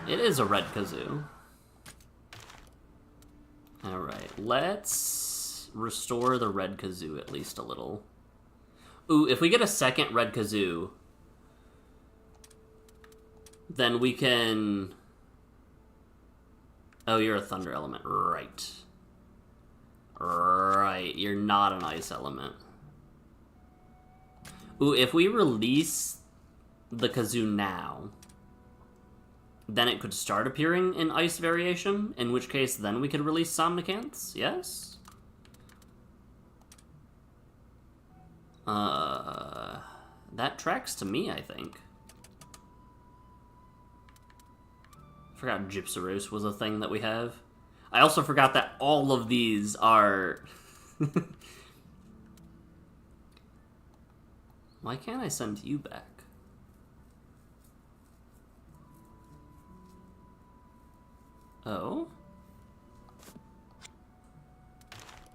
It is a red kazoo. Alright, let's restore the red kazoo at least a little. Ooh, if we get a second red kazoo, then we can... Oh, you're a thunder element. Right. Right, you're not an ice element. Ooh, if we release the kazoo now, then it could start appearing in ice variation, in which case then we could release Somnicants, yes? That tracks to me, I think. Forgot Gypsaros was a thing that we have. I also forgot that all of these are... Why can't I send you back? Oh?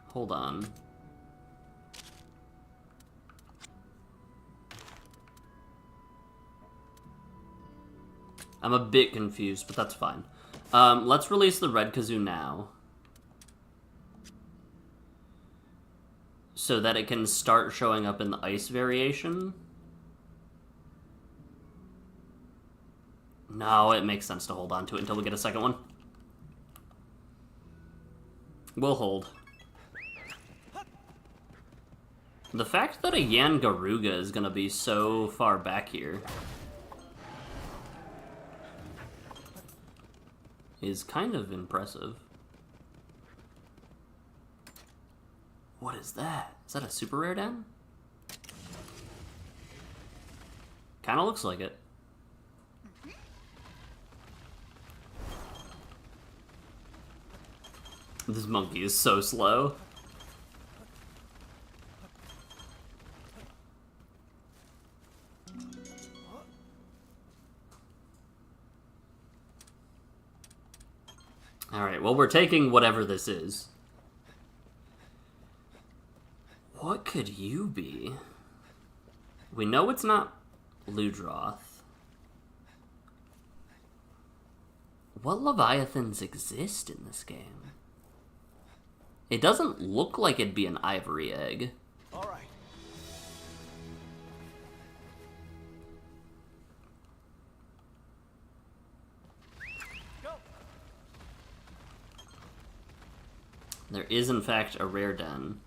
Hold on. I'm a bit confused, but that's fine. Let's release the red kazoo now, so that it can start showing up in the ice variation. No, it makes sense to hold on to it until we get a second one. We'll hold. The fact that a Yangaruga is gonna be so far back here is kind of impressive. What is that? Is that a super rare den? Kinda looks like it. This monkey is so slow. Alright, well, we're taking whatever this is. What could you be? We know it's not Ludroth. What Leviathans exist in this game? It doesn't look like it'd be an ivory egg. All right. Go. There is, in fact, a rare den.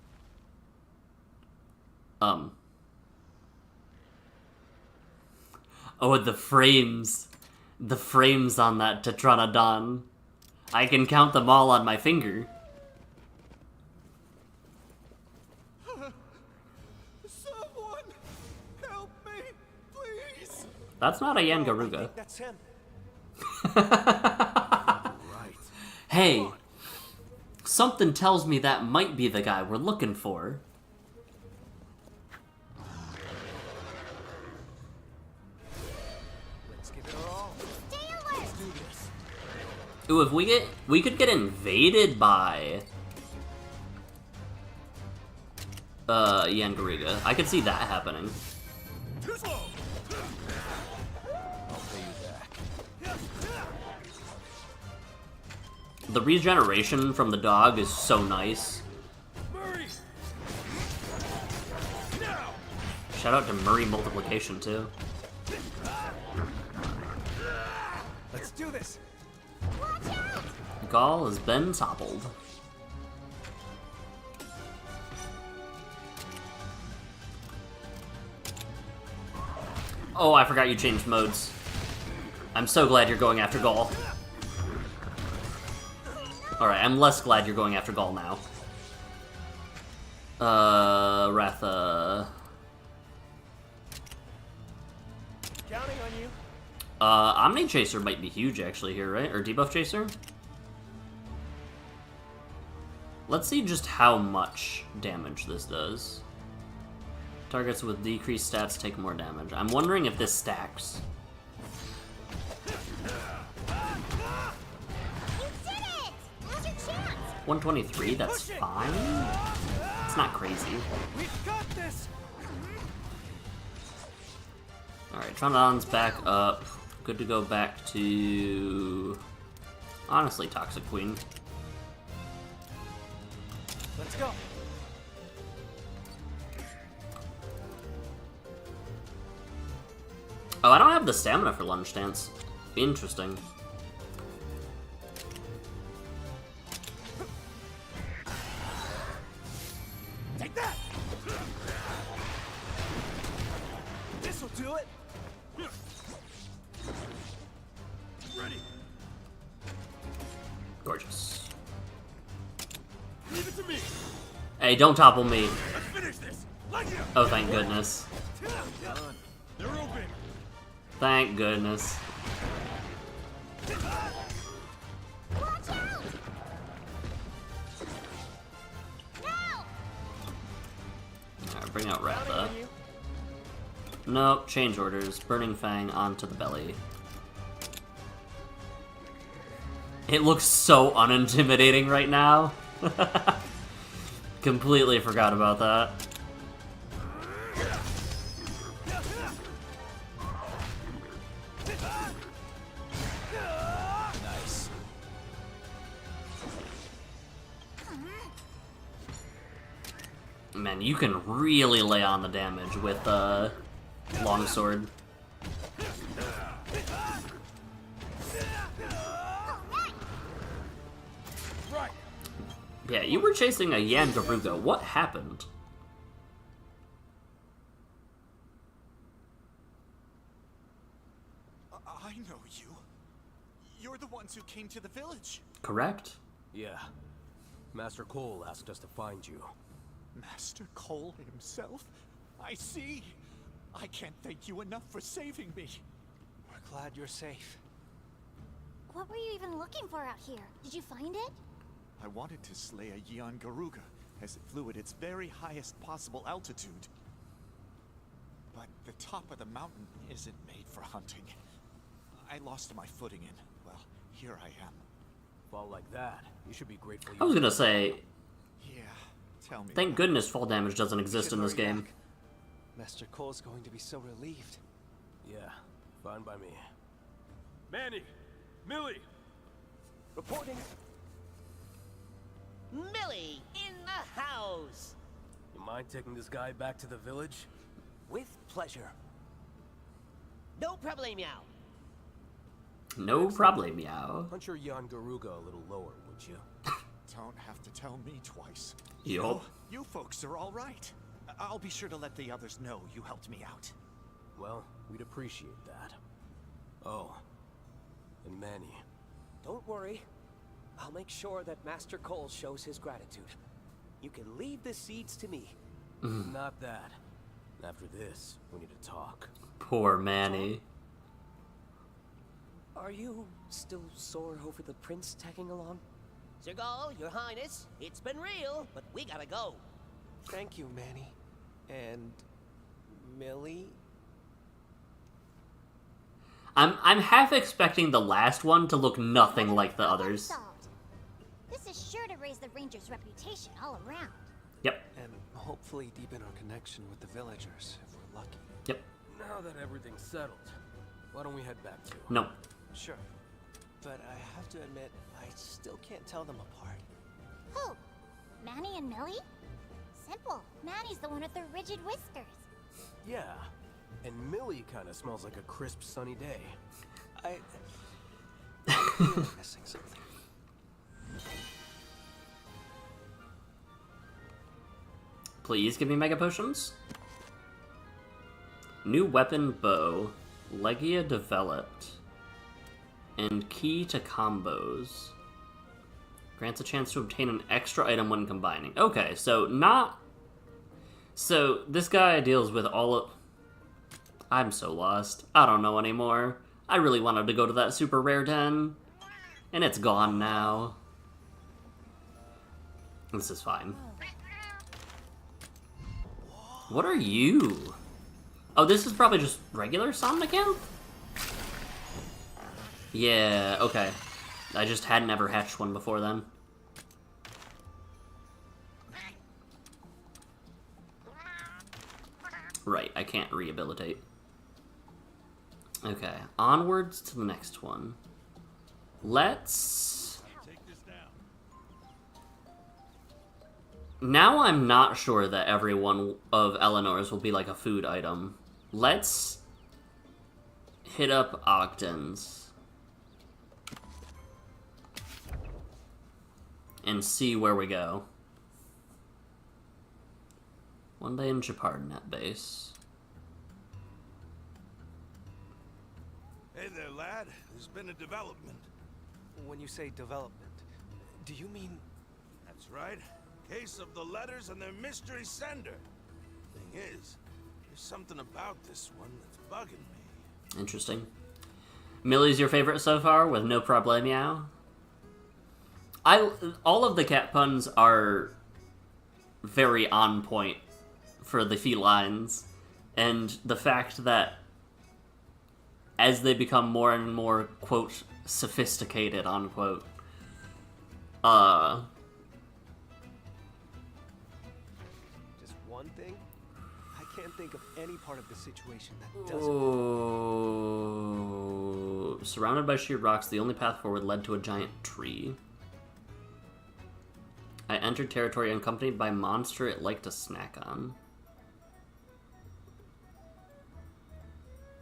Oh, the frames. The frames on that Tetranodon. I can count them all on my finger. Someone help me, please. That's not a Yangaruga. That's him. Right. Hey, something tells me that might be the guy we're looking for. Let's give it our all. Stay alert! Let's do this. Ooh, if we could get invaded by Yangaruga. I could see that happening. Too slow. I'll pay you back. The regeneration from the dog is so nice. Murray. Now. Shout out to Murray Multiplication, too. Let's do this. Watch out! Gaul has been toppled. Oh, I forgot you changed modes. I'm so glad you're going after Gaul. Alright, I'm less glad you're going after Gaul now. Ratha. Counting on you. Omni Chaser might be huge actually here, right? Or Debuff Chaser? Let's see just how much damage this does. Targets with decreased stats take more damage. I'm wondering if this stacks. You did it! Now's your chance! 123, that's fine. It's not crazy. We've got this. Alright, Trondon's back up. Good to go back to... honestly, Toxic Queen. Let's go. Oh, I don't have the stamina for Lunge Dance. Interesting. Take that. This'll do it. Ready. Gorgeous. Leave it to me. Hey, don't topple me. Let's finish this. Like it. Oh, thank goodness. Done. They're open. Thank goodness. Watch out! No! Alright, bring out Counting Ratha. on you. Nope, change orders. Burning Fang onto the belly. It looks so unintimidating right now. Completely forgot about that. Nice. Man, you can really lay on the damage with Longsword. Right. Yeah, you were chasing a Yan Garuga. What happened? I know you. You're the ones who came to the village. Correct? Yeah. Master Cole asked us to find you. Master Cole himself? I see. I can't thank you enough for saving me. We're glad you're safe. What were you even looking for out here? Did you find it? I wanted to slay a Yan Garuga as it flew at its very highest possible altitude. But the top of the mountain isn't made for hunting. I lost my footing and, well, here I am. Fall like that, you should be grateful. I was gonna say, Yeah, tell me. thank goodness fall damage doesn't exist Should in this hurry game. back. Master Cole's going to be so relieved. Yeah, fine by me. Manny. Millie. Reporting. Millie in the house. You mind taking this guy back to the village? With pleasure. No problemo. No problem, meow. Punch your Yan Garuga a little lower, would you? Don't have to tell me twice. Yup. You folks are all right. I'll be sure to let the others know you helped me out. Well, we'd appreciate that. Oh, and Manny. Don't worry. I'll make sure that Master Cole shows his gratitude. You can leave the seeds to me. Not that. After this, we need to talk. Poor Manny. Are you still sore over the prince tagging along? Sergal, your highness, it's been real, but we gotta go. Thank you, Manny. And... Millie? I'm half expecting the last one to look nothing like the others. Solved. This is sure to raise the ranger's reputation all around. Yep. And hopefully deepen our connection with the villagers, if we're lucky. Yep. Now that everything's settled, why don't we head back to... No. Sure. But I have to admit, I still can't tell them apart. Who? Manny and Millie? Simple. Manny's the one with the rigid whiskers. Yeah. And Millie kind of smells like a crisp, sunny day. I'm really missing something. Please give me Mega Potions. New weapon bow. Legia developed. And key to combos. Grants a chance to obtain an extra item when combining. Okay, so not... So, this guy deals with all of... I'm so lost. I don't know anymore. I really wanted to go to that super rare den. And it's gone now. This is fine. What are you? Oh, this is probably just regular Somnicanth? Yeah, okay. I just hadn't ever hatched one before then. Right, I can't rehabilitate. Okay, onwards to the next one. Let's... Now I'm not sure that every one of Eleanor's will be like a food item. Let's hit up Ogden's and see where we go. One day in Japardnet base. Hey there, lad. There's been a development. When you say development, do you mean... That's right. Case of the letters and their mystery sender. Thing is, there's something about this one that's bugging me. Interesting. Millie's your favorite so far, with no problemo? All of the cat puns are very on point for the felines, and the fact that as they become more and more, quote, sophisticated, unquote, Just one thing? I can't think of any part of the situation that doesn't... Oh, surrounded by sheer rocks, the only path forward led to a giant tree. I entered territory accompanied by a monster it liked to snack on.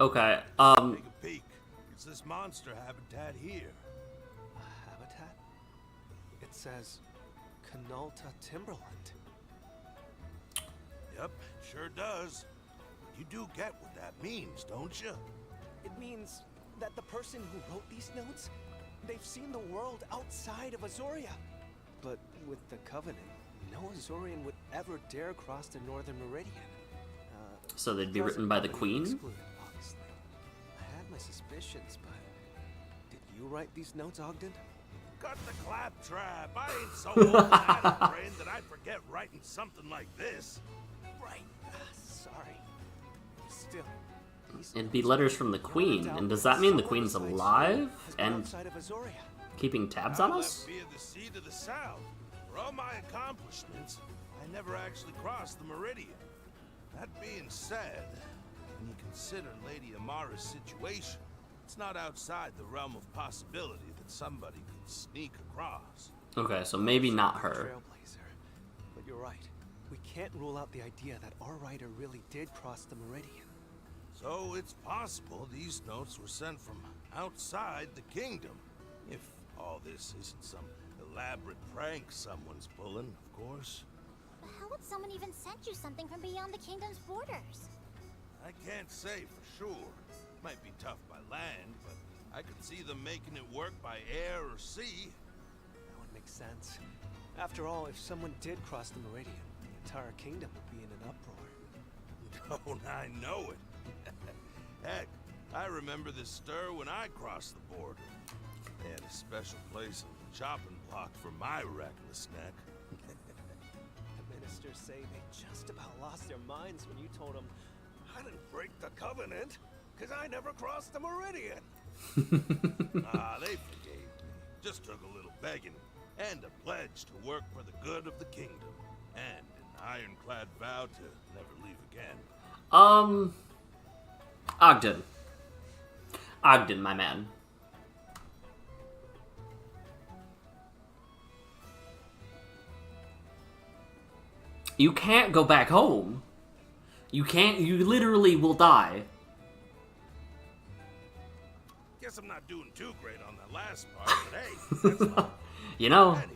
Okay, Take a peek. It's this monster habitat here. A habitat? It says... Canalta Timberland. Yep, sure does. You do get what that means, don't you? It means that the person who wrote these notes, they've seen the world outside of Azoria. But with the Covenant, no Azorian would ever dare cross the Northern Meridian. So they'd be written by the Queen? Excluded, obviously. I had my suspicions, but... Did you write these notes, Ogden? Cut the claptrap. I ain't so old and out of brain that I forget writing something like this. Right. Sorry. Still... It'd be letters from the Queen, and does that mean the Queen's alive? And keeping tabs on us? I left via the sea to the south. For all my accomplishments, I never actually crossed the Meridian. That being said, when you consider Lady Amara's situation, it's not outside the realm of possibility that somebody could sneak across. Okay, so maybe not her. Trailblazer. But you're right. We can't rule out the idea that our writer really did cross the Meridian. So it's possible these notes were sent from outside the kingdom. If all this isn't some elaborate prank someone's pulling, of course. But how would someone even send you something from beyond the kingdom's borders? I can't say for sure. Might be tough by land, but I could see them making it work by air or sea. That would make sense. After all, if someone did cross the Meridian, the entire kingdom would be in an uproar. Don't I know it? Heck, I remember this stir when I crossed the border. They had a special place on the chopping block for my reckless neck. The ministers say they just about lost their minds when you told them, I didn't break the covenant, because I never crossed the Meridian. They forgave me. Just took a little begging and a pledge to work for the good of the kingdom. And an ironclad vow to never leave again. Ogden. Ogden, my man. You can't go back home. You can't, you literally will die. Guess I'm not doing too great on that last part, but hey, that's not... You know, Anywho,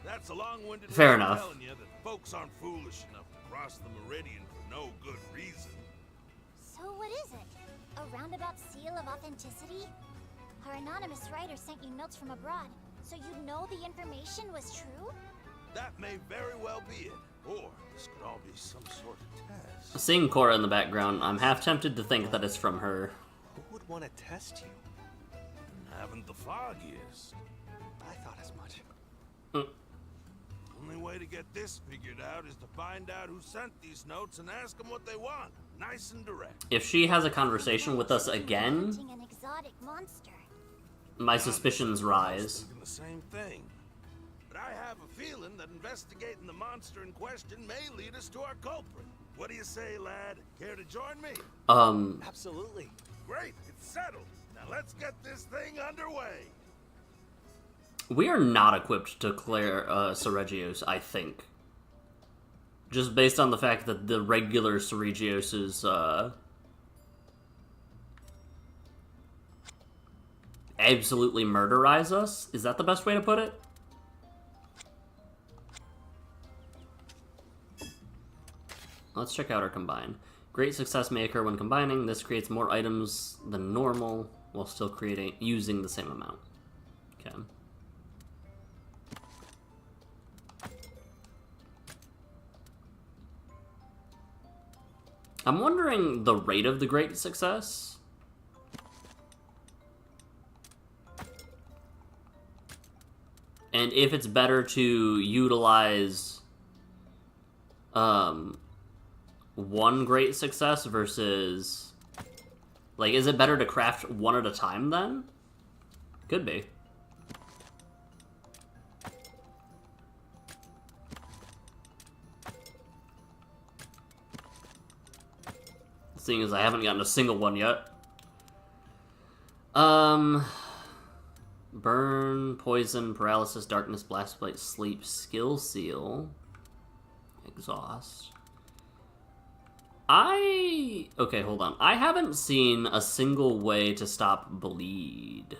that's a long-winded fair way of enough. telling you that folks aren't foolish enough to cross the Meridian for no good reason. So what is it? A roundabout seal of authenticity? Our anonymous writer sent you notes from abroad. So you know the information was true? That may very well be it. Or this could all be some sort of test. Seeing Cora in the background, I'm half tempted to think that it's from her. Who would want to test you? Haven't the foggiest. I thought as much. Only way to get this figured out is to find out who sent these notes and ask them what they want. Nice and direct. If she has a conversation with us again, Hunting an exotic monster. my suspicions rise. Thinking the same thing. But I have a feeling that investigating the monster in question may lead us to our culprit. What do you say, lad? Care to join me? Absolutely. Great, it's settled. Now let's get this thing underway. We are not equipped to clear Seregios, I think. Just based on the fact that the regular Seregioses, absolutely murderize us? Is that the best way to put it? Let's check out our combine. Great success may occur when combining. This creates more items than normal while still using the same amount. Okay. I'm wondering the rate of the great success. And if it's better to utilize one great success versus, like, is it better to craft one at a time then? Could be. Seeing as I haven't gotten a single one yet. Burn, poison, paralysis, darkness, blast plate, sleep, skill seal, exhaust. Okay, hold on. I haven't seen a single way to stop bleed.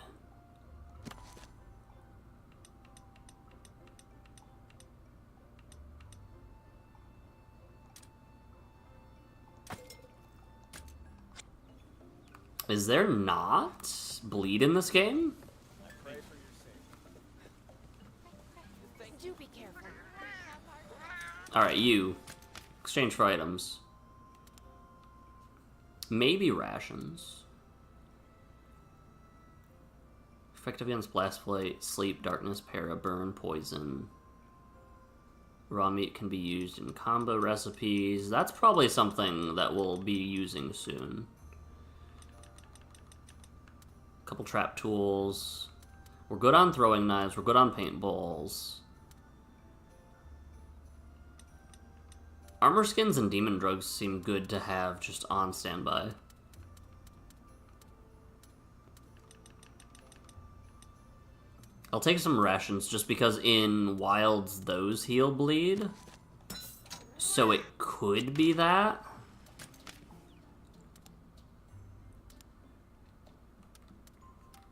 Is there not bleed in this game? Do be careful. Alright, you. Exchange for items. Maybe rations. Effective against blast plate, sleep, darkness, para, burn, poison. Raw meat can be used in combo recipes. That's probably something that we'll be using soon. Couple trap tools. We're good on throwing knives. We're good on paintballs. Armor skins and demon drugs seem good to have just on standby. I'll take some rations just because in wilds those heal bleed. So it could be that.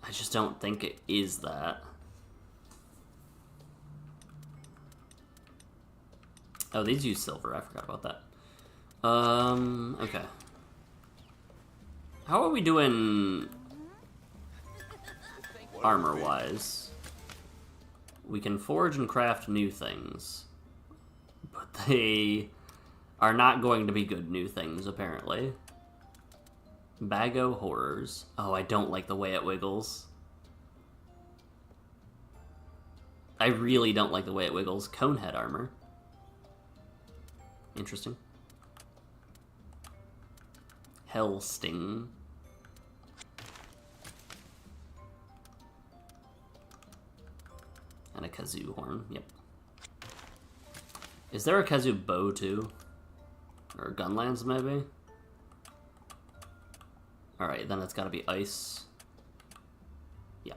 I just don't think it is that. Oh, these use silver. I forgot about that. Okay. How are we doing armor-wise? We can forge and craft new things. But they are not going to be good new things, apparently. Bago horrors. Oh, I don't like the way it wiggles. I really don't like the way it wiggles. Conehead armor. Interesting. Hell sting. And a kazoo horn. Yep. Is there a kazoo bow too? Or gunlance maybe? Alright, then it's gotta be ice. Yeah.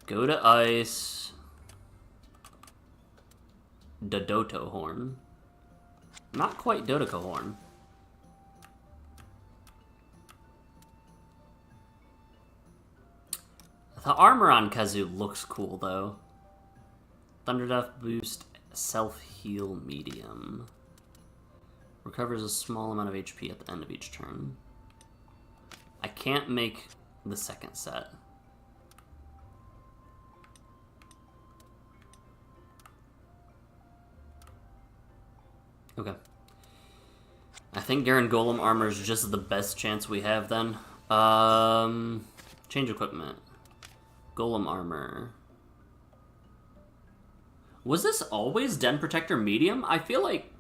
Go to ice. Dodoto horn. Not quite Dodoko horn. The armor on Kazoo looks cool though. Thunder Death boost, self-heal medium. Recovers a small amount of HP at the end of each turn. I can't make the second set. Okay. I think Garen Golem armor is just the best chance we have then. Change equipment. Golem armor. Was this always Den Protector medium? I feel like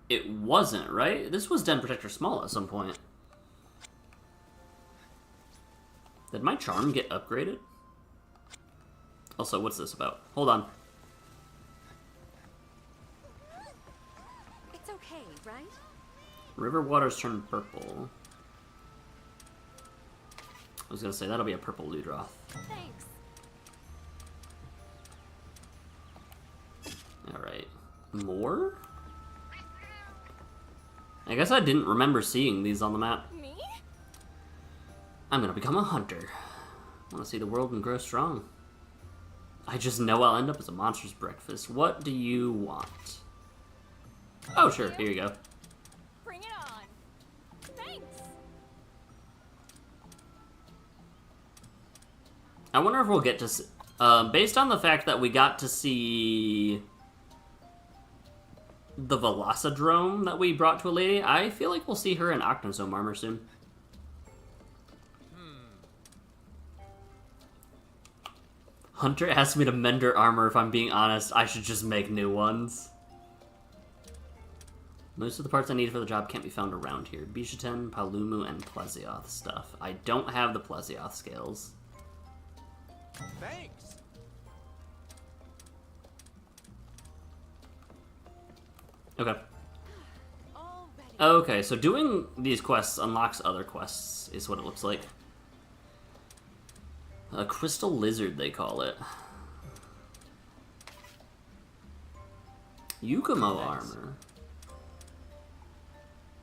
it wasn't, right? This was Den Protector small at some point. Did my charm get upgraded? Also, what's this about? Hold on. It's okay, right? River waters turn purple. I was gonna say, that'll be a purple Ludroth. Thanks. Alright. More? I guess I didn't remember seeing these on the map. Me? I'm gonna become a hunter. I wanna see the world and grow strong. I just know I'll end up as a monster's breakfast. What do you want? Oh, sure. Here you go. Bring it on. Thanks. I wonder if we'll get to see... based on the fact that we got to see... the Velocidrome that we brought to a lady, I feel like we'll see her in Octosome armor soon. Hunter asked me to mend her armor. If I'm being honest, I should just make new ones. Most of the parts I need for the job can't be found around here. Bishaten, Palumu, and Plesioth stuff. I don't have the Plesioth scales. Thanks. Okay. Okay, so doing these quests unlocks other quests, is what it looks like. A crystal lizard, they call it. Yukumo armor.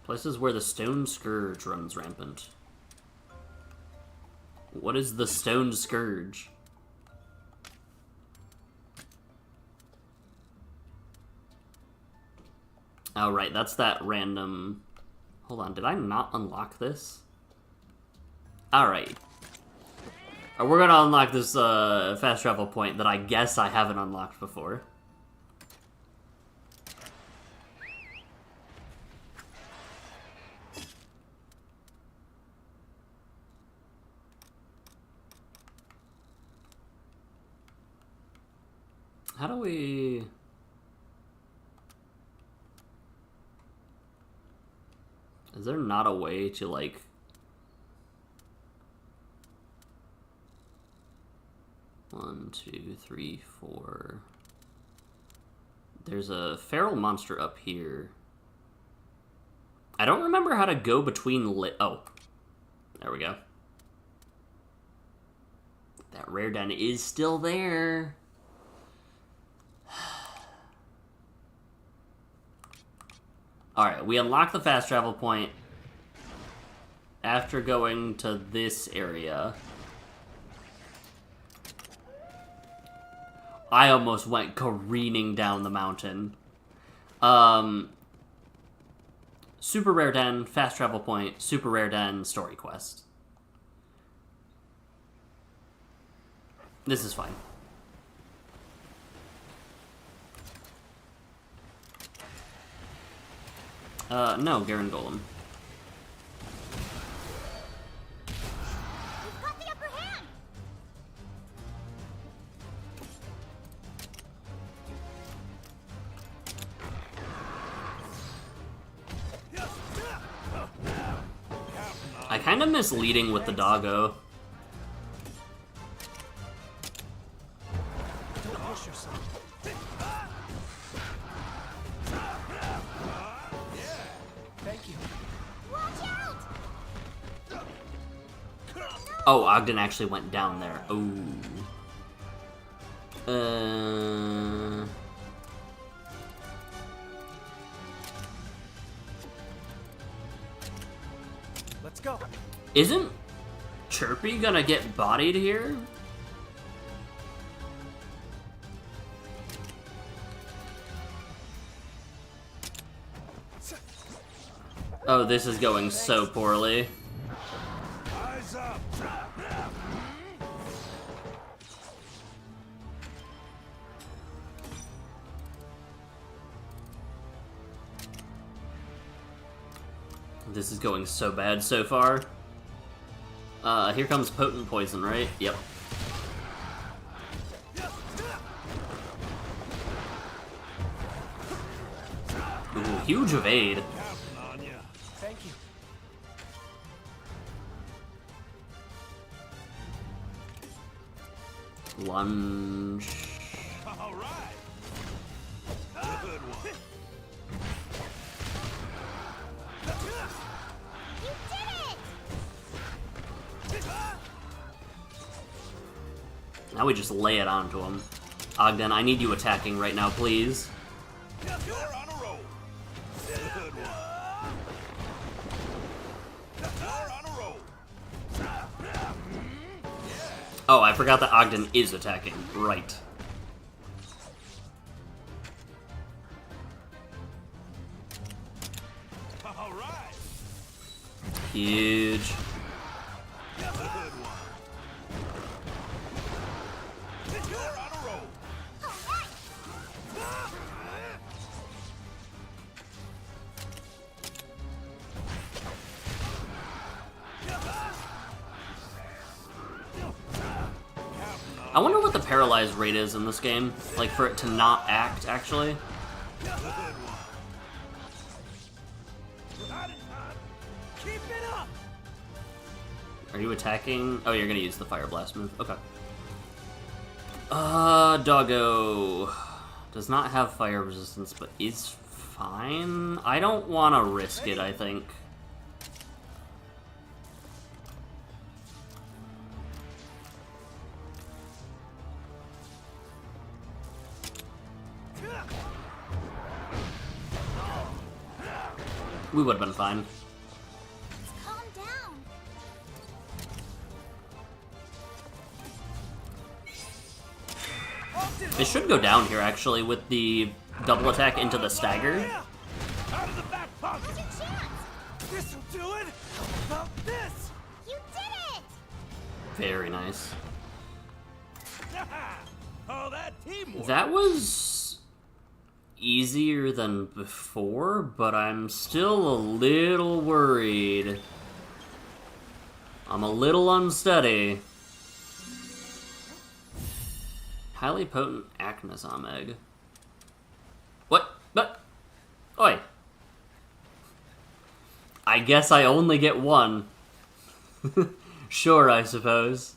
Places where the stone scourge runs rampant. What is the stone scourge? Oh, right, that's that random... Hold on, did I not unlock this? Alright. We're gonna unlock this fast travel point that I guess I haven't unlocked before. How do we... Is there not a way to, like... One, two, three, four... There's a feral monster up here. I don't remember how to go between oh. There we go. That rare den is still there. Alright, we unlock the fast travel point after going to this area. I almost went careening down the mountain. Super rare den, fast travel point, super rare den, story quest. This is fine. No, Garen Golem. We've got the upper hand. I kind of miss leading with the doggo. Don't push yourself. Thank you. Watch out! Oh, Ogden actually went down there. Ooh. Let's go. Isn't Chirpy gonna get bodied here? Oh, this is going so poorly. Eyes up! This is going so bad so far. Here comes potent poison, right? Yep. Ooh, huge evade. Thank you. Lunge. All right. Good one. You did it! Now we just lay it onto him. Ogden, I need you attacking right now, please. You're on a roll. Good one. You're on a roll. Oh, I forgot that Ogden is attacking. Right. All right. Huge. Good one. You're on a roll. I wonder what the paralyzed rate is in this game. Like, for it to not act, actually. Good one. Got it, Todd. Keep it up. Are you attacking? Oh, you're gonna use the Fire Blast move. Okay. Doggo. Does not have fire resistance, but is fine. I don't want to risk it, I think. We would have been fine. Calm down. It should go down here, actually, with the double attack into the stagger. Out of the back pocket. Now's your chance. This'll do it. How about this? You did it! Very nice. Oh, that teamwork. That was easier than before, but I'm still a little worried. I'm a little unsteady. Highly potent Achnazom egg. What? Oi! I guess I only get one. Sure, I suppose.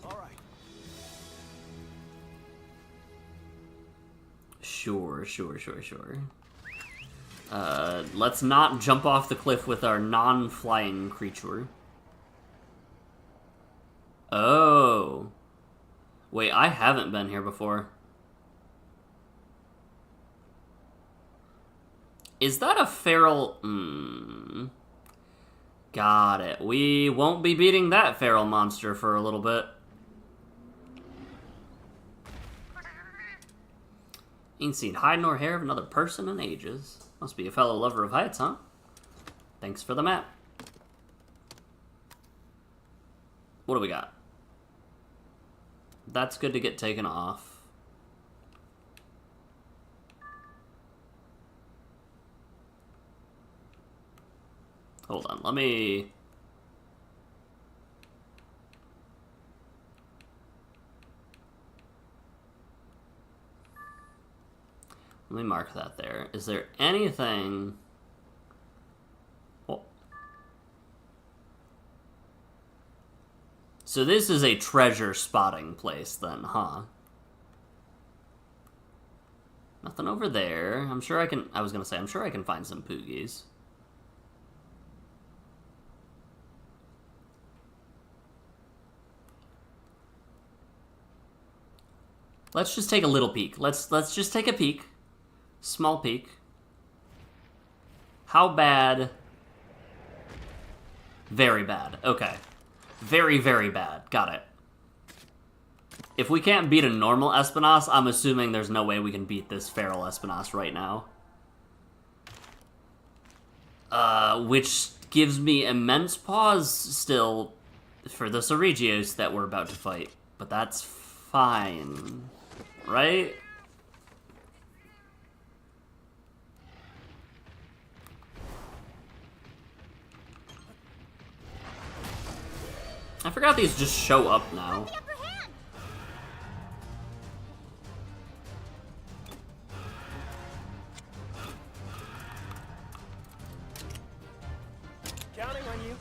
All right. Sure. Let's not jump off the cliff with our non-flying creature. Oh. Wait, I haven't been here before. Is that a feral... Got it. We won't be beating that feral monster for a little bit. Ain't seen hide nor hair of another person in ages. Must be a fellow lover of heights, huh? Thanks for the map. What do we got? That's good to get taken off. Hold on, let me... Let me mark that there. Is there anything... Oh. So this is a treasure spotting place then, huh? Nothing over there. I'm sure I can... I was gonna say, I'm sure I can find some Poogies. Let's just take a little peek. Let's just take a peek. Small peek. How bad? Very bad. Okay. Very, very bad. Got it. If we can't beat a normal Espinas, I'm assuming there's no way we can beat this feral Espinas right now. Which gives me immense pause still for the Ceregios that we're about to fight. But that's fine. Right? I forgot these just show up now. The upper hand. Counting on you.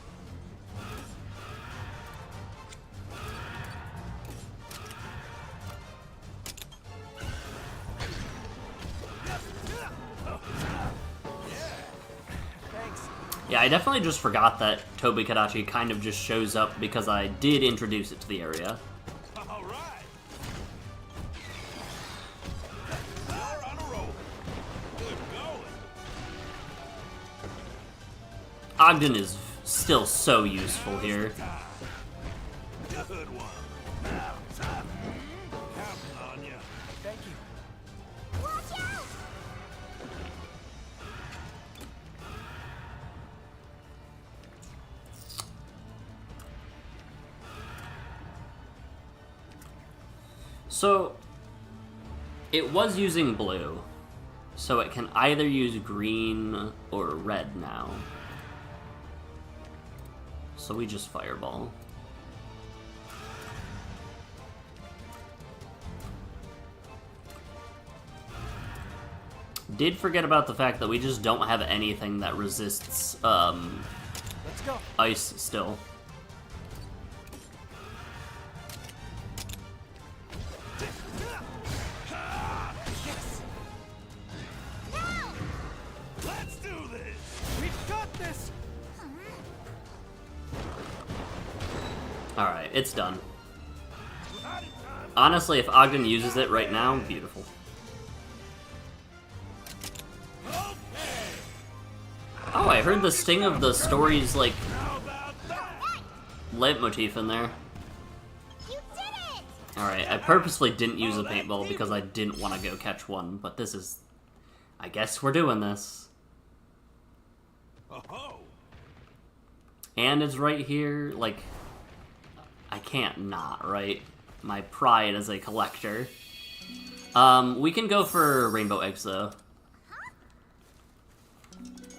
Thanks. Yeah, I definitely just forgot that Tobi Kadachi kind of just shows up because I did introduce it to the area. All right. You're on a roll. Good going. Ogden is still so useful here. Good one. Now, time. Counting on you. Thank you. Watch out! So, it was using blue, so it can either use green or red now. So we just fireball. Did forget about the fact that we just don't have anything that resists Let's go. ice still. Let's do this. We've got this. Alright, it's done. Honestly, if Ogden uses it right now, beautiful. Oh, I heard the sting of the story's, like, leitmotif in there. You did it! Alright, I purposely didn't use a paintball because I didn't want to go catch one, but this is... I guess we're doing this. Oh. And it's right here, like... I can't not, right? My pride as a collector. We can go for rainbow eggs, though.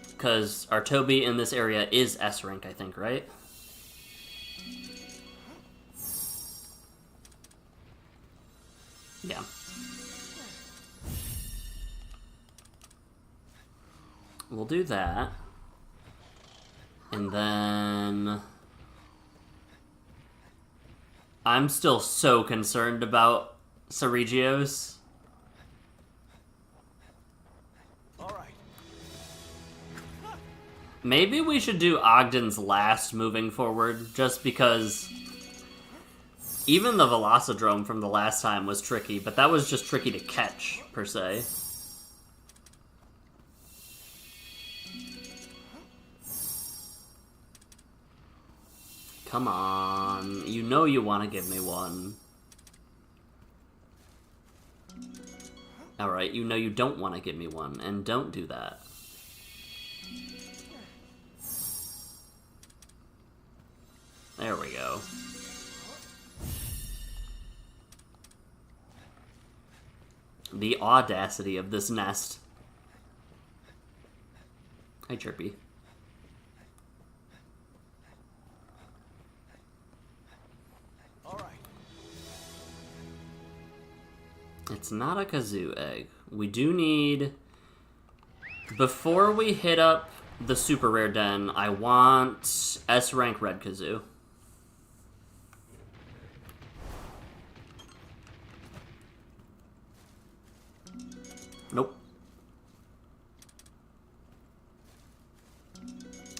Because our Tobi in this area is S rank, I think, right? Yeah. We'll do that. And then... I'm still so concerned about Ceregios. All right. Maybe we should do Ogden's last moving forward, just because even the Velocidrome from the last time was tricky, but that was just tricky to catch, per se. Come on, you know you want to give me one. Alright, you know you don't want to give me one, and don't do that. There we go. The audacity of this nest. Hi, Chirpy. All right. It's not a kazoo egg. We do need... Before we hit up the super rare den, I want S rank red kazoo. Nope.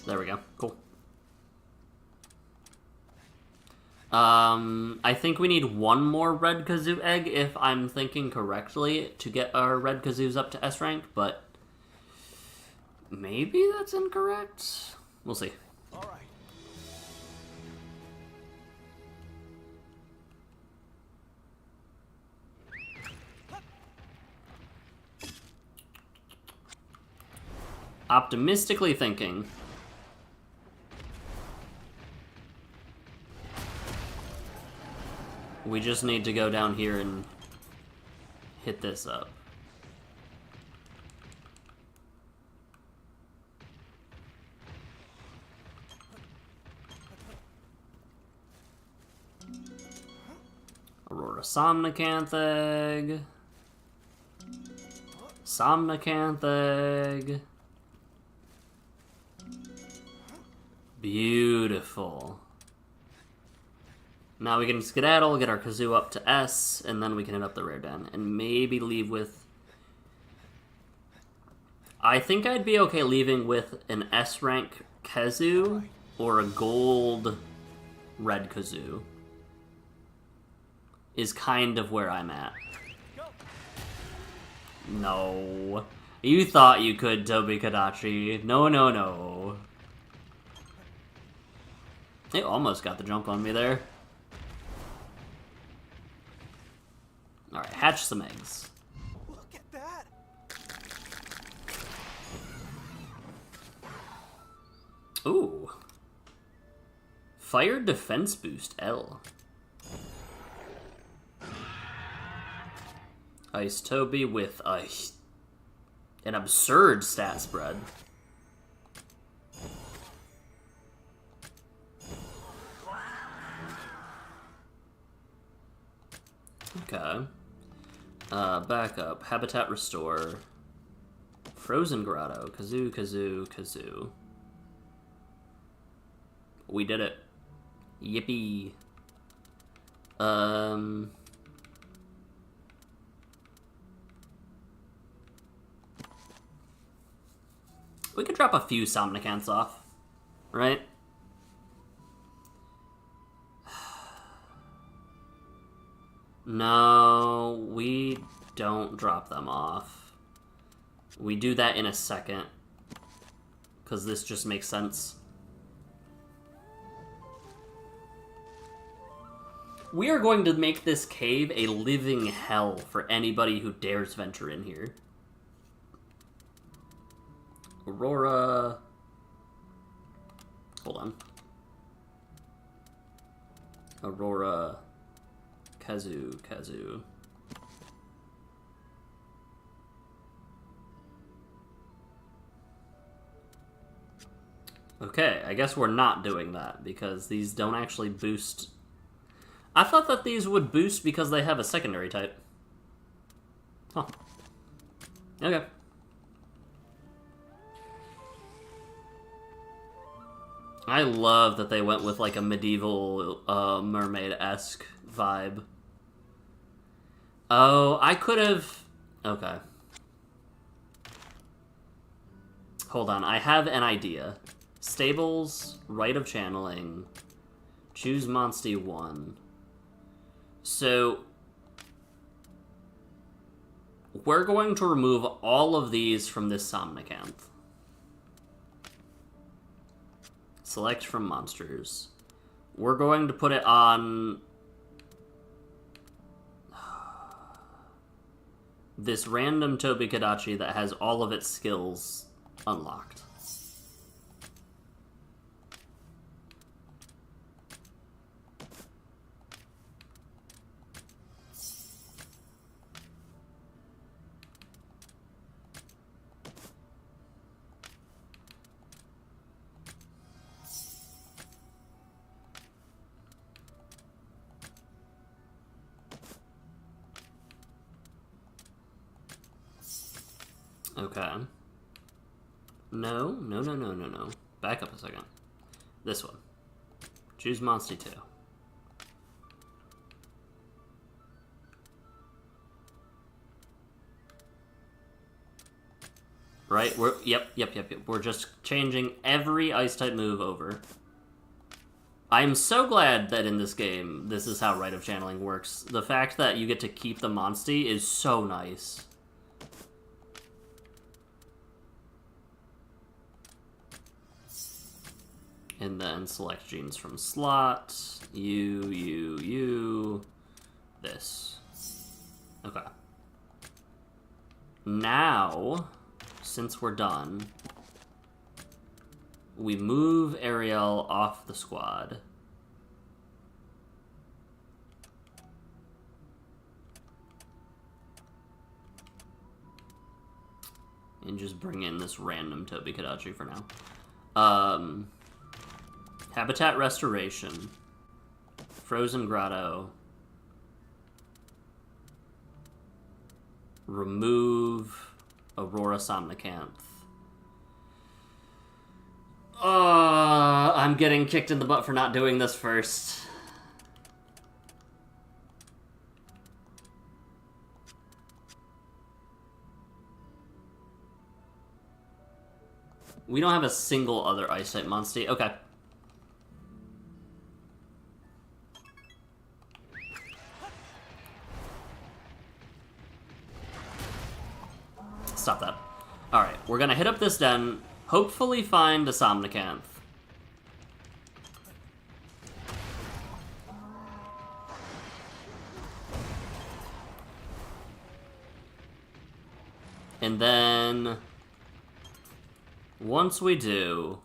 There we go. Cool. I think we need one more red kazoo egg, if I'm thinking correctly, to get our red kazoos up to S rank, but maybe that's incorrect? We'll see. All right. Optimistically thinking. We just need to go down here and hit this up. Aurora Somnicanth Egg. Somnicanth Egg. Beautiful. Now we can skedaddle, get our Kazoo up to S, and then we can hit up the rare den. And maybe leave with... I think I'd be okay leaving with an S rank Kazoo or a gold red Kazoo. Is kind of where I'm at. No. You thought you could, Tobi-Kadachi. No, no, no. It almost got the jump on me there. Alright, hatch some eggs. Look at that! Ooh. Fire defense boost, L. Ice Toby with an absurd stat spread. Okay. Back up. Habitat Restore. Frozen Grotto. Kazoo, Kazoo, Kazoo. We did it. Yippee. We could drop a few Somnicanths off, right? No, we don't drop them off. We do that in a second, because this just makes sense. We are going to make this cave a living hell for anybody who dares venture in here. Aurora... Hold on. Aurora... Kazoo, Kazoo. Okay, I guess we're not doing that, because these don't actually boost... I thought that these would boost because they have a secondary type. Huh. Okay. I love that they went with, like, a medieval, mermaid-esque vibe. Oh, I could have... Okay. Hold on, I have an idea. Stables, Rite of Channeling, choose Monsty 1. So... we're going to remove all of these from this Somnicanth. Select from monsters. We're going to put it on... this random Tobi-Kadachi that has all of its skills unlocked. Okay. No. Back up a second. This one. Choose Monsty 2. Right? Yep. We're just changing every Ice-type move over. I'm so glad that in this game, this is how Rite of Channeling works. The fact that you get to keep the Monsty is so nice. And then select genes from slot. You. This. Okay. Now, since we're done, we move Ariel off the squad. And just bring in this random Tobi-Kadachi for now. Habitat Restoration, Frozen Grotto, Remove Aurora Somnicanth. I'm getting kicked in the butt for not doing this first. We don't have a single other Ice-type monster. Okay. Stop that. Alright, we're gonna hit up this den, hopefully find a Somnicanth. And then, once we do,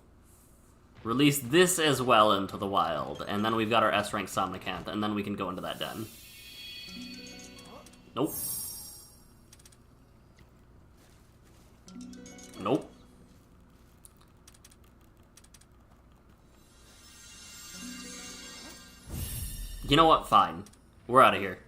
release this as well into the wild, and then we've got our S-rank Somnicanth, and then we can go into that den. Nope. Nope. You know what? Fine. We're out of here.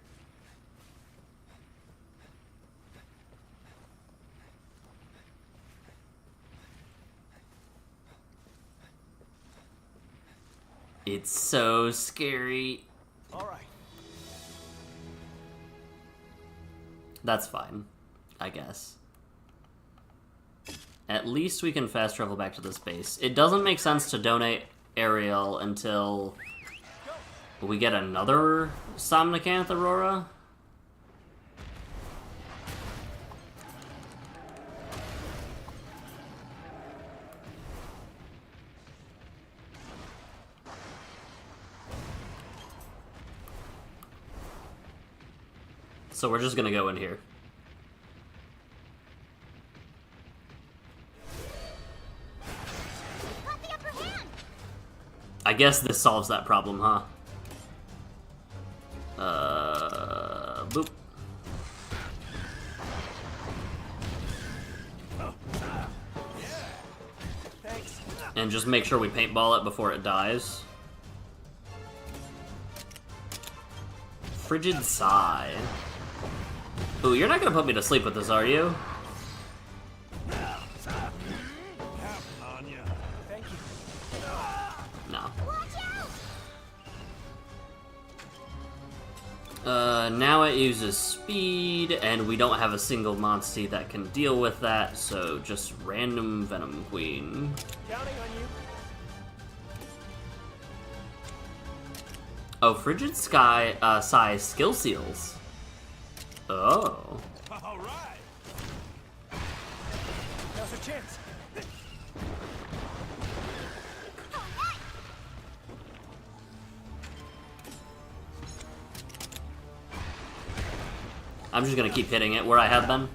It's so scary. All right. That's fine, I guess. At least we can fast travel back to this base. It doesn't make sense to donate Ariel until we get another Somnicanth Aurora. So we're just gonna go in here. I guess this solves that problem, huh? Boop. And just make sure we paintball it before it dies. Frigid Sigh. Ooh, you're not gonna put me to sleep with this, are you? No. Now it uses speed, and we don't have a single monster that can deal with that, so just random Venom Queen. Counting on you. Oh, Frigid Sigh skill seals. Oh. All right. Now's our chance. I'm just gonna keep hitting it where I have been.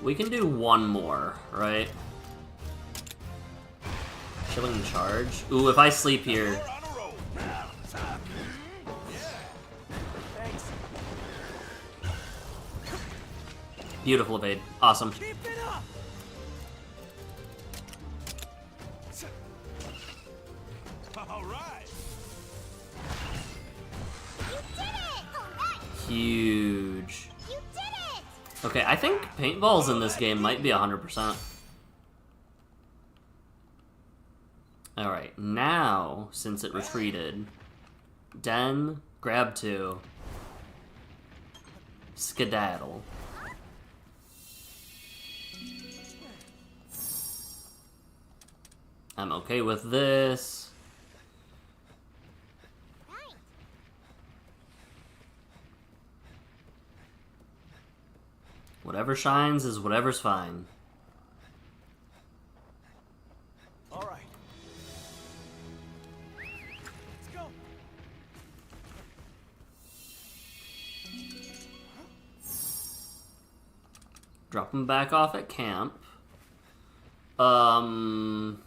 We can do one more, right? Chilling Charge. Ooh, if I sleep here. Beautiful evade. Awesome. Keep it up. All right. You did it! Huge. You did it! Okay, I think paintballs in this game might be 100%. Alright, now, since it retreated, Den, grab 2, skedaddle. I'm okay with this. Whatever shines is whatever's fine. All right. Let's go. Drop them back off at camp. I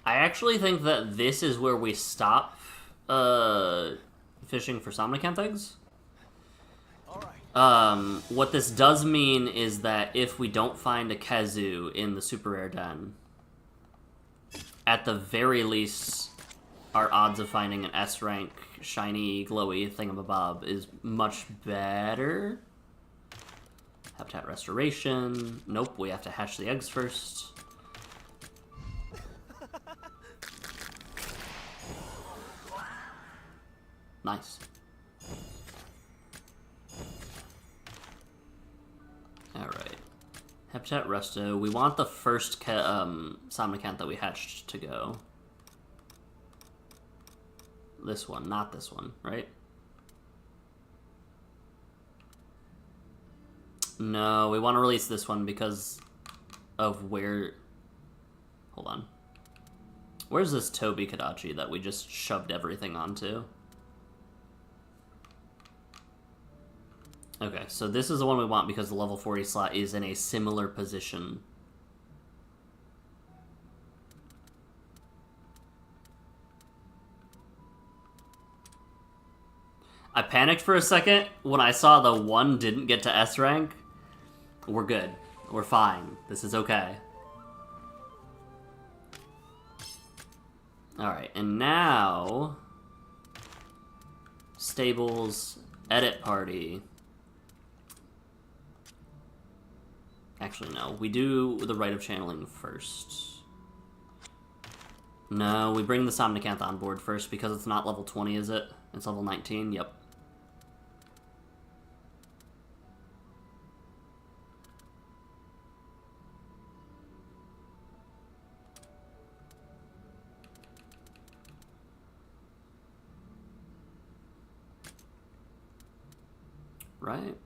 actually think that this is where we stop fishing for Somnicanth eggs. What this does mean is that if we don't find a Khezu in the super rare den, at the very least, our odds of finding an S rank shiny, glowy thingamabob is much better. Habitat restoration. Nope, we have to hatch the eggs first. Nice. Alright. Habitat resto. We want the first Somnicant that we hatched to go. This one, not this one, right? No, we want to release this one because of where... Hold on. Where's this Toby Kadachi that we just shoved everything onto? Okay, so this is the one we want because the level 40 slot is in a similar position. I panicked for a second when I saw the one didn't get to S rank. We're good. We're fine. This is okay. Alright, and now... Stables, edit party. Actually, no. We do the rite of channeling first. No, we bring the Somnicanth on board first because it's not level 20, is it? It's level 19? Yep. Right.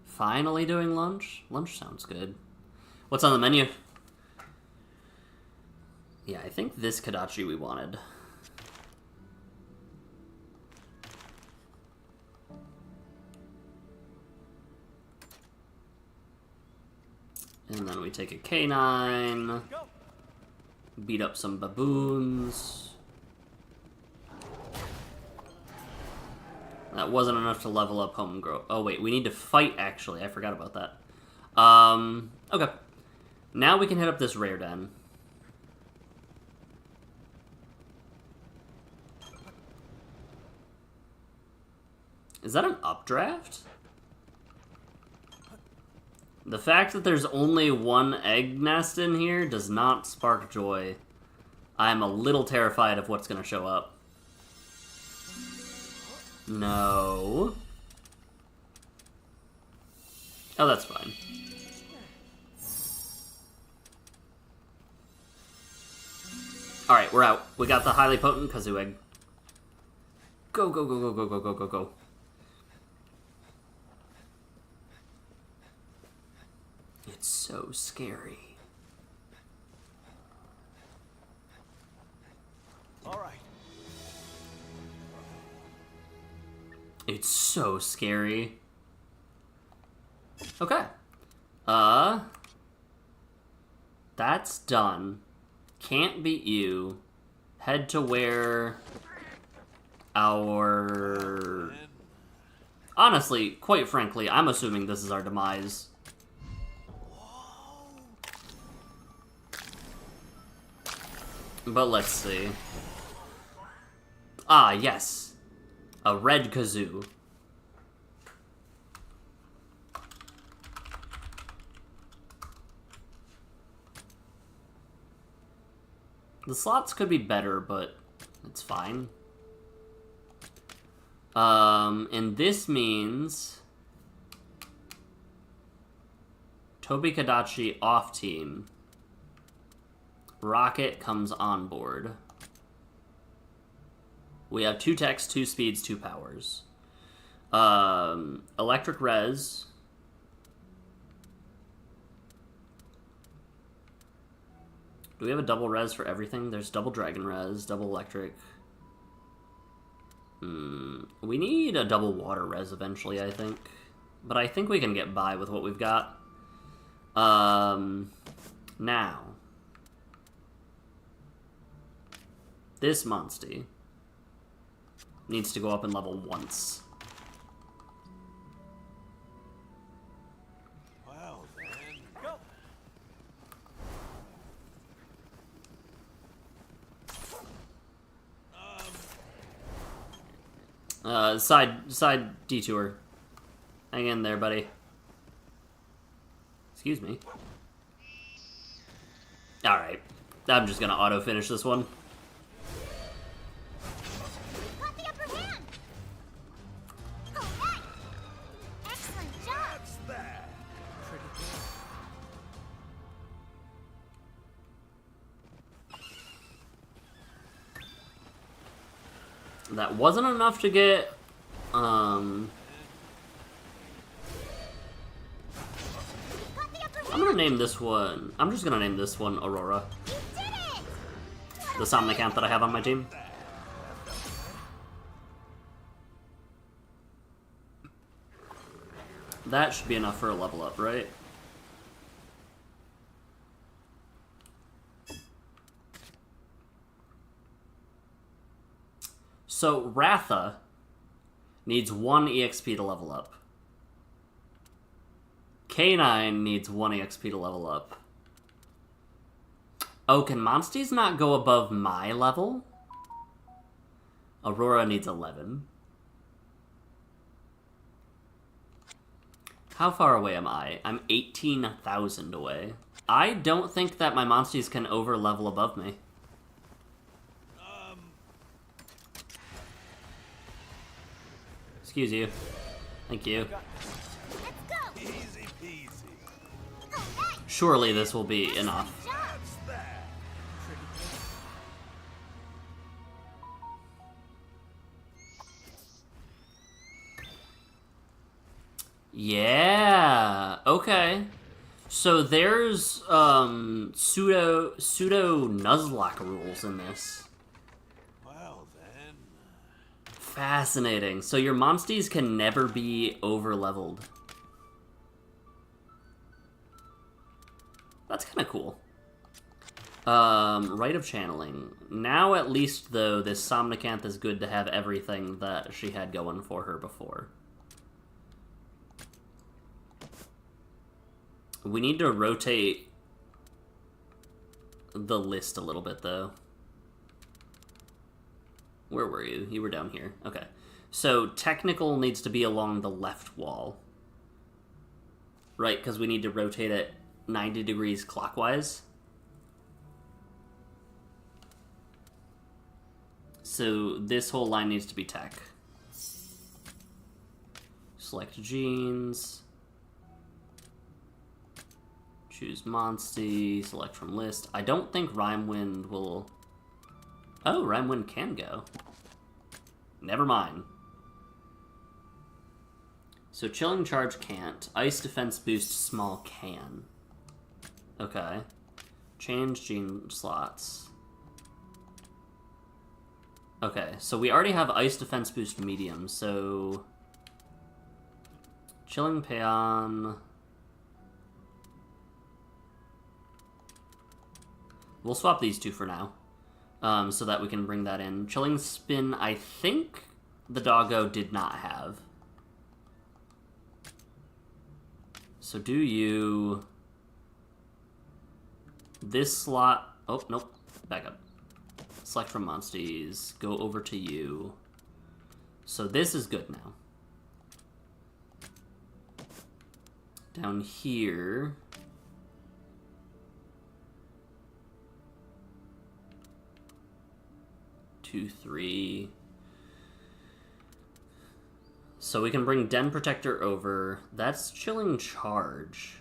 Finally doing lunch? Lunch sounds good. What's on the menu? Yeah, I think this Kadachi we wanted. And then we take a canine. Beat up some baboons. That wasn't enough to level up home grow. Oh wait, we need to fight actually. I forgot about that. Okay. Now we can hit up this rare den. Is that an updraft? The fact that there's only one egg nest in here does not spark joy. I'm a little terrified of what's going to show up. No. Oh, that's fine. Alright, we're out. We got the highly potent Kazoo egg. Go, go, go, go, go, go, go, go, go. It's so scary. All right. It's so scary. Okay. That's done. Can't beat you. Head to where our... Honestly, quite frankly, I'm assuming this is our demise. But let's see. Ah, yes. A red Kazoo. The slots could be better, but it's fine. And this means Toby Kadachi off team. Rocket comes on board. We have 2 techs, 2 speeds, 2 powers. Electric res. Do we have a double res for everything? There's double dragon res, double electric. We need a double water res eventually, I think. But I think we can get by with what we've got. Now. This Monstie needs to go up in level once. Well then, go. Side detour. Hang in there, buddy. Excuse me. Alright. I'm just gonna auto-finish this one. Got the upper hand! Alright! Excellent job! What's that? That wasn't enough to get, Got the upper I'm hand! gonna name this one... I'm just gonna name this one Aurora. You did it! The Somnicant that I have on my team. That should be enough for a level up, right? So, Ratha needs 1 EXP to level up. K9 needs 1 EXP to level up. Oh, can Monsties not go above my level? Aurora needs 11. How far away am I? I'm 18,000 away. I don't think that my Monsties can over-level above me. Excuse you. Thank you. Let's go! Easy peasy. Alright! Surely this will be enough. What's that? Yeah. Okay. So there's pseudo Nuzlocke rules in this. Well then. Fascinating. So your Monsties can never be over-leveled. That's kind of cool. Rite of Channeling. Now at least, though, this Somnicanth is good to have everything that she had going for her before. We need to rotate the list a little bit, though. Where were you? You were down here. Okay. So, technical needs to be along the left wall. Right, because we need to rotate it 90 degrees clockwise. So, this whole line needs to be tech. Select genes. Choose Monstie, select from list. I don't think Rhymewind will... Oh, Rhymewind can go. Never mind. So Chilling Charge can't. Ice Defense Boost Small can. Okay. Change gene slots. Okay, so we already have Ice Defense Boost Medium, so... Chilling Paeon... We'll swap these two for now, so that we can bring that in. Chilling Spin, I think the Doggo did not have. So do you... This slot... Oh, nope. Back up. Select from Monsties. Go over to you. So this is good now. Down here... 2, 3. So we can bring Den Protector over. That's Chilling Charge.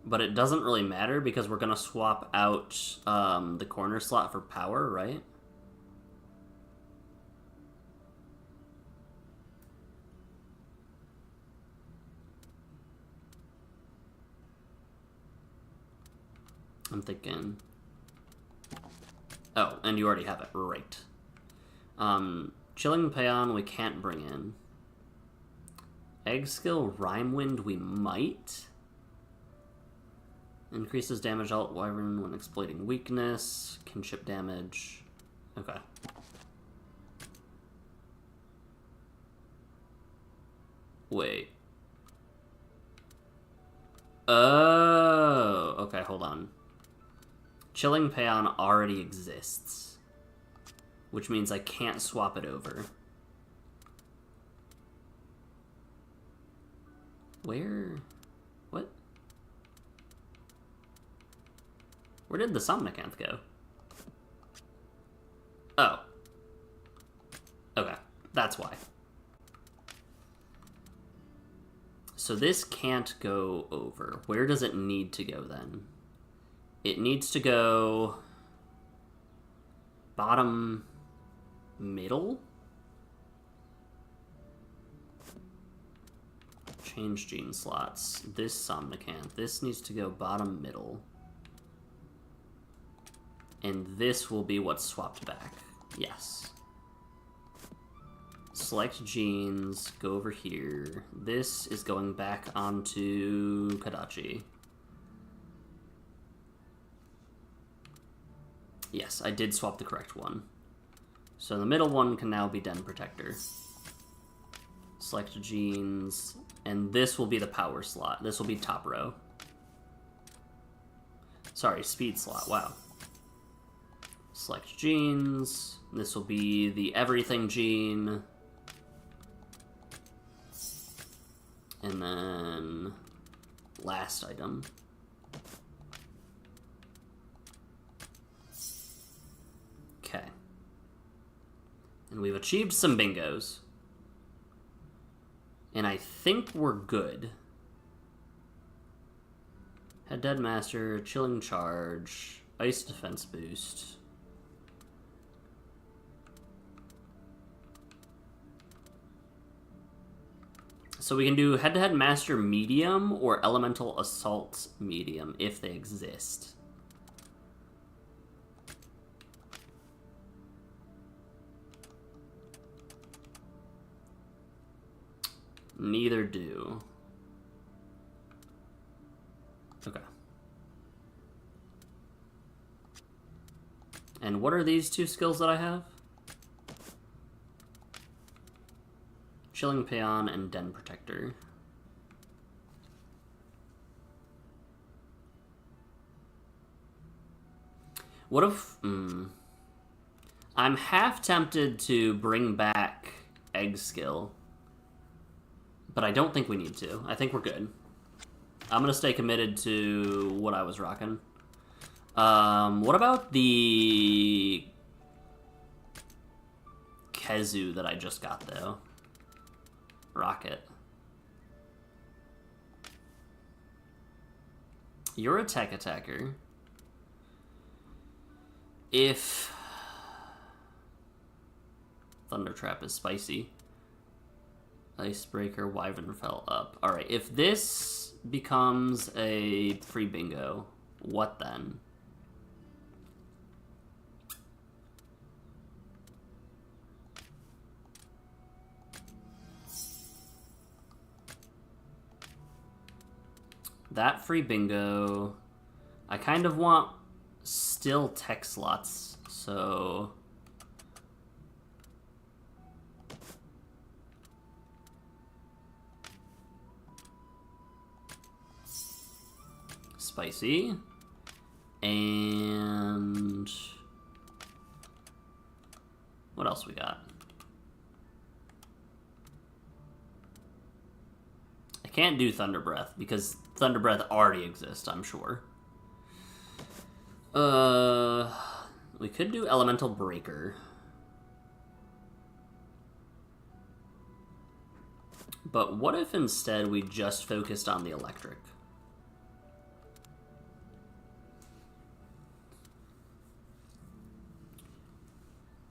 But it doesn't really matter because we're going to swap out the corner slot for power, right? I'm thinking... Oh, and you already have it. Right. Chilling Paeon we can't bring in. Egg Skill Rhymewind we might. Increases damage alt Wyvern when exploiting weakness. Kinship damage. Okay. Wait. Oh, okay, hold on. Chilling Paeon already exists. which means I can't swap it over. Where? What? Where did the Somnicanth go? Oh. Okay, that's why. So this can't go over. Where does it need to go then? It needs to go bottom middle? Change gene slots. This Somnicanth. This needs to go bottom middle. And this will be what's swapped back. Yes. Select genes, go over here. This is going back onto Kadachi. Yes, I did swap the correct one. So the middle one can now be Den Protector. Select genes, and this will be the power slot. This will be top row. Sorry, speed slot, wow. Select genes, this will be the everything gene. And then last item. Okay. And we've achieved some bingos. And I think we're good. Head Dead Master, Chilling Charge, Ice Defense Boost. So we can do Head-to-Head Master Medium or Elemental Assault Medium if they exist. Neither do. Okay. And what are these two skills that I have? Chilling Peon and Den Protector. What if... I'm half tempted to bring back Egg Skill. But I don't think we need to. I think we're good. I'm gonna stay committed to what I was rocking. What about the... Kezu that I just got, though? Rocket. You're a tech attacker. If Thunder Trap is spicy. Icebreaker, Wyvernfell up. Alright, if this becomes a free bingo, what then? That free bingo. I kind of want still tech slots, so... Spicy. And... what else we got? I can't do Thunder Breath because Thunder Breath already exists, I'm sure. We could do Elemental Breaker. But what if instead we just focused on the electric?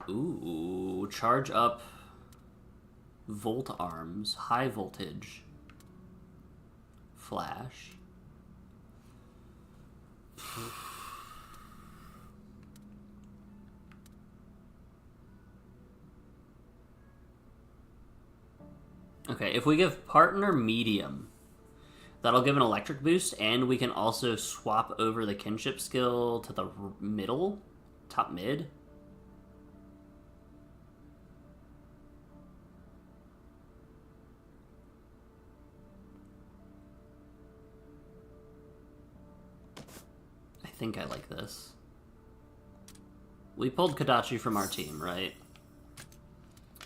Ooh, charge up Volt Arms, high voltage. Flash. Okay, if we give partner medium, that'll give an electric boost, and we can also swap over the kinship skill to the middle, top mid. I think I like this. We pulled Kodachi from our team, right?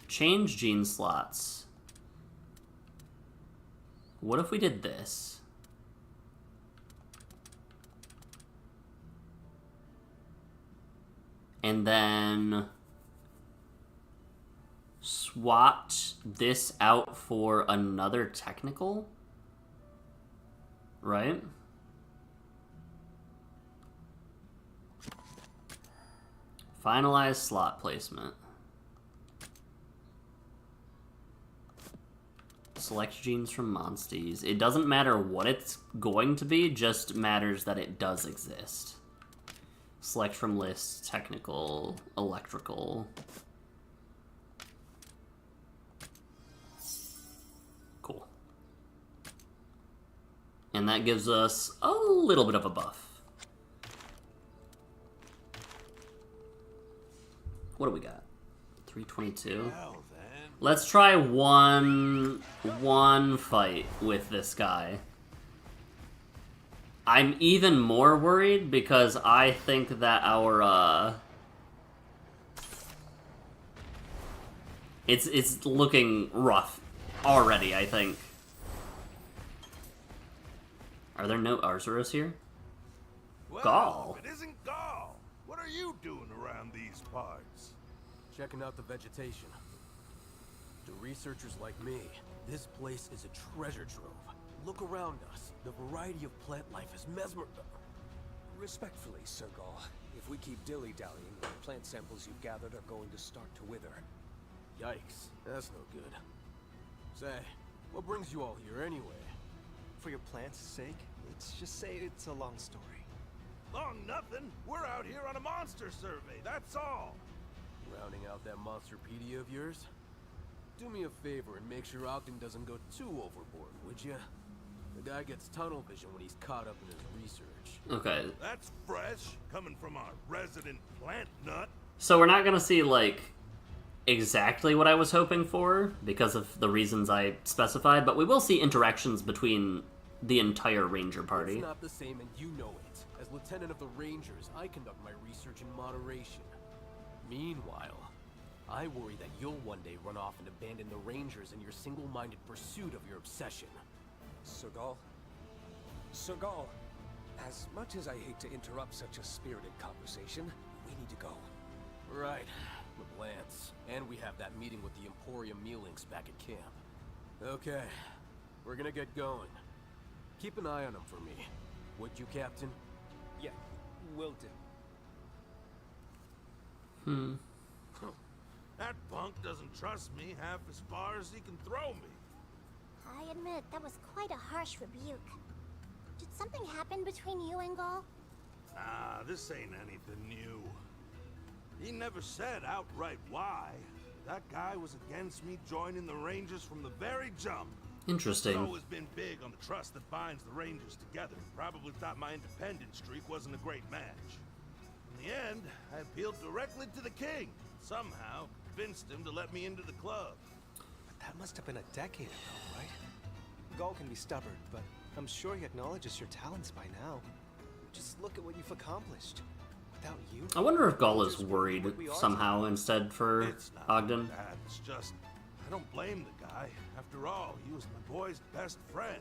Change gene slots. What if we did this? And then swapped this out for another technical? Right? Finalize slot placement. Select genes from Monsties. It doesn't matter what it's going to be, just matters that it does exist. Select from list, technical, electrical. Cool. And that gives us a little bit of a buff. What do we got? 322. Let's try one fight with this guy. I'm even more worried because I think that our it's looking rough already, I think. Are there no Arzuros here? Well, Gaul. if it isn't Gaul, what are you doing around these parts? Checking out the vegetation. To researchers like me, this place is a treasure trove. Look around us. The variety of plant life is mesmerizing. Respectfully, Sir Gaul, if we keep dilly-dallying, the plant samples you've gathered are going to start to wither. Yikes, that's no good. Say, what brings you all here anyway? For your plant's sake, let's just say it's a long story. Long nothing. We're out here on a monster survey, that's all. Rounding out that monsterpedia of yours? Do me a favor and make sure Ogden doesn't go too overboard, would ya? The guy gets tunnel vision when he's caught up in his research. Okay. That's fresh, coming from our resident plant nut. So we're not gonna see, like, exactly what I was hoping for, because of the reasons I specified, but we will see interactions between the entire Ranger party. It's not the same, and you know it. As Lieutenant of the Rangers, I conduct my research in moderation. Meanwhile, I worry that you'll one day run off and abandon the Rangers in your single-minded pursuit of your obsession. Sir Gaul? Sir Gaul, as much as I hate to interrupt such a spirited conversation, we need to go. Right. LeBlance. And we have that meeting with the Emporium Mealings back at camp. Okay. We're gonna get going. Keep an eye on them for me. Would you, Captain? Yeah, will do. That punk doesn't trust me half as far as he can throw me. I admit, that was quite a harsh rebuke. Did something happen between you and Gaul? Ah, this ain't anything new. He never said outright why. That guy was against me joining the Rangers from the very jump. Interesting. He's always been big on the trust that binds the Rangers together. Probably thought my independent streak wasn't a great match. In the end, I appealed directly to the king. Somehow convinced him to let me into the club. But that must have been a decade ago, right? Gaul can be stubborn, but I'm sure he acknowledges your talents by now. Just look at what you've accomplished. Without you... I wonder if Gaul is worried somehow instead for It's not Ogden. that. It's just, I don't blame the guy. After all, he was my boy's best friend.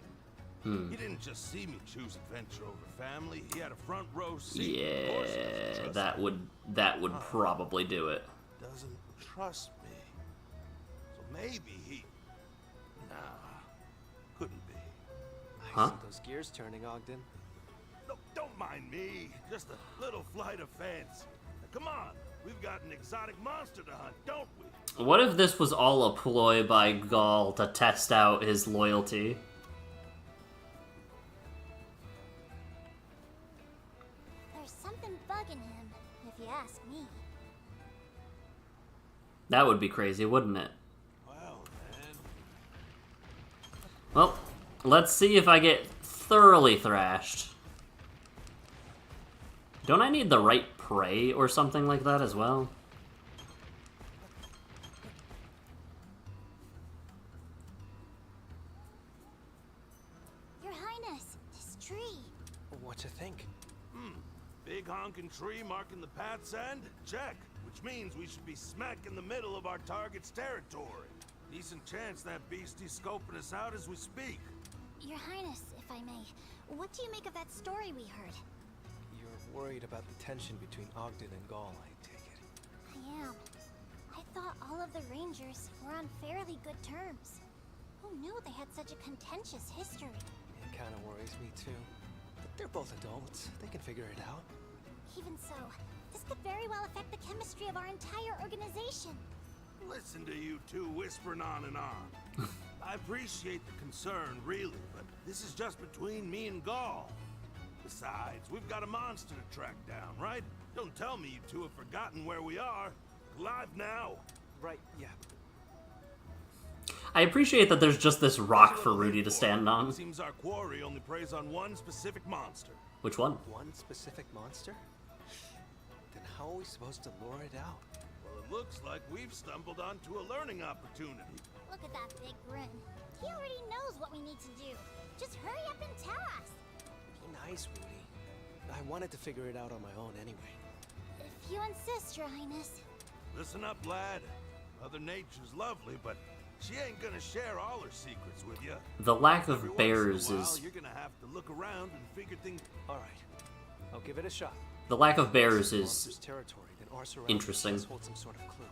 He didn't just see me choose adventure over family. He had a front row seat. Of course he doesn't Yeah, trust that would probably do it. doesn't trust me. So maybe he... Nah, couldn't be. I Huh? see those gears turning, Ogden. No, don't mind me. Just a little flight of fancy. Now, come on, we've got an exotic monster to hunt, don't we? What if this was all a ploy by Gaul to test out his loyalty? There's something bugging him, if you ask me. That would be crazy, wouldn't it? Well, man. Well, let's see if I get thoroughly thrashed. Don't I need the right prey or something like that as well? Your Highness, this tree. What to think? Big honking tree marking the path's end? Check. Which means we should be smack in the middle of our target's territory. Decent chance that beastie's scoping us out as we speak. Your Highness, if I may, what do you make of that story we heard? You're worried about the tension between Ogden and Gaul, I take it. I am. I thought all of the Rangers were on fairly good terms. Who knew they had such a contentious history? It kind of worries me too. But they're both adults. They can figure it out. Even so, this could very well affect the chemistry of our entire organization. Listen to you two whispering on and on. I appreciate the concern, really, but this is just between me and Gaul. Besides, we've got a monster to track down, right? Don't tell me you two have forgotten where we are. Alive now. Right, yeah. I appreciate that there's just this rock for Rudy to stand on. Seems our quarry only preys on one specific monster. Which one? One specific monster? Then how are we supposed to lure it out? Well, it looks like we've stumbled onto a learning opportunity. Look at that big grin. He already knows what we need to do. Just hurry up and tell us. Be nice, Rudy. I wanted to figure it out on my own anyway. If you insist, Your Highness. Listen up, lad. Mother Nature's lovely, but she ain't gonna share all her secrets with you. The lack Every of once in a bears while, is... You're gonna have to look around and figure things. All right, I'll give it a shot. The lack of bears If is monster's territory, then our surroundings interesting. must hold some sort of clue.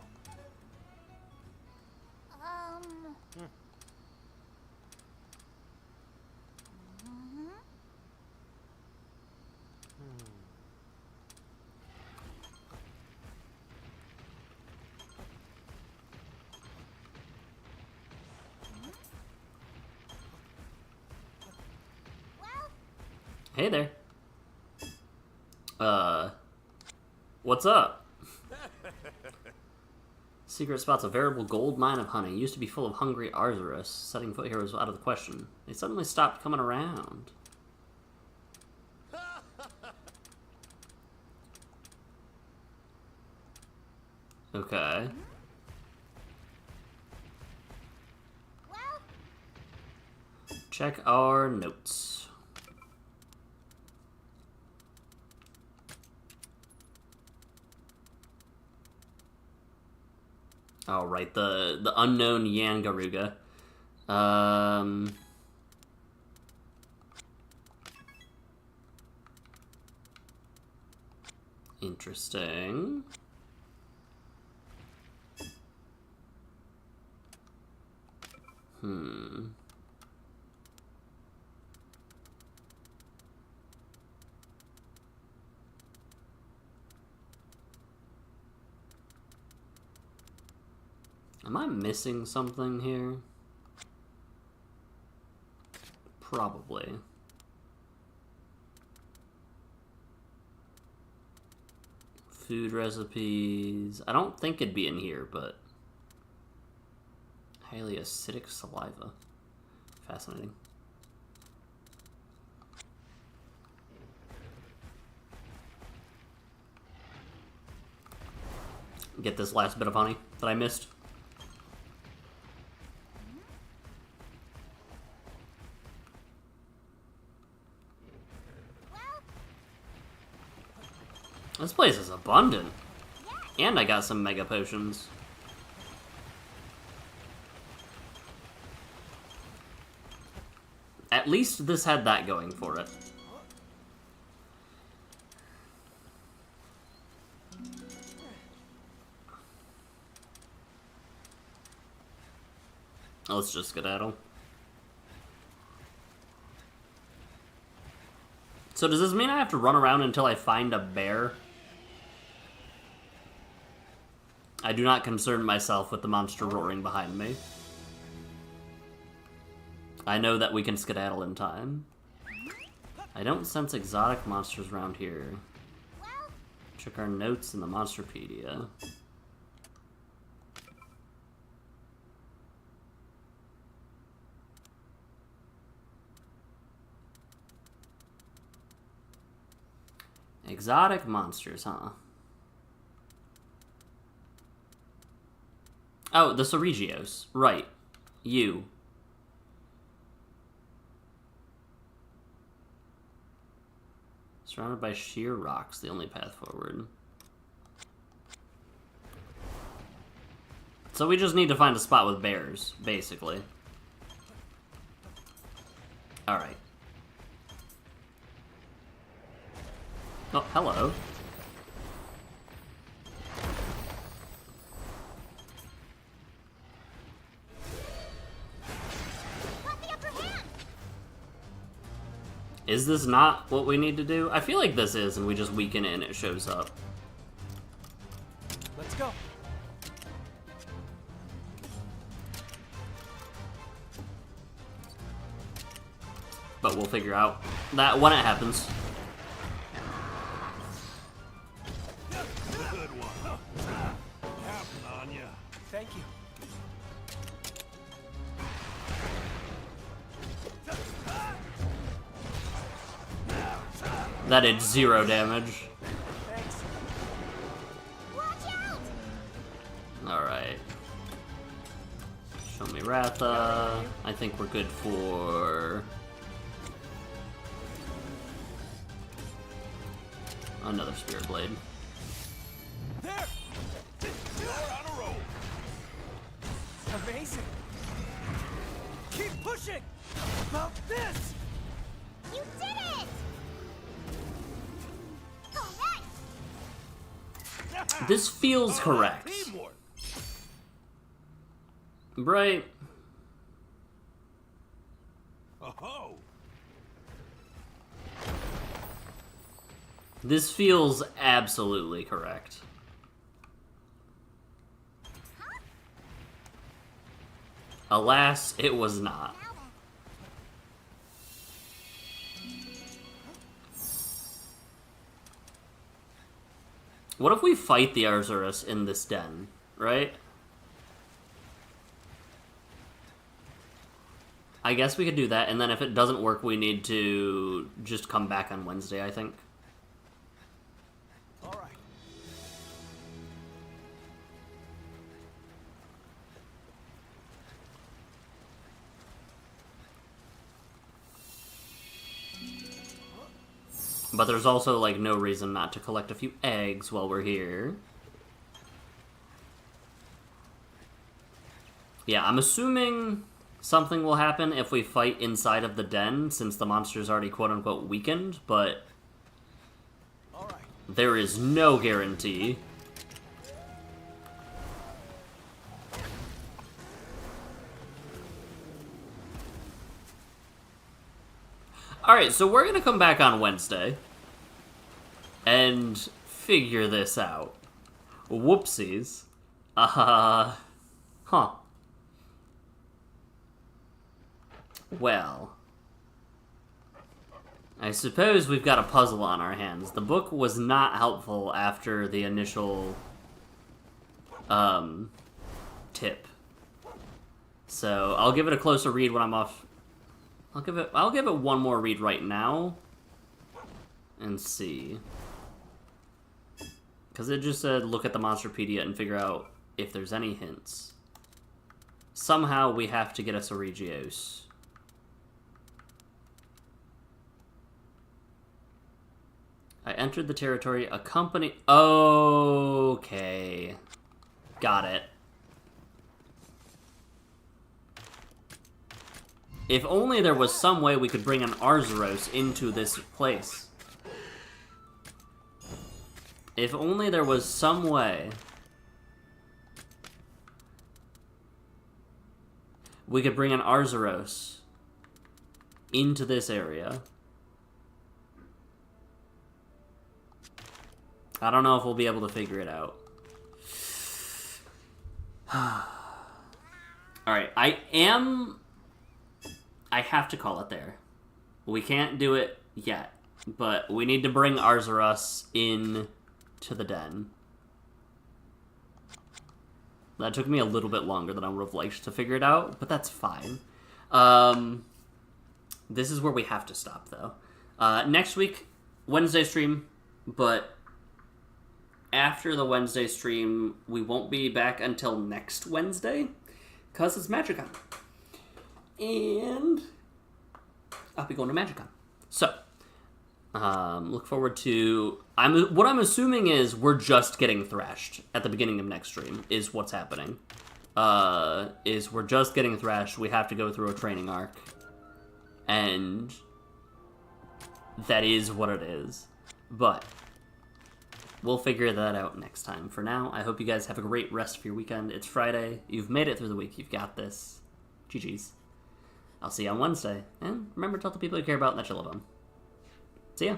Hey there. What's up? Secret spot's a veritable gold mine of honey. Used to be full of hungry Arzuros. Setting foot here was out of the question. They suddenly stopped coming around. Okay. Check our notes. Oh, right, the unknown Yan Garuga. Interesting. Am I missing something here? Probably. Food recipes. I don't think it'd be in here, but highly acidic saliva. Fascinating. Get this last bit of honey that I missed. This place is abundant. And I got some mega potions. At least this had that going for it. Let's just skedaddle. So does this mean I have to run around until I find a bear? I do not concern myself with the monster roaring behind me. I know that we can skedaddle in time. I don't sense exotic monsters around here. Check our notes in the Monsterpedia. Exotic monsters, huh? Oh, the Ceregios. Right. You. Surrounded by sheer rocks, the only path forward. So we just need to find a spot with bears, basically. Alright. Oh, hello. Is this not what we need to do? I feel like this is, and we just weaken it and it shows up. Let's go. But we'll figure out that when it happens. Good one. Counting on you. Thank you. That did 0 damage. Thanks. Alright. Show me Ratha. I think we're good for another Spirit Blade. There! You're on a roll. Amazing. Keep pushing. About this. You did it! Oh, nice! This feels correct. Teamwork. Right? Oh. This feels absolutely correct. Alas, it was not. What if we fight the Arzuros in this den, right? I guess we could do that, and then if it doesn't work, we need to just come back on Wednesday, I think. All right. But there's also, like, no reason not to collect a few eggs while we're here. Yeah, I'm assuming something will happen if we fight inside of the den, since the monster's already quote-unquote weakened, but All right. there is no guarantee. Alright, so we're gonna come back on Wednesday and figure this out. Whoopsies. Huh. Well, I suppose we've got a puzzle on our hands. The book was not helpful after the initial tip. So I'll give it a closer read when I'm off. I'll give it one more read right now and see. Because it just said look at the Monsterpedia and figure out if there's any hints. Somehow we have to get a Ceregios. I entered the territory accompanied... Okay. Got it. If only there was some way we could bring an Arzuros into this place. If only there was some way we could bring an Arzuros into this area. I don't know if we'll be able to figure it out. Alright, I have to call it there. We can't do it yet, but we need to bring Arzuros in to the den. That took me a little bit longer than I would have liked to figure it out, but that's fine. This is where we have to stop, though. Next week, Wednesday stream, but after the Wednesday stream, we won't be back until next Wednesday, because it's MagicCon. And I'll be going to MagicCon. So, Look forward to... What I'm assuming is we're just getting thrashed at the beginning of next stream, is what's happening. Is we're just getting thrashed, we have to go through a training arc. And that is what it is. But we'll figure that out next time. For now, I hope you guys have a great rest of your weekend. It's Friday. You've made it through the week. You've got this. GG's. I'll see you on Wednesday. And remember to tell the people you care about and that you love them. See ya.